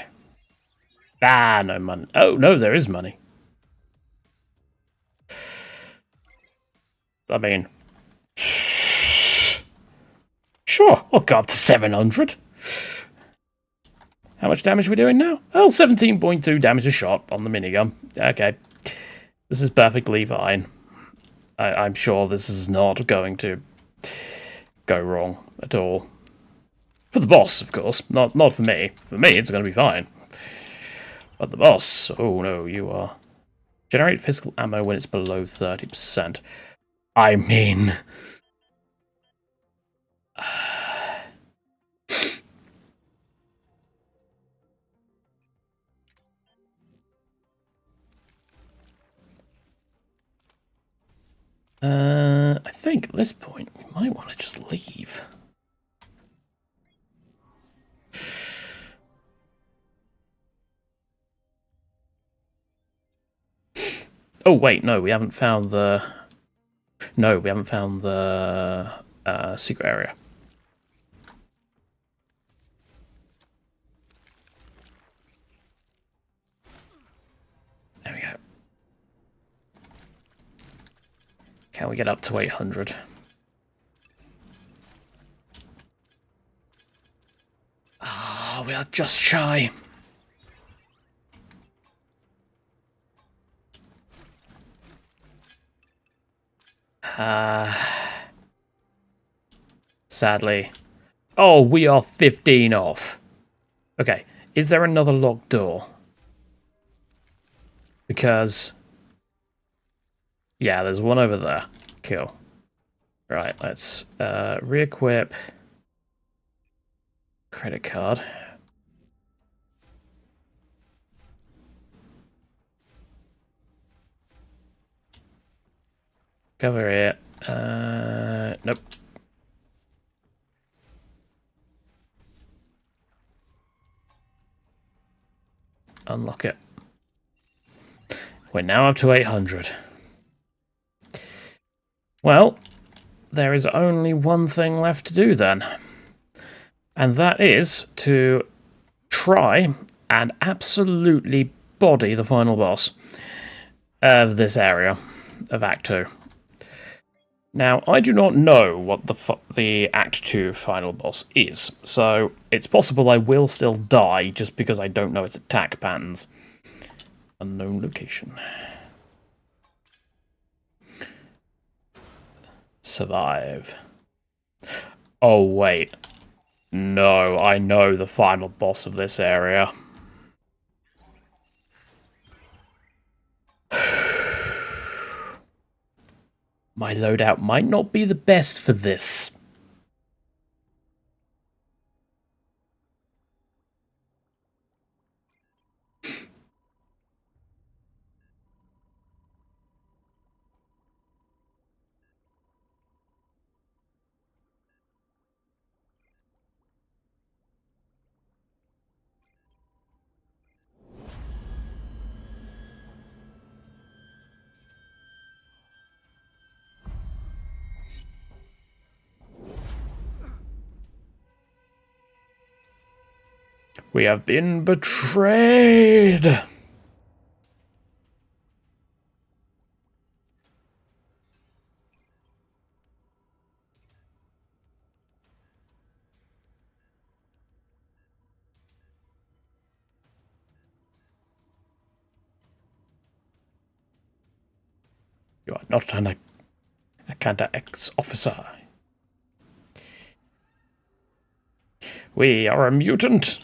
Ah, no money. Oh, no, there is money. I mean... Sure, I'll go up to 700. How much damage are we doing now? Oh, 17.2 damage a shot on the minigun. Okay. This is perfectly fine. I'm sure this is not going to go wrong at all. For the boss, of course. Not for me. For me, it's going to be fine. But the boss... Oh, no, you are... Generate physical ammo when it's below 30%. I mean... I think at this point we might want to just leave. Oh wait, no, we haven't found the... No, we haven't found the secret area. There we go. Can we get up to 800? Ah, we are just shy. Sadly. Oh, we are 15 off. Okay, is there another locked door? Because... Yeah, there's one over there. Cool. Right, let's re-equip credit card. Cover it. Nope. Unlock it. We're now up to 800. Well, there is only one thing left to do then. And that is to try and absolutely body the final boss of this area of Act 2. Now, I do not know what the Act 2 final boss is, so it's possible I will still die just because I don't know its attack patterns. Unknown location. Survive. Oh, wait. No, I know the final boss of this area. My loadout might not be the best for this. We have been betrayed! You are not an Akanda ex-officer. We are a mutant!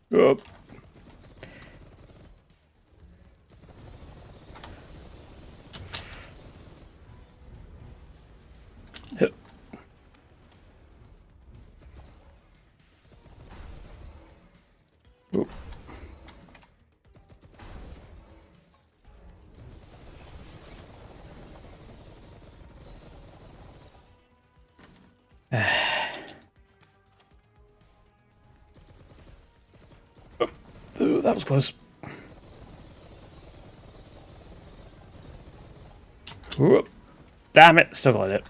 Up. Ooh, that was close. Ooh, damn it, still got it.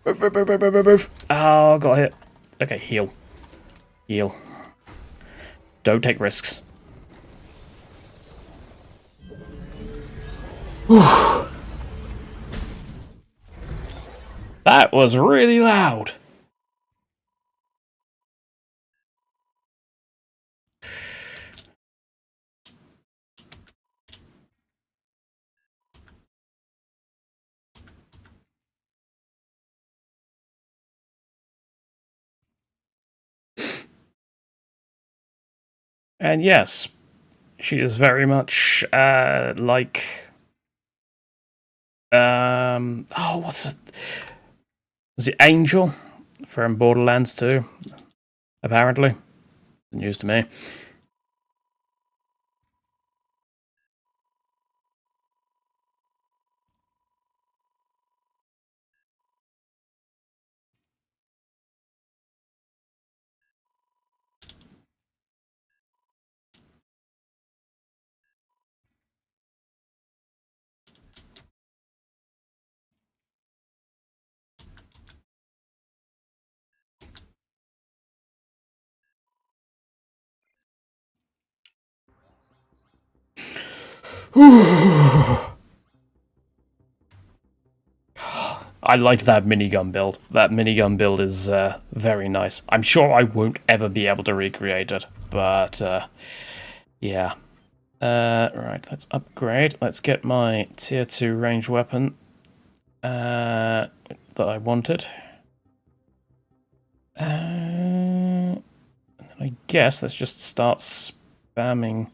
Move. Oh, got hit. Okay, heal. Heal. Don't take risks. That was really loud. And yes, she is very much like oh, what's it? Was it Angel from Borderlands 2? Apparently, news to me. I like that minigun build. That minigun build is very nice. I'm sure I won't ever be able to recreate it, but yeah. Right, let's upgrade. Let's get my tier 2 range weapon that I wanted. And I guess let's just start spamming.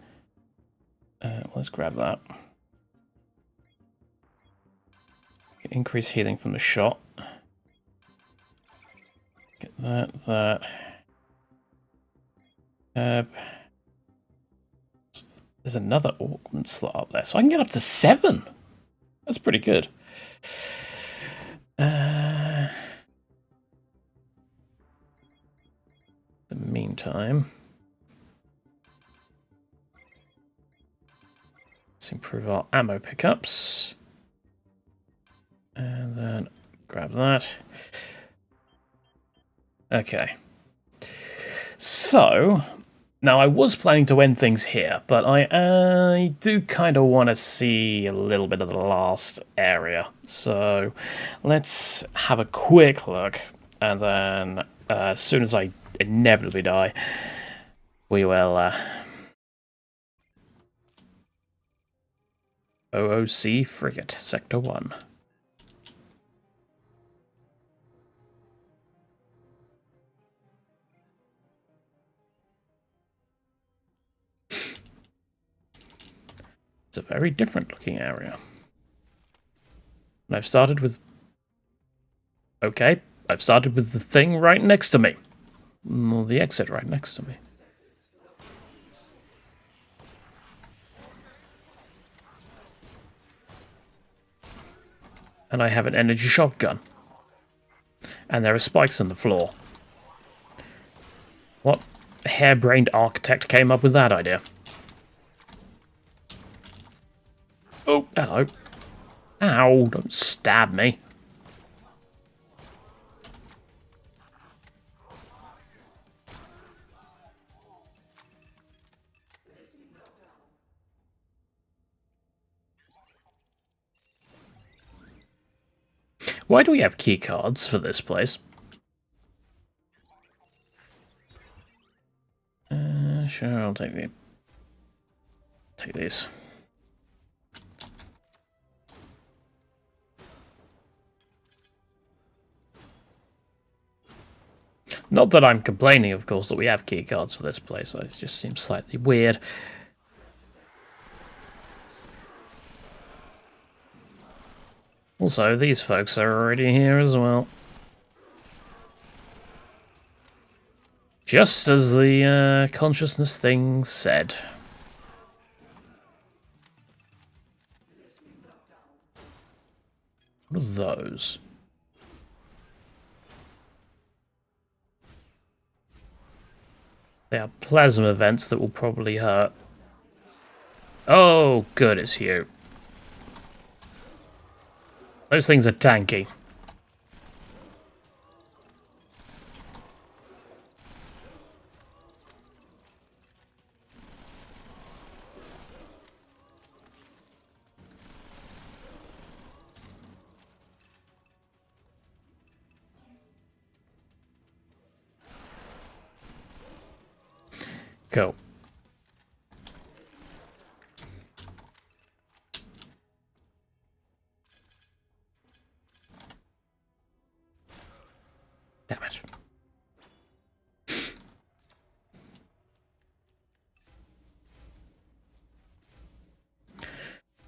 Let's grab that. Increase healing from the shot. Get that. There's another augment slot up there, so I can get up to 7. That's pretty good. The meantime, let's improve our ammo pickups. And then grab that. Okay. So, now I was planning to end things here, but I do kind of want to see a little bit of the last area. So, let's have a quick look, and then as soon as I inevitably die, we will OOC Frigate, Sector 1. It's a very different looking area. And I've started with... Okay, I've started with the thing right next to me. Or the exit right next to me. And I have an energy shotgun. And there are spikes on the floor. What harebrained architect came up with that idea? Oh, hello. Ow, don't stab me. Why do we have key cards for this place? Sure, I'll take these. Not that I'm complaining, of course, that we have key cards for this place. It just seems slightly weird. Also, these folks are already here as well. Just as the consciousness thing said. What are those? They are plasma events that will probably hurt. Oh, good, it's you. Those things are tanky. Go. Damn it.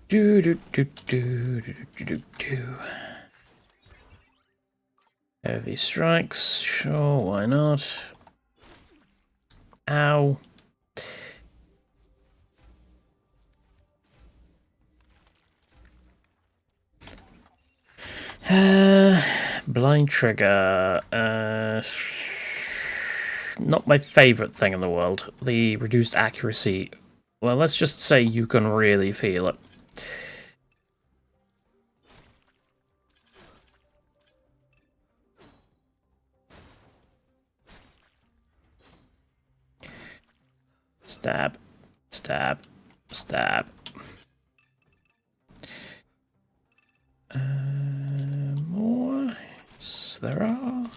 Do do do do do do do do. Heavy strikes, sure, why not? Ow. Blind trigger. Not my favorite thing in the world. The reduced accuracy. Well, let's just say you can really feel it. Stab. Stab. Stab. More? Yes, there are.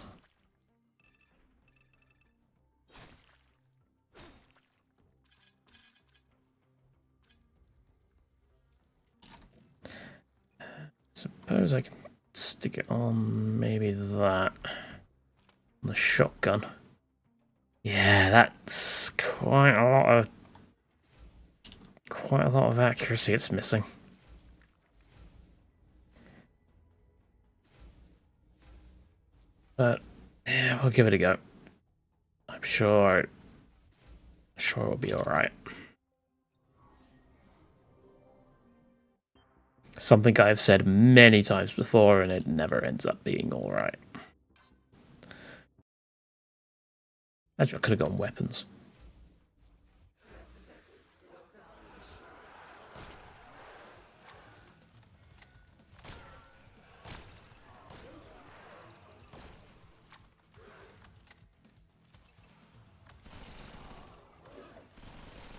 Suppose I can stick it on maybe that. The shotgun. Yeah, that's quite a lot of accuracy it's missing. But yeah, we'll give it a go. I'm sure it'll be alright. Something I've said many times before, and it never ends up being alright. Actually, I could have gone weapons.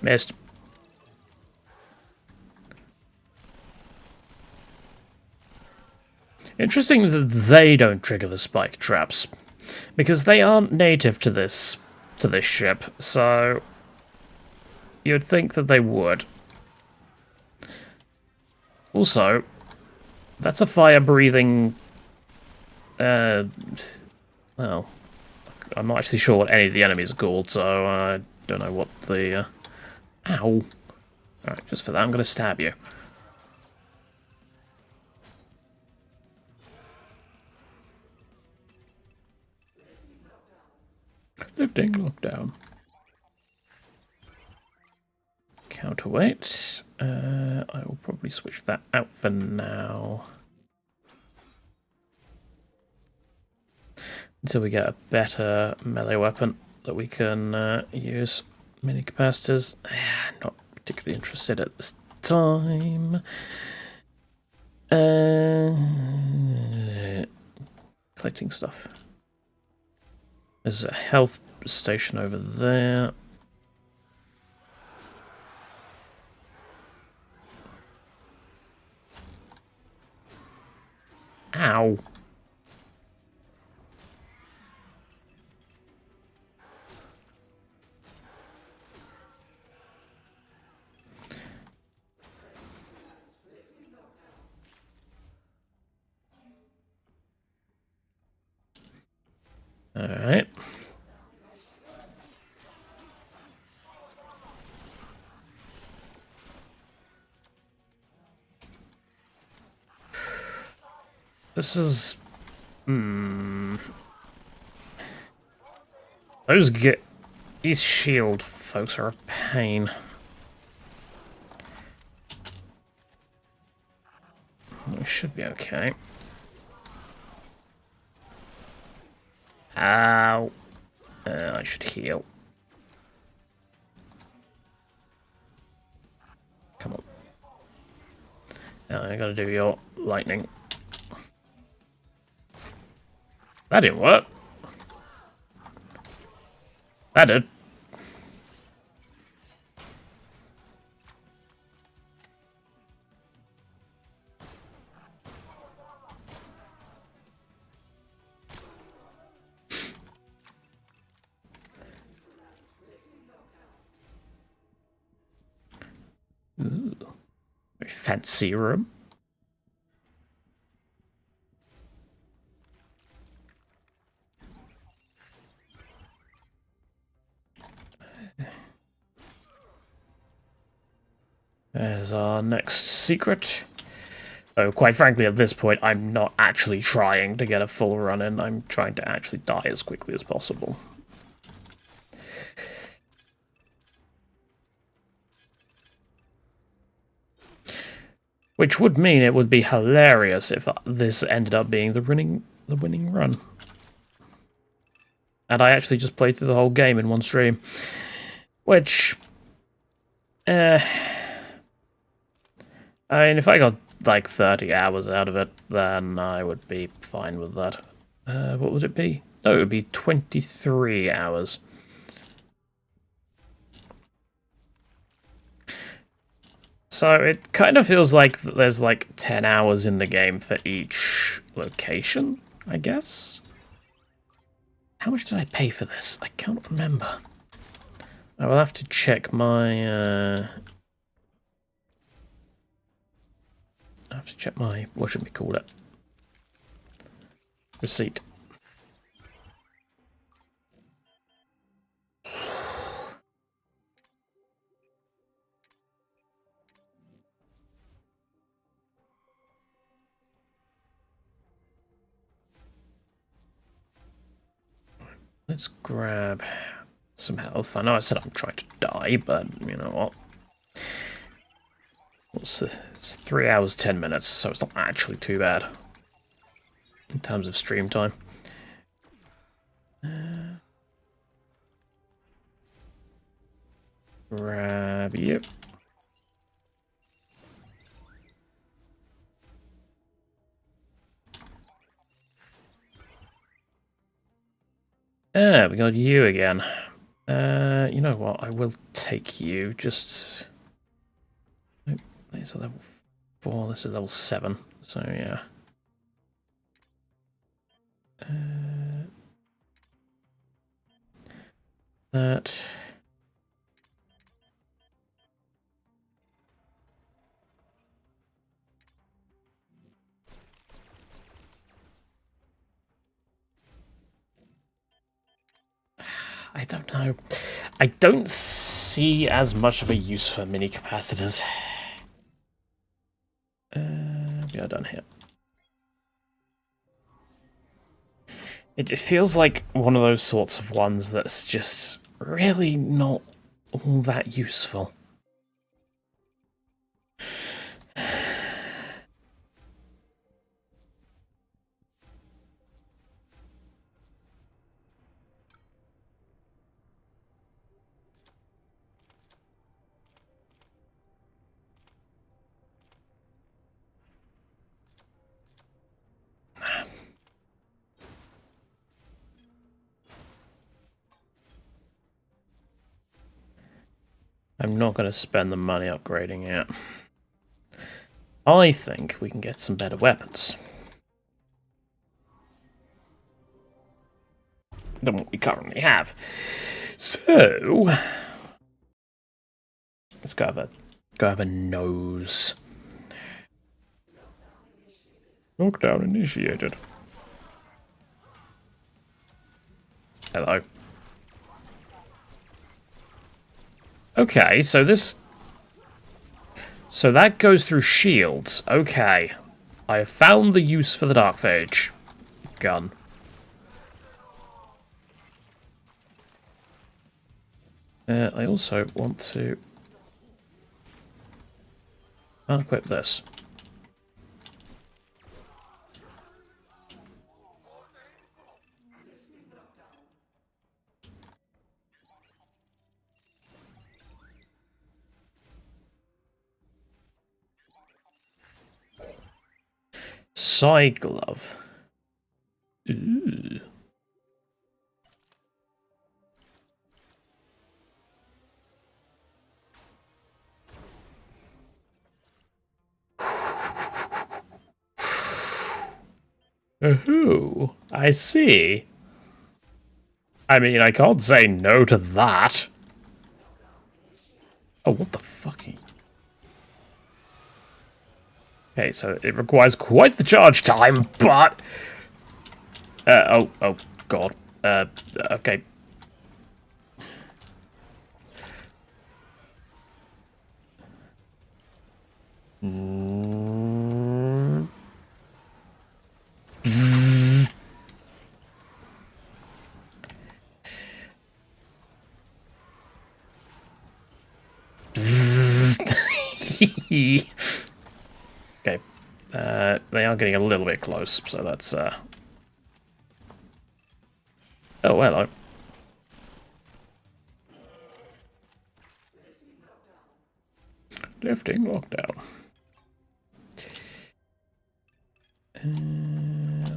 Missed. Interesting that they don't trigger the spike traps, because they aren't native to this ship, so you'd think that they would. Also, that's a fire-breathing... well, I'm not actually sure what any of the enemies are called, so I don't know what the... Ow! Alright, just for that, I'm going to stab you. Lifting lockdown. Counterweight. I will probably switch that out for now. Until we get a better melee weapon that we can use. Mini capacitors. Not particularly interested at this time. Collecting stuff. There's a health station over there. Ow. All right. This is... These shield folks are a pain. We should be okay. Ow. I should heal. Come on. Now I gotta do your lightning. That didn't work. That did. Ooh. Very fancy room. There's our next secret. Oh, quite frankly, at this point, I'm not actually trying to get a full run in. I'm trying to actually die as quickly as possible. Which would mean it would be hilarious if this ended up being the winning run. And I actually just played through the whole game in one stream. Which... I mean, if I got like 30 hours out of it, then I would be fine with that. What would it be? No, it would be 23 hours. So it kind of feels like there's like 10 hours in the game for each location, I guess? How much did I pay for this? I can't remember. I will have to check my... I have to check my, what should we call it? Receipt. Let's grab some health. I know I said I'm trying to die, but you know what? What's this? It's 3 hours, 10 minutes, so it's not actually too bad in terms of stream time. Grab you. Ah, we got you again. You know what? I will take you. Just... It's a level 4, this is level 7, so yeah. That... I don't know. I don't see as much of a use for mini capacitors. We are done here. It feels like one of those sorts of ones that's just really not all that useful. I'm not going to spend the money upgrading it. I think we can get some better weapons than what we currently have. So let's go have a nose. Knockdown initiated. Hello. Okay, so this... So that goes through shields. Okay. I have found the use for the Dark Phage gun. I also want to unequip this. Psi glove. Ooh. Oh, I see. I mean, I can't say no to that. Oh, what the fuck? Okay, so it requires quite the charge time, but... oh, God. Okay. Bzzz. Bzzz. Okay. They are getting a little bit close, so that's, Oh, hello. Lifting lockdown.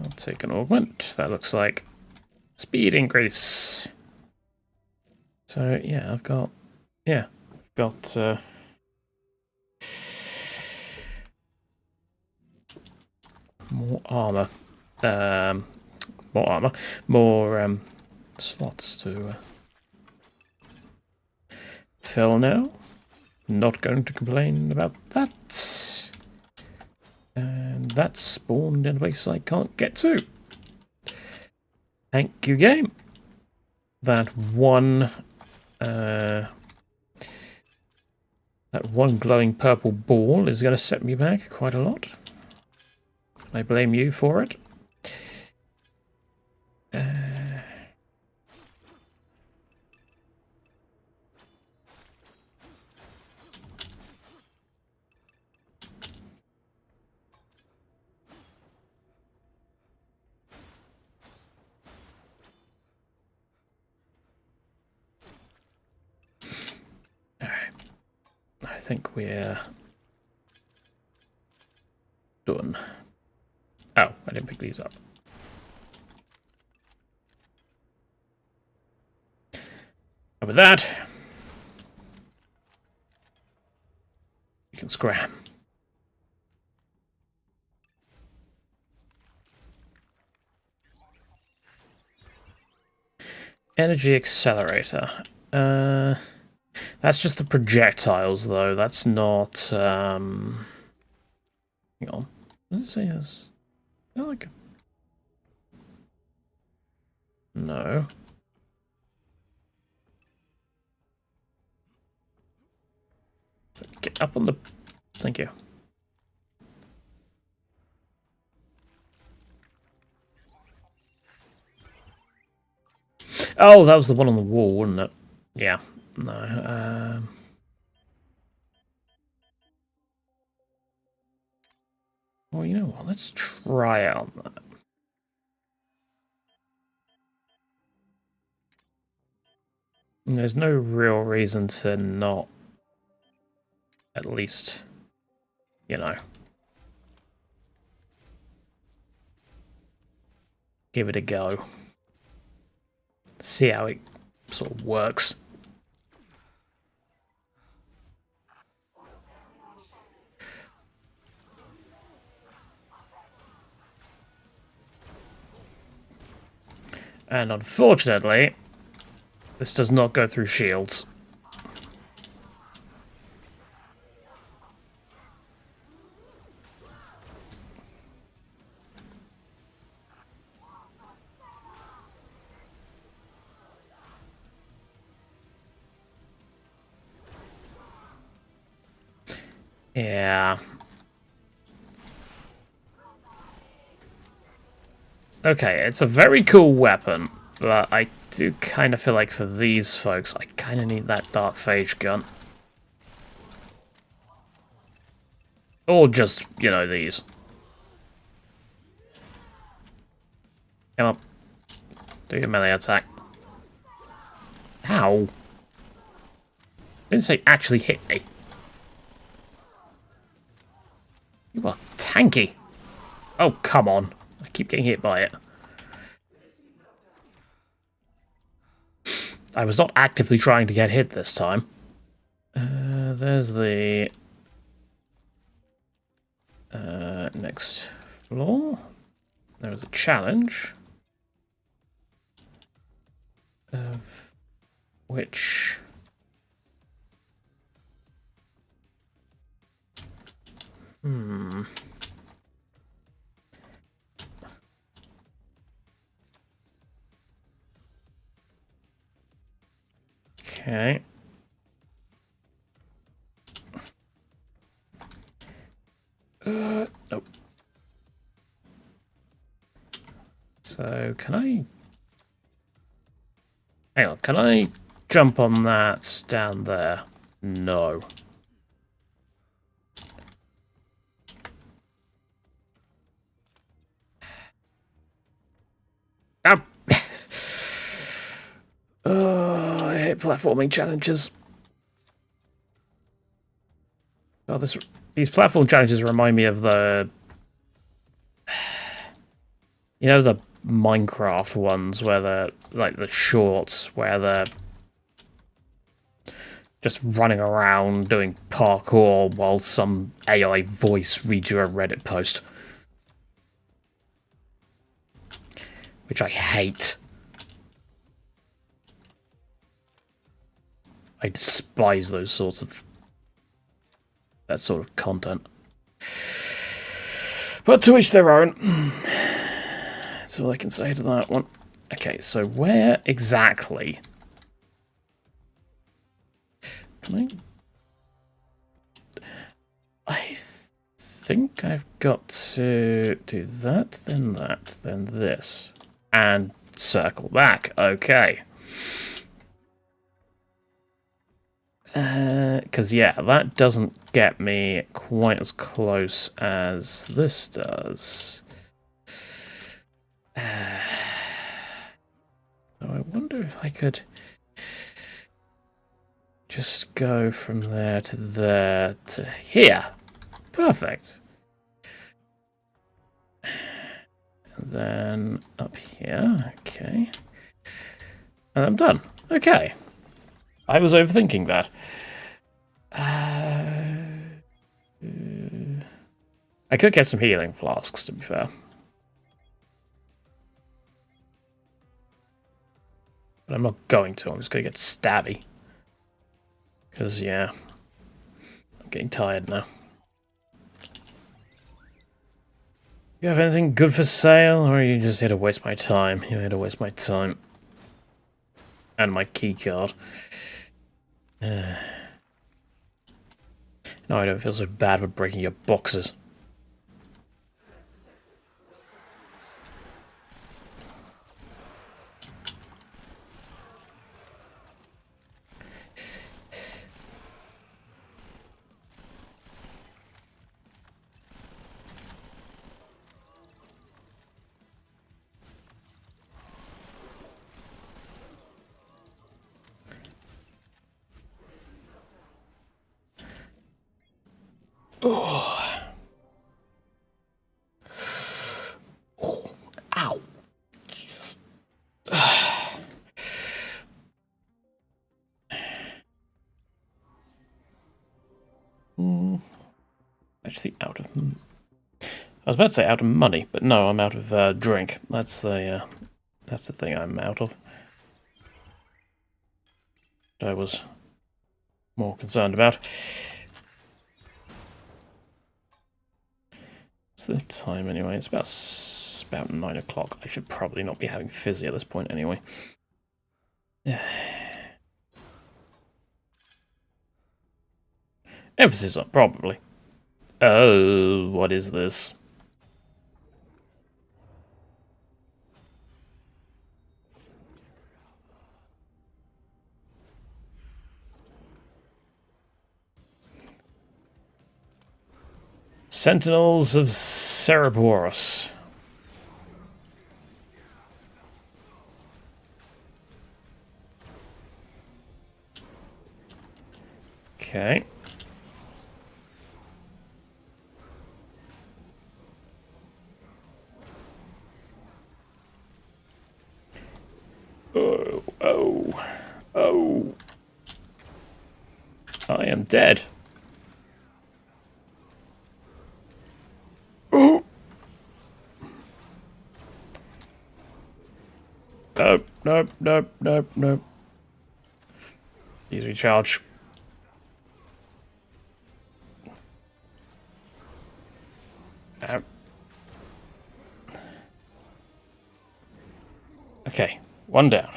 I'll take an augment. That looks like speed increase. So, yeah, I've got... Yeah, I've got... more armor. More armor. More, slots to fill now. Not going to complain about that. And that's spawned in a place I can't get to. Thank you, game. That one glowing purple ball is going to set me back quite a lot. I blame you for it. I think we're done. Oh, I didn't pick these up. And with that, you can scram. Energy accelerator. That's just the projectiles, though. That's not, hang on. What does it say this? Like... No. Get up on the... Thank you. Oh, that was the one on the wall, wasn't it? Yeah. No. Well, you know what? Let's try out that. There's no real reason to not, at least, you know, give it a go. See how it sort of works. And unfortunately, this does not go through shields. Yeah. Okay, it's a very cool weapon, but I do kind of feel like for these folks, I kind of need that Dark Phage gun. Or just, you know, these. Come on. Do your melee attack. Ow. I didn't say actually hit me. You are tanky. Oh, come on. I keep getting hit by it. I was not actively trying to get hit this time. There's the next floor. There was a challenge. Of which... Okay. Nope. So, can I... Hang on, can I jump on that down there? No. Ah! Oh, I hate platforming challenges. Oh, these platform challenges remind me of the... You know, the Minecraft ones where they're, like, the shorts, where they're just running around doing parkour while some AI voice reads you a Reddit post. Which I hate. I despise that sort of content. But to each their own. That's all I can say to that one. Okay, so where exactly... Can I think I've got to do that, then this. And circle back. Okay. Because, yeah, that doesn't get me quite as close as this does. So I wonder if I could just go from there to here. Perfect. And then up here. Okay. And I'm done. Okay. I was overthinking that. I could get some healing flasks, to be fair. But I'm not going to. I'm just going to get stabby. Because, yeah. I'm getting tired now. You have anything good for sale? Or are you just here to waste my time? You're here to waste my time. And my key card. No, I don't feel so bad for breaking your boxes. Oh. Oh. Ow. Jesus. Actually, out of... I was about to say out of money, but no, I'm out of drink. That's the thing I'm out of. That I was more concerned about. What's the time anyway? It's about 9 o'clock. I should probably not be having fizzy at this point anyway. Emphasis on probably. Oh, what is this? Sentinels of Cerberus. Okay. Oh, oh, oh. I am dead. Oh! Nope, nope, nope, nope, nope. Please recharge. Nope. Okay, one down.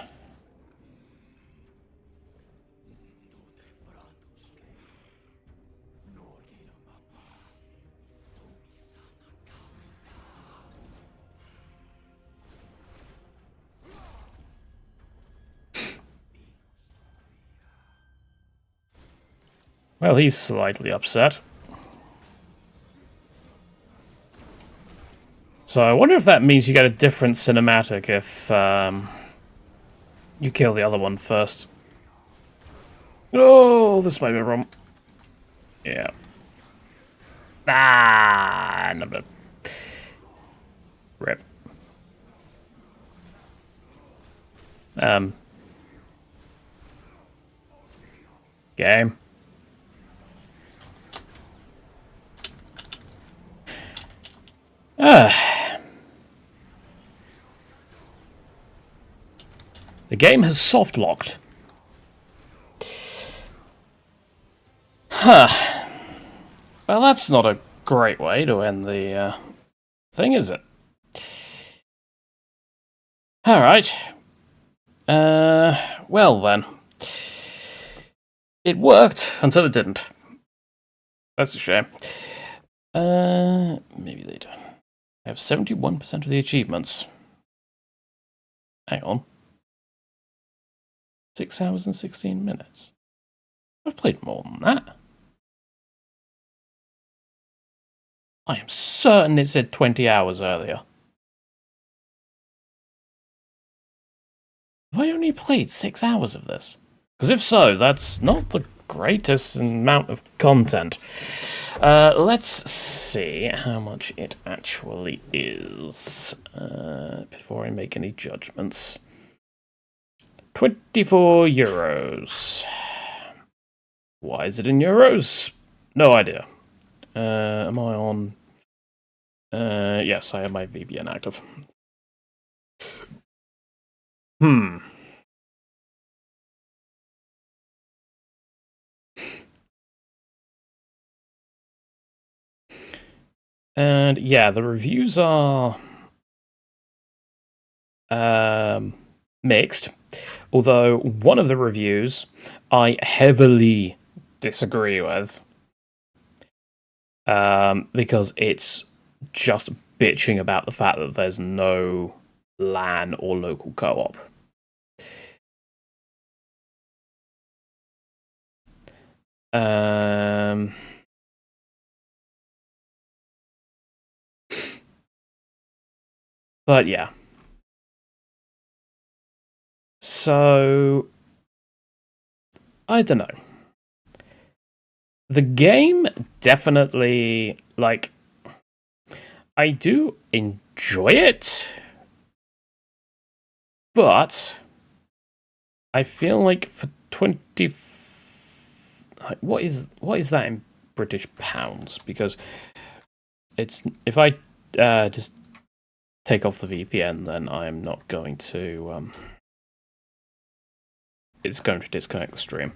Well, he's slightly upset. So I wonder if that means you get a different cinematic if you kill the other one first. Oh, this might be wrong. Yeah. Ah, no, no. Rip. Game. The game has soft locked. Huh. Well, that's not a great way to end the thing, is it? Alright. Well then. It worked until it didn't. That's a shame. Maybe later. I have 71% of the achievements. Hang on. 6 hours and 16 minutes. I've played more than that. I am certain it said 20 hours earlier. Have I only played 6 hours of this? Because if so, that's not the greatest amount of content. Let's see how much it actually is before I make any judgments. 24 euros. Why is it in euros? No idea. Am I on? Yes, I have my VPN active. And yeah, the reviews are mixed. Although one of the reviews I heavily disagree with. Because it's just bitching about the fact that there's no LAN or local co-op. But yeah. So I don't know. The game definitely, like, I do enjoy it, but I feel like for 20, what is that in British pounds? Because it's, if I just take off the VPN, then I'm not going to. It's going to disconnect the stream.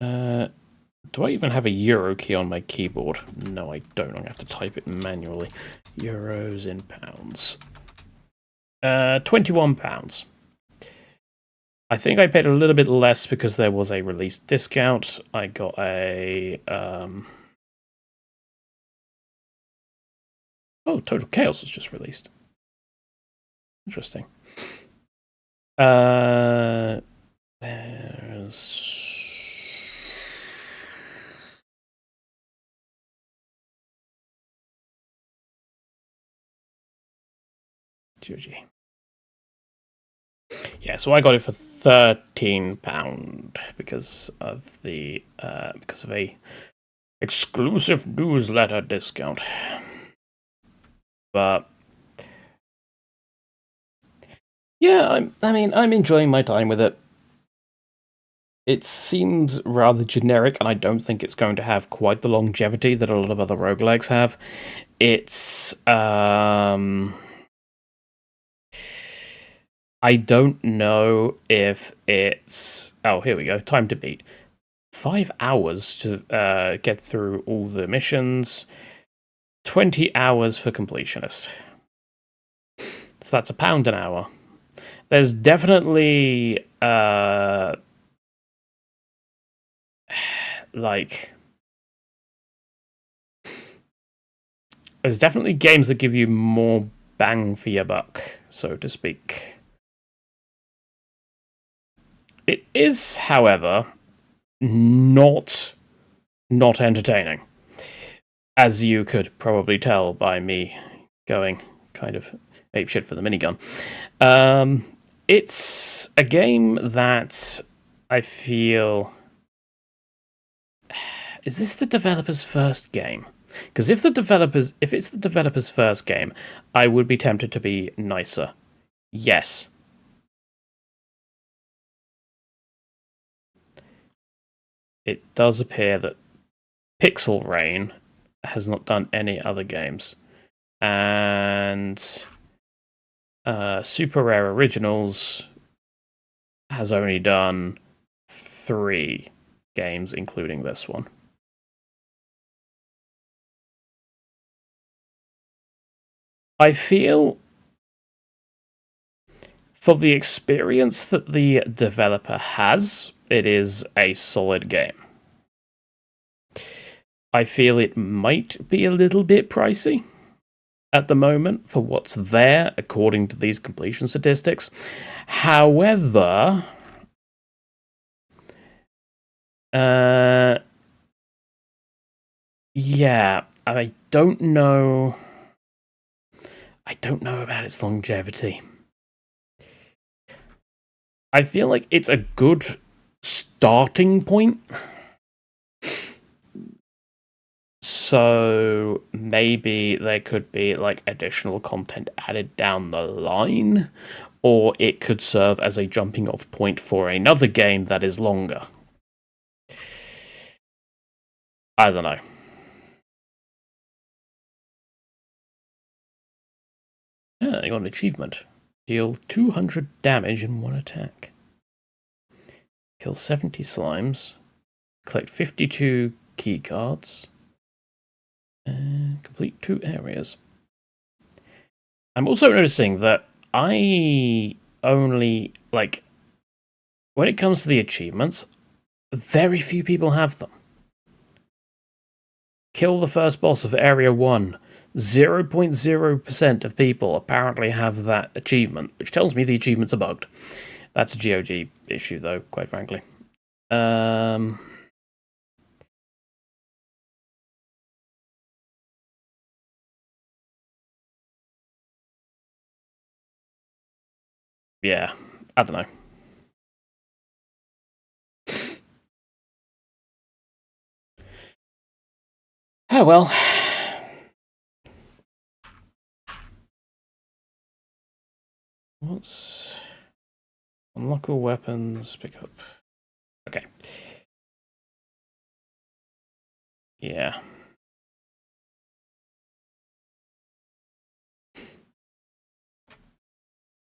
Do I even have a euro key on my keyboard? No, I don't. I have to type it manually. Euros in pounds. £21. I think I paid a little bit less because there was a release discount. I got a... Oh, Total Chaos was just released. Interesting. There's... GG. Yeah, so I got it for £13 because of a exclusive newsletter discount. But Yeah, I'm enjoying my time with it. It seems rather generic, and I don't think it's going to have quite the longevity that a lot of other roguelikes have. It's I don't know if it's... Oh, here we go. Time to beat. 5 hours to get through all the missions. 20 hours for completionist. So that's £1 an hour. There's definitely like... There's definitely games that give you more bang for your buck, so to speak. It is, however, not entertaining, as you could probably tell by me going kind of apeshit for the minigun. It's a game that I feel... Is this the developer's first game? Because if it's the developer's first game, I would be tempted to be nicer. Yes. It does appear that Pixel Rain has not done any other games. And Super Rare Originals has only done 3 games, including this one. I feel, for the experience that the developer has, it is a solid game. I feel it might be a little bit pricey at the moment for what's there, according to these completion statistics. However, yeah, I don't know about its longevity. I feel like it's a good starting point. So maybe there could be like additional content added down the line, or it could serve as a jumping off point for another game that is longer. I don't know. Yeah, you got an achievement. Deal 200 damage in one attack. Kill 70 slimes. Collect 52 key cards. And complete 2 areas. I'm also noticing that I only, like, when it comes to the achievements, very few people have them. Kill the first boss of Area 1. 0.0% of people apparently have that achievement, which tells me the achievements are bugged. That's a GOG issue, though, quite frankly. Yeah, I don't know. Oh well. What's... Unlock all weapons, pick up... Okay. Yeah.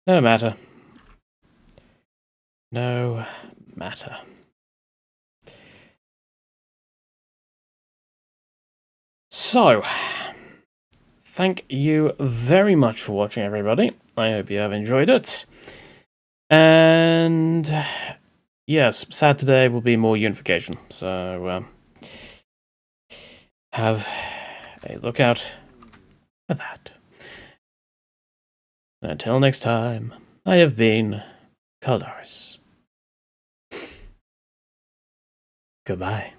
No matter. No matter. So, thank you very much for watching, everybody. I hope you have enjoyed it. And yes, Saturday will be more unification, so have a look out for that. Until next time, I have been Caldaris. Goodbye.